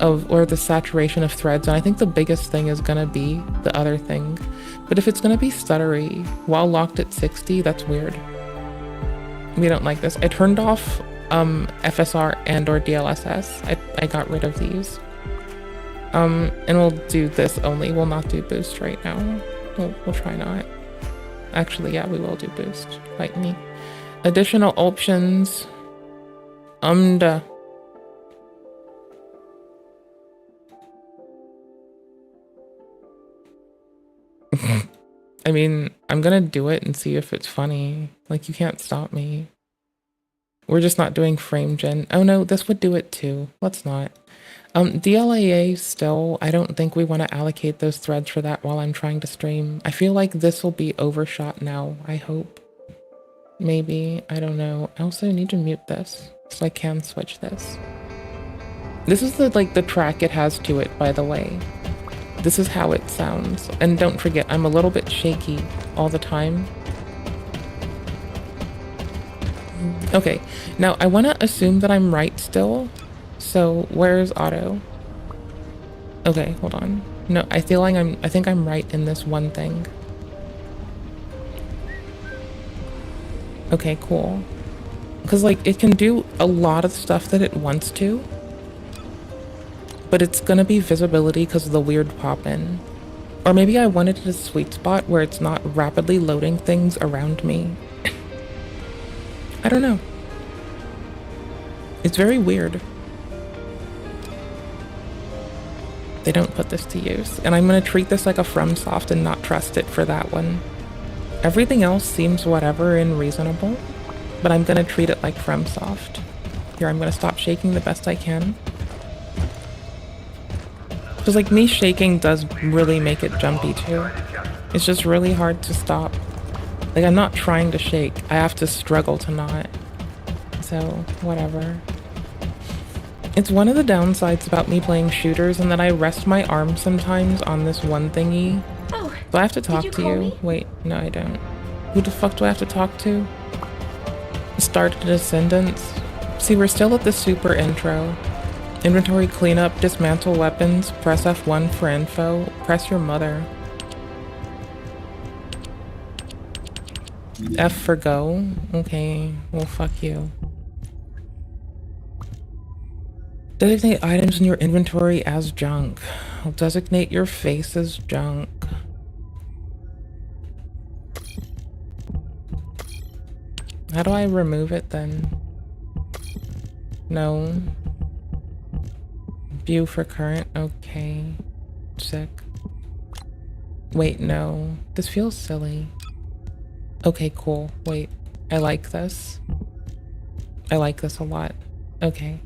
or the saturation of threads. And I think the biggest thing is gonna be the other thing. But if it's gonna be stuttery while locked at 60, that's weird. We don't like this. I turned off FSR and or DLSS. I got rid of these. And we'll do this only. We'll not do boost right now. We'll try not. Actually, yeah, we will do boost. Fight me. Additional options. Duh. I mean, I'm gonna do it and see if it's funny. Like, you can't stop me. We're just not doing frame gen. Oh no, this would do it too. Let's not. DLAA still, I don't think we want to allocate those threads for that while I'm trying to stream. I feel like this will be overshot now, I hope. Maybe, I don't know. I also need to mute this so I can switch this. This is the track it has to it, by the way. This is how it sounds. And don't forget, I'm a little bit shaky all the time. Okay, now I want to assume that I'm right still. So where's auto? Okay, hold on. No, I think I'm right in this one thing. Okay, cool. Because like it can do a lot of stuff that it wants to, but it's gonna be visibility because of the weird pop-in. Or maybe I wanted a sweet spot where it's not rapidly loading things around me. I don't know. It's very weird. They don't put this to use. And I'm gonna treat this like a FromSoft and not trust it for that one. Everything else seems whatever and reasonable, but I'm gonna treat it like FromSoft. Here, I'm gonna stop shaking the best I can. Because like me shaking does really make it jumpy too. It's just really hard to stop. Like I'm not trying to shake, I have to struggle to not. So, whatever. It's one of the downsides about me playing shooters and that I rest my arm sometimes on this one thingy. Oh, do I have to talk you to call you? me? Wait, no I don't. Who the fuck do I have to talk to? Start Descendants. See, we're still at the super intro. Inventory cleanup, dismantle weapons, press F1 for info, press your mother. F for go? Okay, well fuck you. Designate items in your inventory as junk. I'll designate your face as junk. How do I remove it then? No. View for current, okay. Sick. Wait, no. This feels silly. Okay, cool. Wait, I like this. I like this a lot. Okay.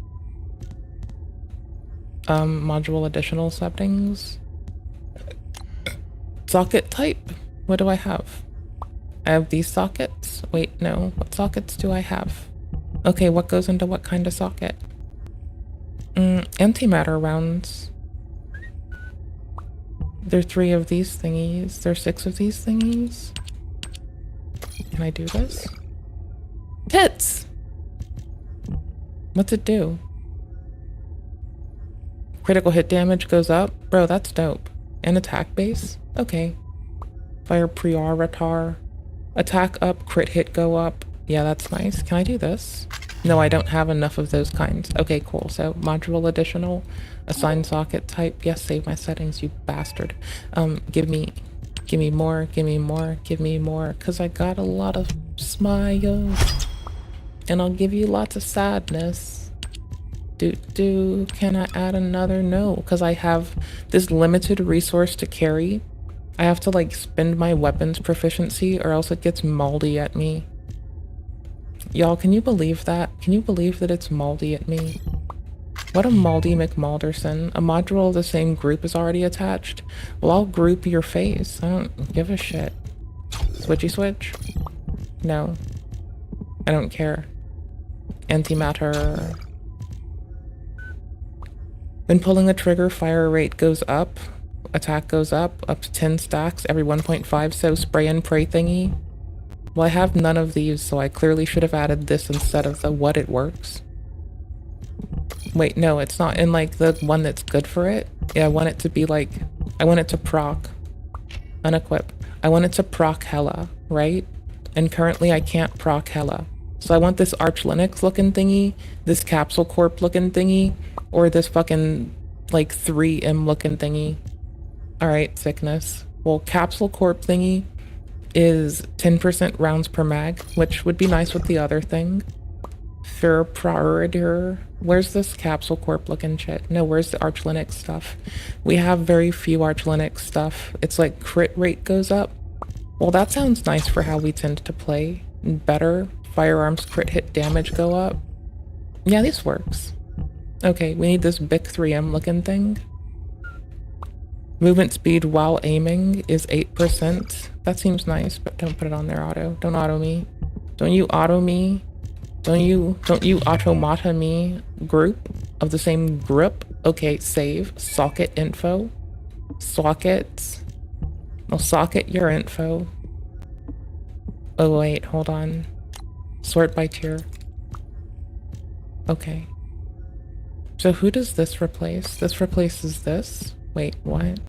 Module additional settings. Socket type. What do I have? I have these sockets. Wait, no. What sockets do I have? Okay, what goes into what kind of socket? Antimatter rounds. There are 3 of these thingies. There are 6 of these thingies. Can I do this? Hits! What's it do? Critical hit damage goes up? Bro, that's dope. And attack base? Okay. Fire prioritar. Attack up, crit hit go up. Yeah, that's nice. Can I do this? No, I don't have enough of those kinds. Okay, cool. So, module additional, assign socket type. Yes, save my settings, you bastard. Give me Give me more, give me more, give me more, cause I got a lot of smiles. And I'll give you lots of sadness. Can I add another? No, because I have this limited resource to carry. I have to like spend my weapons proficiency or else it gets moldy at me. Y'all, can you believe that? Can you believe that it's moldy at me? What a moldy McMalderson. A module of the same group is already attached. Well, I'll group your face. I don't give a shit. Switchy switch? No. I don't care. Antimatter. When pulling the trigger, fire rate goes up. Attack goes up to 10 stacks every 1.5, so spray and pray thingy. Well, I have none of these, so I clearly should have added this instead of the what it works. Wait, no, it's not in like the one that's good for it. Yeah, I want it to be like, I want it to proc. Unequip. I want it to proc hella, right? And currently I can't proc hella. So I want this Arch Linux looking thingy, this Capsule Corp looking thingy, or this fucking like 3M looking thingy. Alright, sickness. Well, Capsule Corp thingy is 10% rounds per mag, which would be nice with the other thing. Fair priority. Where's this Capsule Corp looking shit? No, where's the Arch Linux stuff? We have very few Arch Linux stuff. It's like crit rate goes up. Well, that sounds nice for how we tend to play. Better. Firearms crit hit damage go up. Yeah, this works. Okay, we need this big 3M looking thing. Movement speed while aiming is 8%. That seems nice, but don't put it on there, auto. Don't auto me. Don't you auto me. Don't you automata me group of the same group. Okay, save. Socket info. Sockets. I'll socket your info. Oh wait, hold on. Sort by tier. Okay. So who does this replace? This replaces this? Wait, what?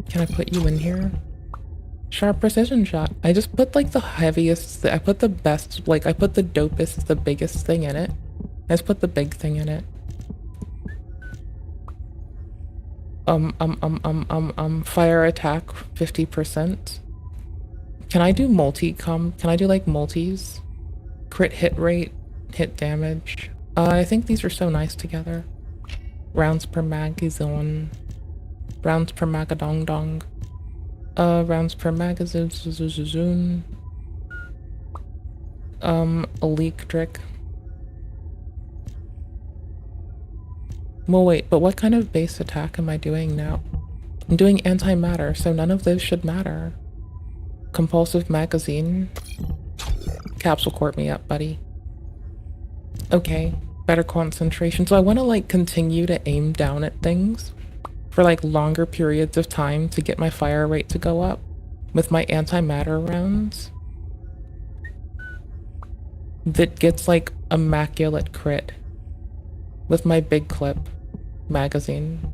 Can I put you in here? Sharp precision shot. I just put like the heaviest, I put the best, like I put the dopest, the biggest thing in it. I just put the big thing in it. Fire attack 50%. Can I do can I do like multis? Crit hit rate, hit damage. I think these are so nice together. Rounds per magazine. Rounds per magadong dong. Rounds per magazine. Electric. Well, wait, but what kind of base attack am I doing now? I'm doing antimatter, so none of those should matter. Compulsive magazine. Capsule Corp me up, buddy. Okay, better concentration. So I want to like continue to aim down at things for like longer periods of time to get my fire rate to go up with my antimatter rounds. That gets like immaculate crit with my big clip magazine.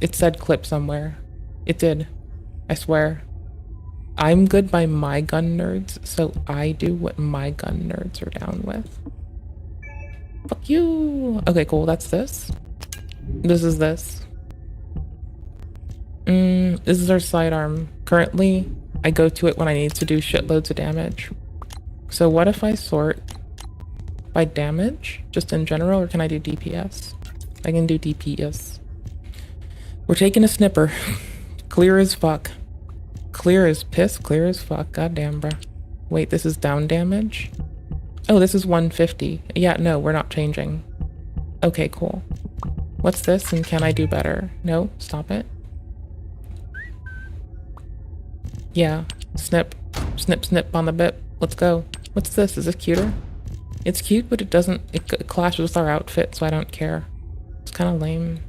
It said clip somewhere. It did. I swear. I'm good by my gun nerds, so I do what my gun nerds are down with. Fuck you! Okay, cool, that's this. This is this. This is our sidearm. Currently, I go to it when I need to do shitloads of damage. So what if I sort by damage, just in general, or can I do DPS? I can do DPS. We're taking a snipper. Clear as fuck. Clear as piss, clear as fuck. Goddamn, bruh. Wait, this is down damage? Oh, this is 150. Yeah, no, we're not changing. Okay, cool. What's this, and can I do better? No, stop it. Yeah, snip. Snip, snip on the bit. Let's go. What's this? Is this cuter? It's cute, but it doesn't... It clashes with our outfit, so I don't care. It's kind of lame.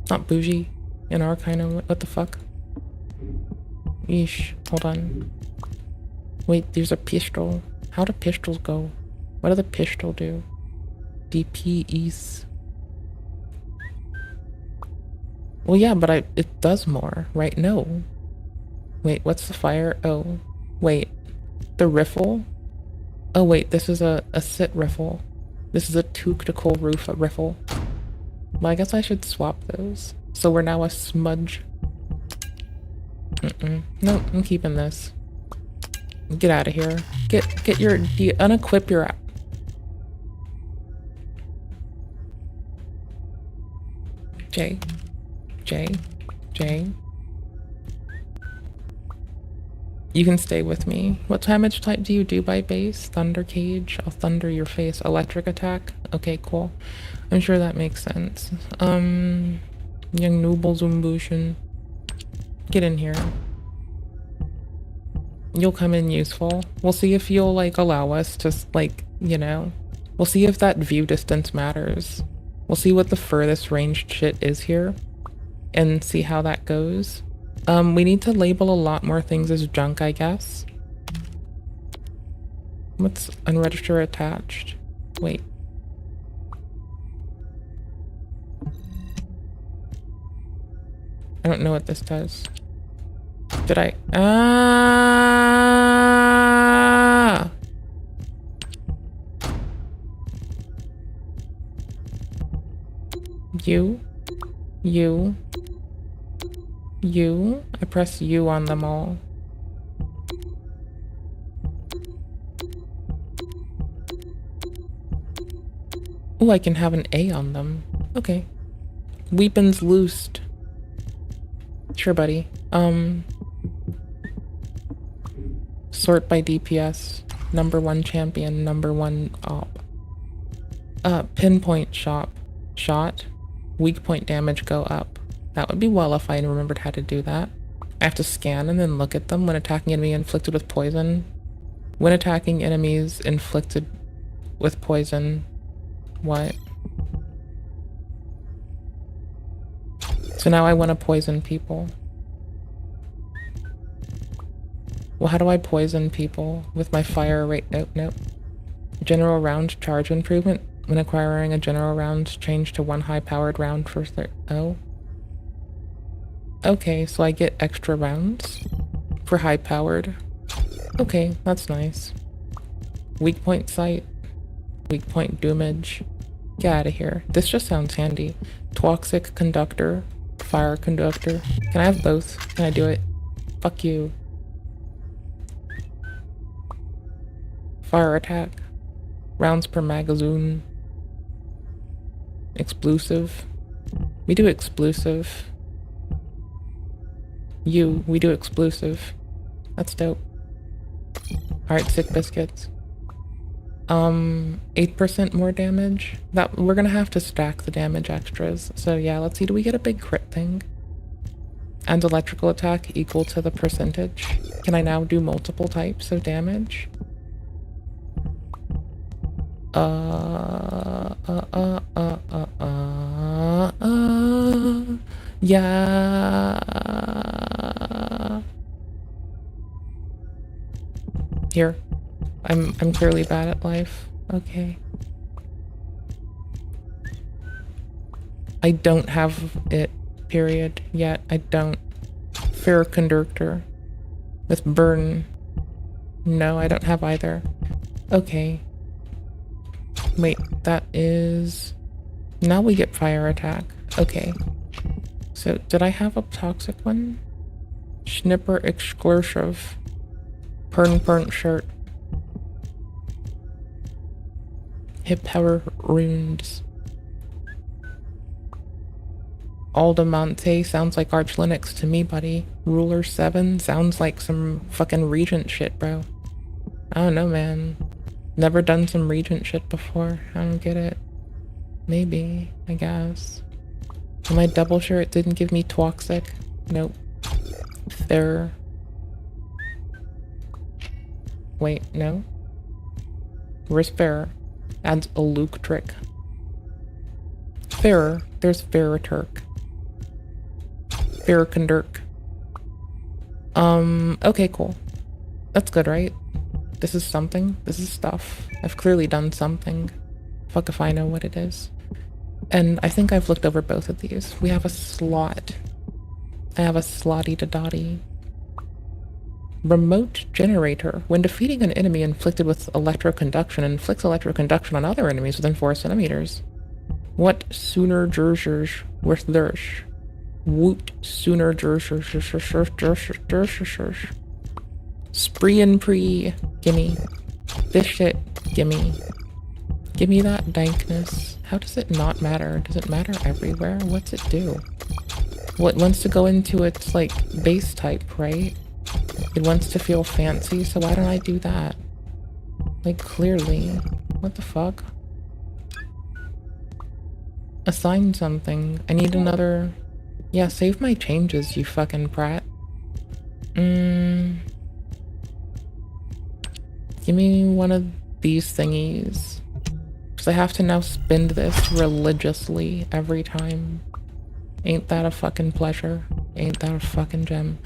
It's not bougie in our kind of... What the fuck? Yeesh. Hold on. Wait, there's a pistol. How do pistols go? What do the pistol do? DPS. Well, yeah, but it does more, right? No. Wait, what's the fire? Oh, wait. The riffle? Oh, wait, this is a sit riffle. This is a tactical roof riffle. Well, I guess I should swap those. So we're now a smudge. Nope, I'm keeping this. Get out of here. Get your... unequip your... J. You can stay with me. What damage type do you do by base? Thunder Cage? I'll thunder your face. Electric attack? Okay, cool. I'm sure that makes sense. Young Noble Zumbushin. Get in here. You'll come in useful. We'll see if you'll, like, allow us to, like, you know... We'll see if that view distance matters. We'll see what the furthest ranged shit is here. And see how that goes. We need to label a lot more things as junk, I guess. What's unregister attached? Wait. I don't know what this does. Did I? Ah! You. I press U on them all. Oh, I can have an A on them. Okay. Weapons loosed. Sure, buddy. Sort by DPS. Number 1 champion, number 1 op. Pinpoint shot. Weak point damage go up. That would be well if I remembered how to do that. I have to scan and then look at them when attacking enemy inflicted with poison. When attacking enemies inflicted with poison. What? So now I want to poison people. Well, how do I poison people? With my fire rate? Nope. General round charge improvement. When acquiring a general round, change to 1 high-powered round for oh. Okay, so I get extra rounds for high-powered. Okay, that's nice. Weak point sight. Weak point doomage. Get out of here. This just sounds handy. Toxic conductor. Fire conductor. Can I have both? Can I do it? Fuck you. Fire attack. Rounds per magazine. Explosive. We do explosive. We do explosive. That's dope. Alright, sick biscuits. 8% more damage. That we're gonna have to stack the damage extras. So yeah, let's see, do we get a big crit thing? And electrical attack equal to the percentage. Can I now do multiple types of damage? Yeah. Here. I'm clearly bad at life. Okay. I don't have it, period, yet. I don't. Fair conductor. With burn. No, I don't have either. Okay. Wait, that is... Now we get fire attack. Okay. So, did I have a toxic one? Schnipper exclusive. Pern shirt. Hip power runes. Aldemonte sounds like Arch Linux to me, buddy. Ruler 7 sounds like some fucking Regent shit, bro. I don't know, man. Never done some Regent shit before. I don't get it. Maybe, I guess. And my double shirt didn't give me toxic. Nope. There. Wait, no? Where's Fair? Adds a Luke trick. Fairer. There's Ferriturk. Ferrikundurk. Okay, cool. That's good, right? This is something. This is stuff. I've clearly done something. Fuck if I know what it is. And I think I've looked over both of these. We have a slot. I have a slotty-da-dotty. Remote generator. When defeating an enemy inflicted with electroconduction, inflicts electroconduction on other enemies within 4 centimeters. What sooner Jersers worth Lursh? Woot sooner spree and pre. Gimme. This shit. Gimme. Gimme that dankness. How does it not matter? Does it matter everywhere? What's it do? Well, it wants to go into its, like, base type, right? It wants to feel fancy, so why don't I do that? Like, clearly. What the fuck? Assign something. I need another... Yeah, save my changes, you fucking prat. Give me one of these thingies. Because I have to now spend this religiously every time. Ain't that a fucking pleasure? Ain't that a fucking gem?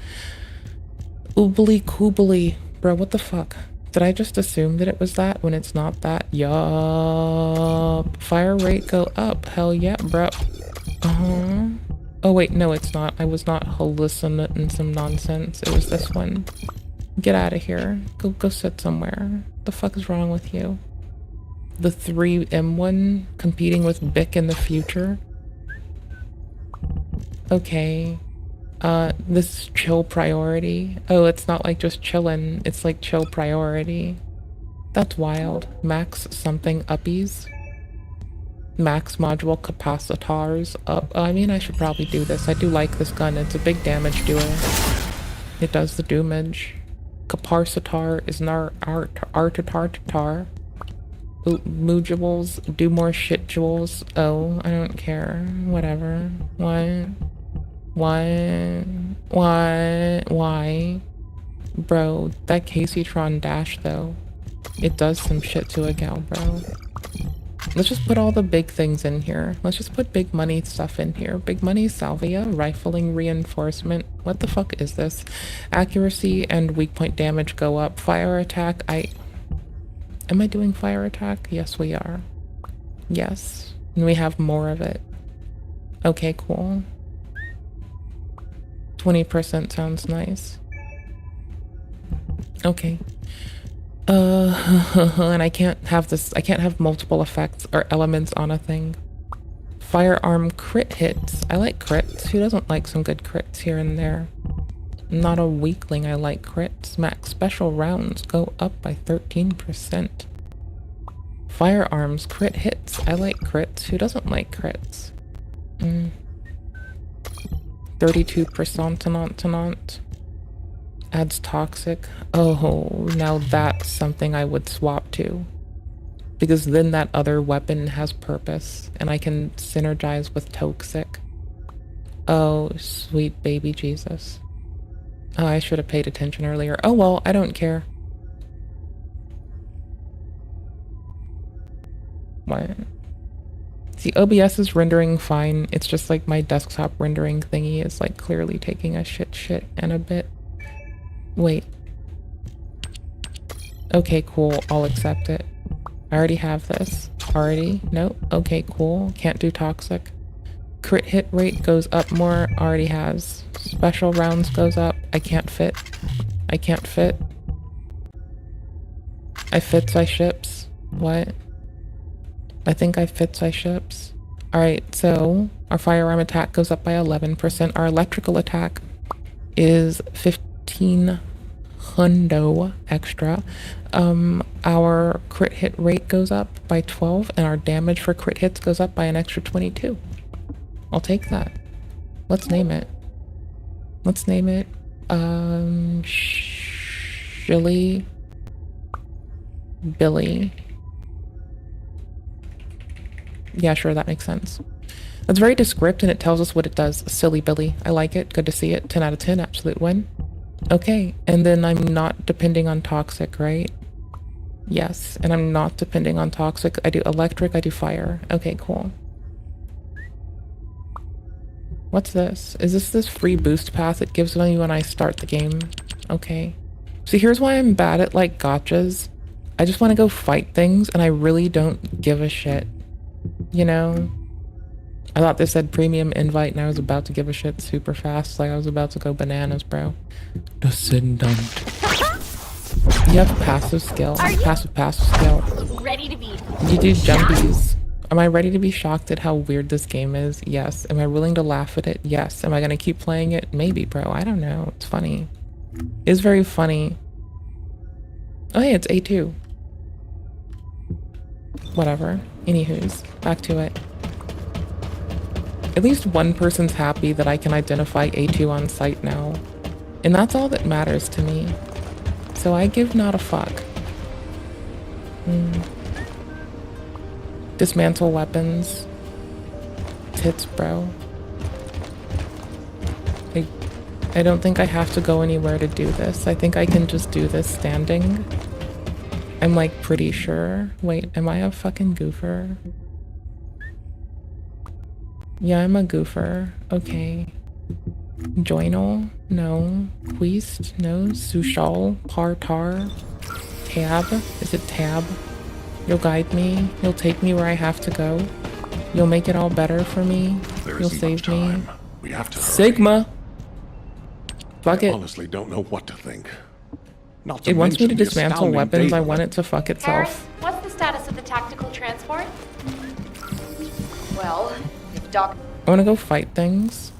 Oobly koobly. Bro, what the fuck? Did I just assume that it was that when it's not that? Yup. Fire rate go up. Hell yeah, bro. Uh-huh. Oh wait, no it's not. I was not hallucinating some nonsense. It was this one. Get out of here. Go sit somewhere. The fuck is wrong with you? The 3M one competing with Bic in the future? Okay. This chill priority. Oh, it's not like just chillin', it's like chill priority. That's wild. Max something uppies. Max module capacitors up. I mean, I should probably do this. I do like this gun. It's a big damage doer. It does the doomage. Capacitar is nar artatar. Modules do more shit jewels. Oh, I don't care. Whatever. Why? Bro, that Caseytron dash though. It does some shit to a gal, bro. Let's just put all the big things in here. Let's just put big money stuff in here. Big money salvia, rifling reinforcement. What the fuck is this? Accuracy and weak point damage go up. Fire attack, am I doing fire attack? Yes, we are. Yes. And we have more of it. Okay, cool. 20% sounds nice. Okay. And I can't have this, I can't have multiple effects or elements on a thing. Firearm crit hits. I like crits. Who doesn't like some good crits here and there? I'm not a weakling, I like crits. Max special rounds go up by 13%. Firearms crit hits. I like crits. Who doesn't like crits? 32% adds toxic. Oh, now that's something I would swap to. Because then that other weapon has purpose, and I can synergize with toxic. Oh, sweet baby Jesus. Oh, I should have paid attention earlier. Oh well, I don't care. What? See, OBS is rendering fine. It's just like my desktop rendering thingy is like clearly taking a shit and a bit. Wait. Okay, cool. I'll accept it. I already have this. Already? Nope. Okay, cool. Can't do toxic. Crit hit rate goes up more. Already has. Special rounds goes up. I can't fit. I can't fit. I fits, I ships. What? I think I fits, I ships. Alright, so our firearm attack goes up by 11%. Our electrical attack is 15 hundo extra. Our crit hit rate goes up by 12, and our damage for crit hits goes up by an extra 22. I'll take that. Let's name it. Let's name it, Shilly Billy. Yeah, sure, that makes sense. That's very descriptive, and it tells us what it does. Silly Billy. I like it. Good to see it. 10 out of 10. Absolute win. Okay, and then I'm not depending on toxic, right? Yes, and I'm not depending on toxic. I do electric, I do fire. Okay, cool. What's this? Is this free boost path it gives me when I start the game? Okay. See, here's why I'm bad at, like, gotchas. I just want to go fight things, and I really don't give a shit. You know? I thought this said premium invite, and I was about to give a shit super fast. Like, I was about to go bananas, bro. Descendant. You have passive skill. Passive skill. Ready to be. You do jumpies. Am I ready to be shocked at how weird this game is? Yes. Am I willing to laugh at it? Yes. Am I gonna keep playing it? Maybe, bro. I don't know. It's funny. It's very funny. Oh, hey, it's A2. Whatever. Anywho's, back to it. At least one person's happy that I can identify A2 on site now. And that's all that matters to me. So I give not a fuck. Dismantle weapons. Tits, bro. I don't think I have to go anywhere to do this. I think I can just do this standing. I'm like pretty sure. Wait, am I a fucking goofer? Yeah, I'm a goofer. Okay. Joinal? No. Queast? No. Sushal? Partar? Tab? Is it tab? You'll guide me. You'll take me where I have to go. You'll make it all better for me. You'll save me. We have to hurry. Sigma! Fuck I it. honestly don't know what to think. Not to It wants me to mention the dismantle astounding weapons. I data. want it to fuck Harris, itself. what's the status of the tactical transport? Well, if Doc... I want to go fight things.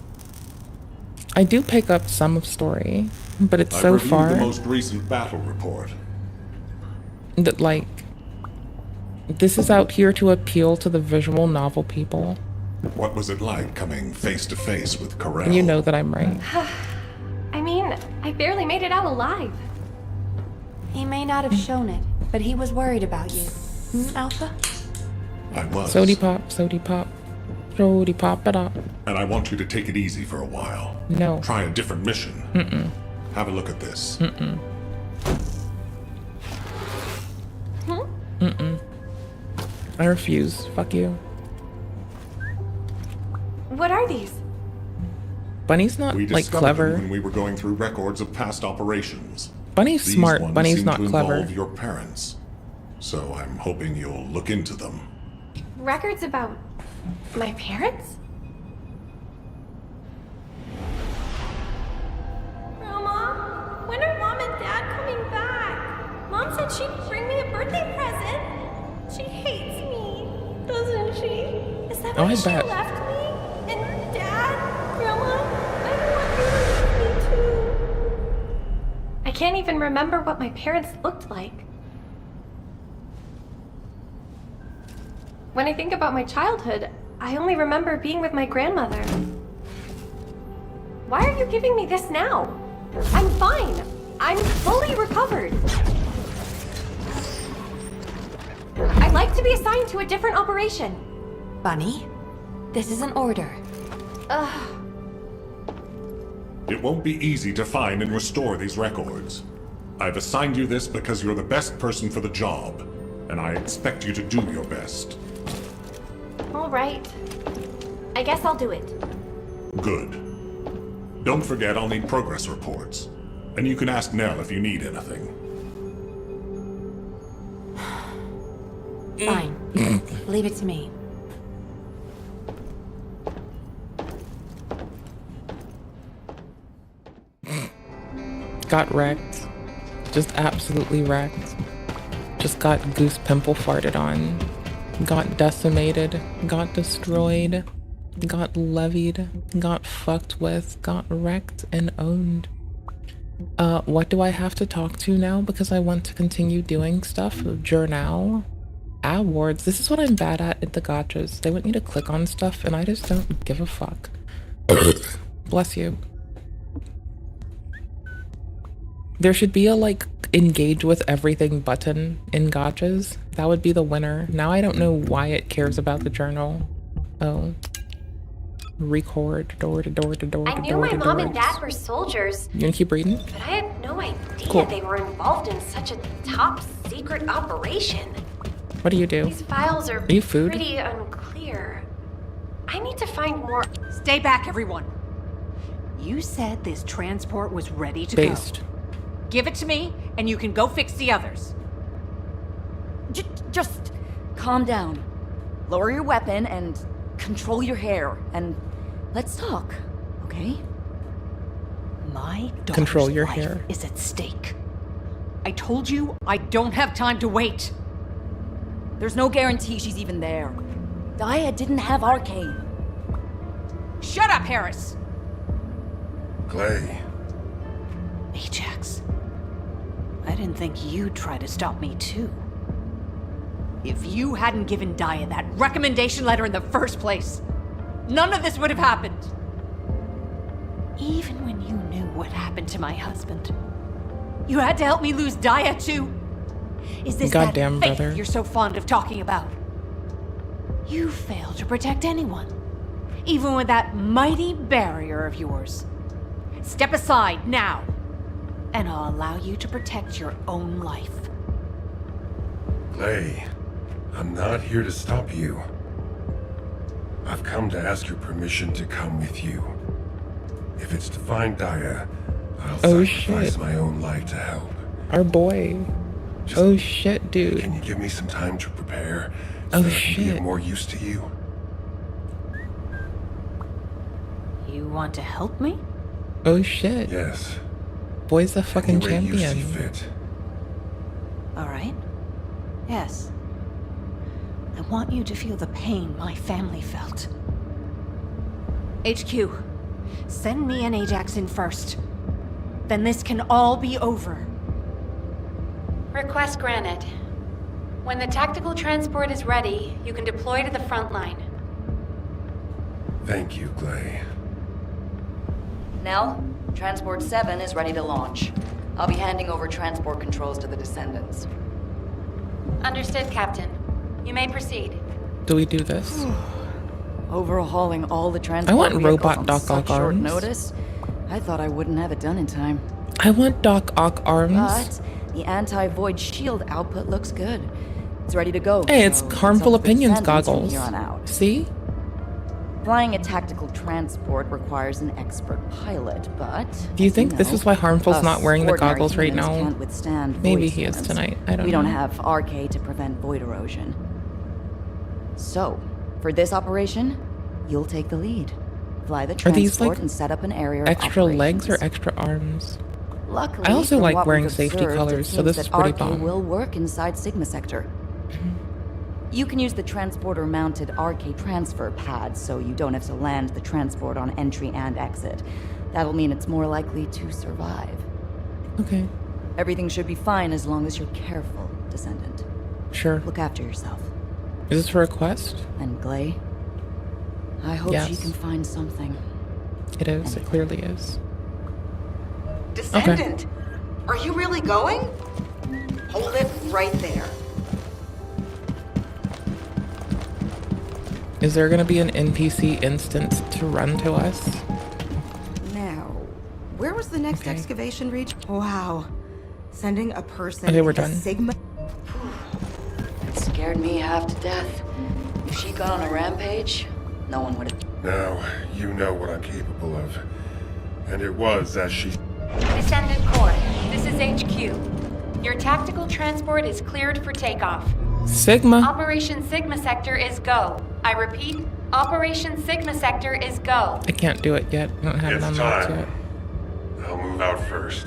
I do pick up some of story, but it's I've so reviewed far the most recent battle report. that, like, this is out here to appeal to the visual novel people. What was it like coming face to face with Corel? And you know that I'm right. I mean, I barely made it out alive. He may not have shown it, but he was worried about you. Alpha? I was. Sody pop, sody pop. Sody pop it up. And I want you to take it easy for a while. No. Try a different mission. Mm-mm. Have a look at this. Mm-mm. Mm-mm. I refuse. Fuck you. What are these? Bunny's not, We like, discovered clever. them when we were going through records of past operations. Bunny's These smart. ones Bunny's seem not to clever. involve your parents. So I'm hoping you'll look into them. Records about my parents? Grandma, when are Mom and Dad coming back? Mom said she'd bring me a birthday present. She hates me, doesn't she? Is that Oh, why I she bet. left me? And Dad, Grandma, I don't want you to leave me too. I can't even remember what my parents looked like. When I think about my childhood, I only remember being with my grandmother. Why are you giving me this now? I'm fine. I'm fully recovered. I'd like to be assigned to a different operation. Bunny, this is an order. Ugh. It won't be easy to find and restore these records. I've assigned you this because you're the best person for the job, and I expect you to do your best. All right. I guess I'll do it. Good. Don't forget I'll need progress reports, and you can ask Nell if you need anything. Fine. Leave it to me. Got wrecked. Just absolutely wrecked. Just got goose pimple farted on. Got decimated. Got destroyed. Got levied. Got fucked with. Got wrecked and owned. What do I have to talk to now because I want to continue doing stuff? Journal? Awards. This is what I'm bad at the gotchas. They want me to click on stuff and I just don't give a fuck. Bless you. There should be a, like, engage with everything button in gotchas. That would be the winner. Now I don't know why it cares about the journal. Oh. Record. Door to door to door to I knew door my to mom door. and dad were soldiers, You gonna keep reading? but I had no idea Cool. they were involved in such a top secret operation. What do you do? These files are you food? pretty unclear. I need to find more. Stay back, everyone. You said this transport was ready to Based. go. Give it to me, and you can go fix the others. Just calm down. Lower your weapon and control your hair, and let's talk, okay? My daughter's Control your life hair. is at stake. I told you I don't have time to wait. There's no guarantee she's even there. Daya didn't have arcane. Shut up, Harris! Clay. Ajax. I didn't think you'd try to stop me, too. If you hadn't given Daya that recommendation letter in the first place, none of this would have happened. Even when you knew what happened to my husband, you had to help me lose Daya, too. Is this Goddamn that faith brother. you're so fond of talking about? You failed to protect anyone, even with that mighty barrier of yours. Step aside now, and I'll allow you to protect your own life. Clay, I'm not here to stop you. I've come to ask your permission to come with you. If it's to find Daya, I'll sacrifice my own life to help. Our boy. Oh shit, dude. Can you give me some time to prepare Oh so that I can be shit. of more use to you? You want to help me? Oh shit. Yes. Boy's the fucking Any way you see champion. fit. All right. Yes. I want you to feel the pain my family felt. HQ, send me and Ajax in first. Then this can all be over. Request granted. When the tactical transport is ready, you can deploy to the front line. Thank you, Clay. Nell, Transport 7 is ready to launch. I'll be handing over transport controls to the Descendants. Understood, Captain. You may proceed. Do we do this? Overhauling all the transport I want vehicles robot on Doc such Ock short arms. notice. I thought I wouldn't have it done in time. I want Doc Ock arms. But the anti-void shield output looks good. It's ready to go. Hey, it's so harmful up to the opinions Descendants from goggles. here on out. See? Flying a tactical transport requires an expert pilot, but Do you think this is why Harmful's not wearing the ordinary goggles right humans now? can't withstand Maybe void he is storms. tonight. I don't We know. don't have RK to prevent void erosion. So, for this operation, you'll take the lead. Fly the Are these, transport like, and set up an area of Extra legs or operations. extra arms? Luckily, I also from like what wearing we've safety observed, colors, it so this seems is that pretty RK bomb. will work inside Sigma Sector. You can use the transporter-mounted RK transfer pad, so you don't have to land the transport on entry and exit. That'll mean it's more likely to survive. Okay. Everything should be fine as long as you're careful, Descendant. Sure. Look after yourself. Is this for a quest? And Glay, I hope Yes. she can find something. It is. It clearly is. Descendant, are you really going? Hold it right there. Is there gonna be an NPC instance to run to us? Now, where was the next excavation reach? Wow. Sending a person Okay, we're into done. Sigma. It scared me half to death. If she'd gone on a rampage, no one would have. Now, you know what I'm capable of. And it was as she... Descendant Corps, this is HQ. Your tactical transport is cleared for takeoff. Sigma. Operation Sigma Sector is go. I repeat, Operation Sigma Sector is go. I can't do it yet. I don't have it It's unlocked time. yet. I'll move out first.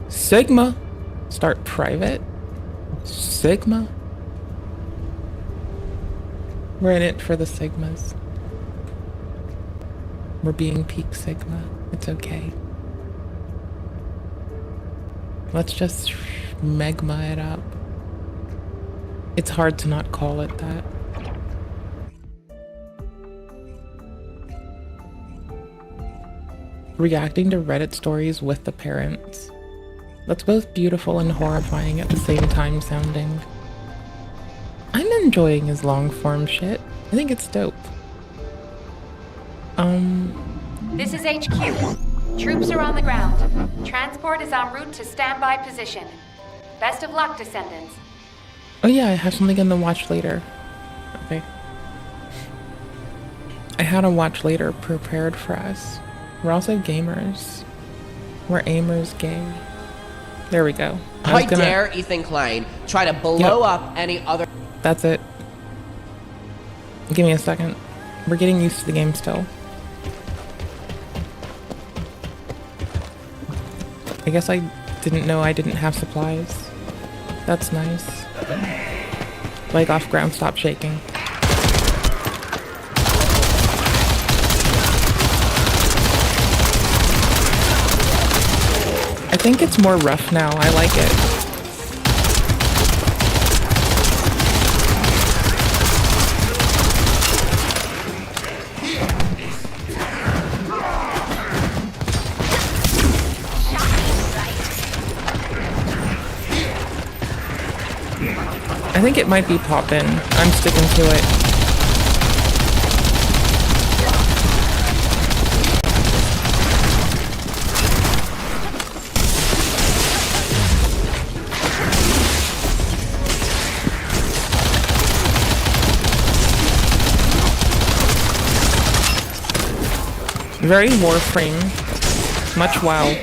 Sigma. Start private. Sigma. We're in it for the Sigmas. We're being peak Sigma. It's okay. Let's just megma it up. It's hard to not call it that. Reacting to Reddit stories with the parents. That's both beautiful and horrifying at the same time sounding. I'm enjoying his long form shit. I think it's dope. This is HQ. Troops are on the ground. Transport is en route to standby position. Best of luck, Descendants. Oh yeah, I have something in the watch later. Okay. I had a watch later prepared for us. We're also gamers. We're aimers gay. There we go. I dare Ethan Klein try to blow up any other... That's it. Give me a second. We're getting used to the game still. I guess I didn't know I didn't have supplies. That's nice. Like off ground, stop shaking. I think it's more rough now. I like it. I think it might be poppin'. I'm sticking to it. Very Warframe. Much WoW.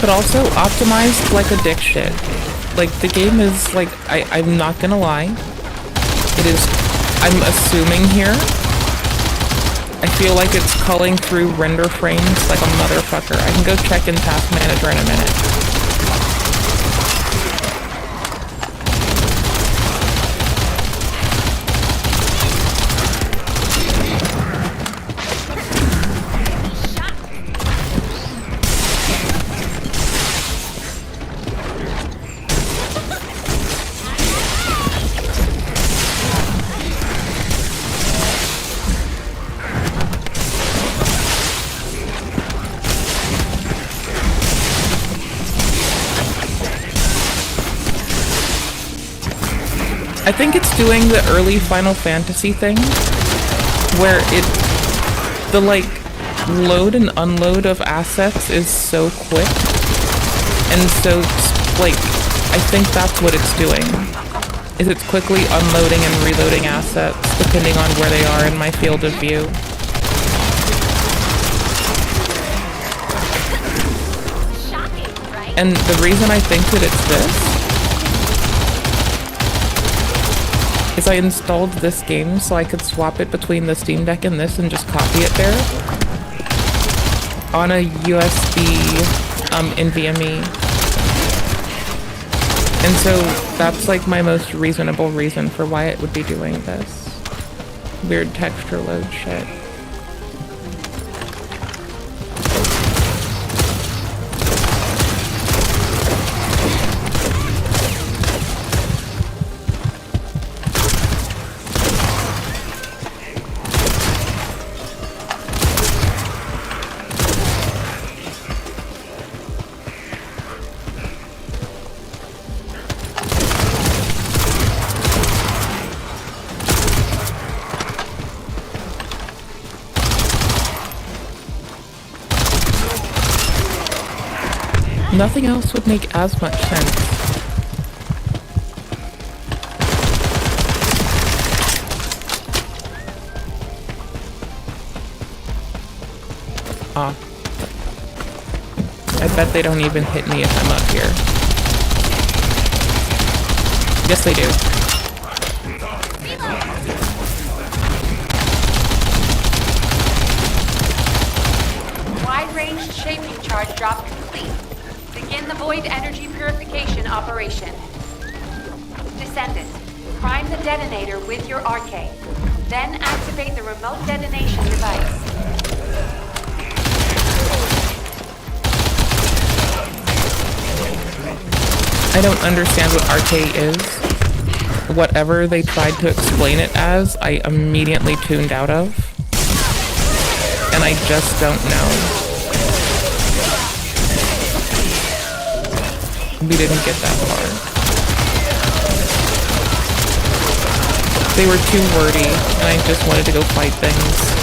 But also optimized like a dick shit. Like, the game is, like, I'm not gonna lie. It is, I'm assuming here. I feel like it's culling through render frames like a motherfucker. I can go check in Task Manager in a minute. I think it's doing the early Final Fantasy thing, where the like load and unload of assets is so quick, and so like I think that's what it's doing. Is it's quickly unloading and reloading assets depending on where they are in my field of view. And the reason I think that it's this is I installed this game so I could swap it between the Steam Deck and this and just copy it there on a USB NVMe. And so that's like my most reasonable reason for why it would be doing this. Weird texture load shit. Nothing else would make as much sense. Ah. I bet they don't even hit me if I'm up here. Yes, they do. Wide-range shaping charge drop complete. Begin the void energy purification operation. Descendant, prime the detonator with your arcade. Then activate the remote detonation device. I don't understand what arcade is. Whatever they tried to explain it as, I immediately tuned out of. And I just don't know. We didn't get that far. They were too wordy, and I just wanted to go fight things.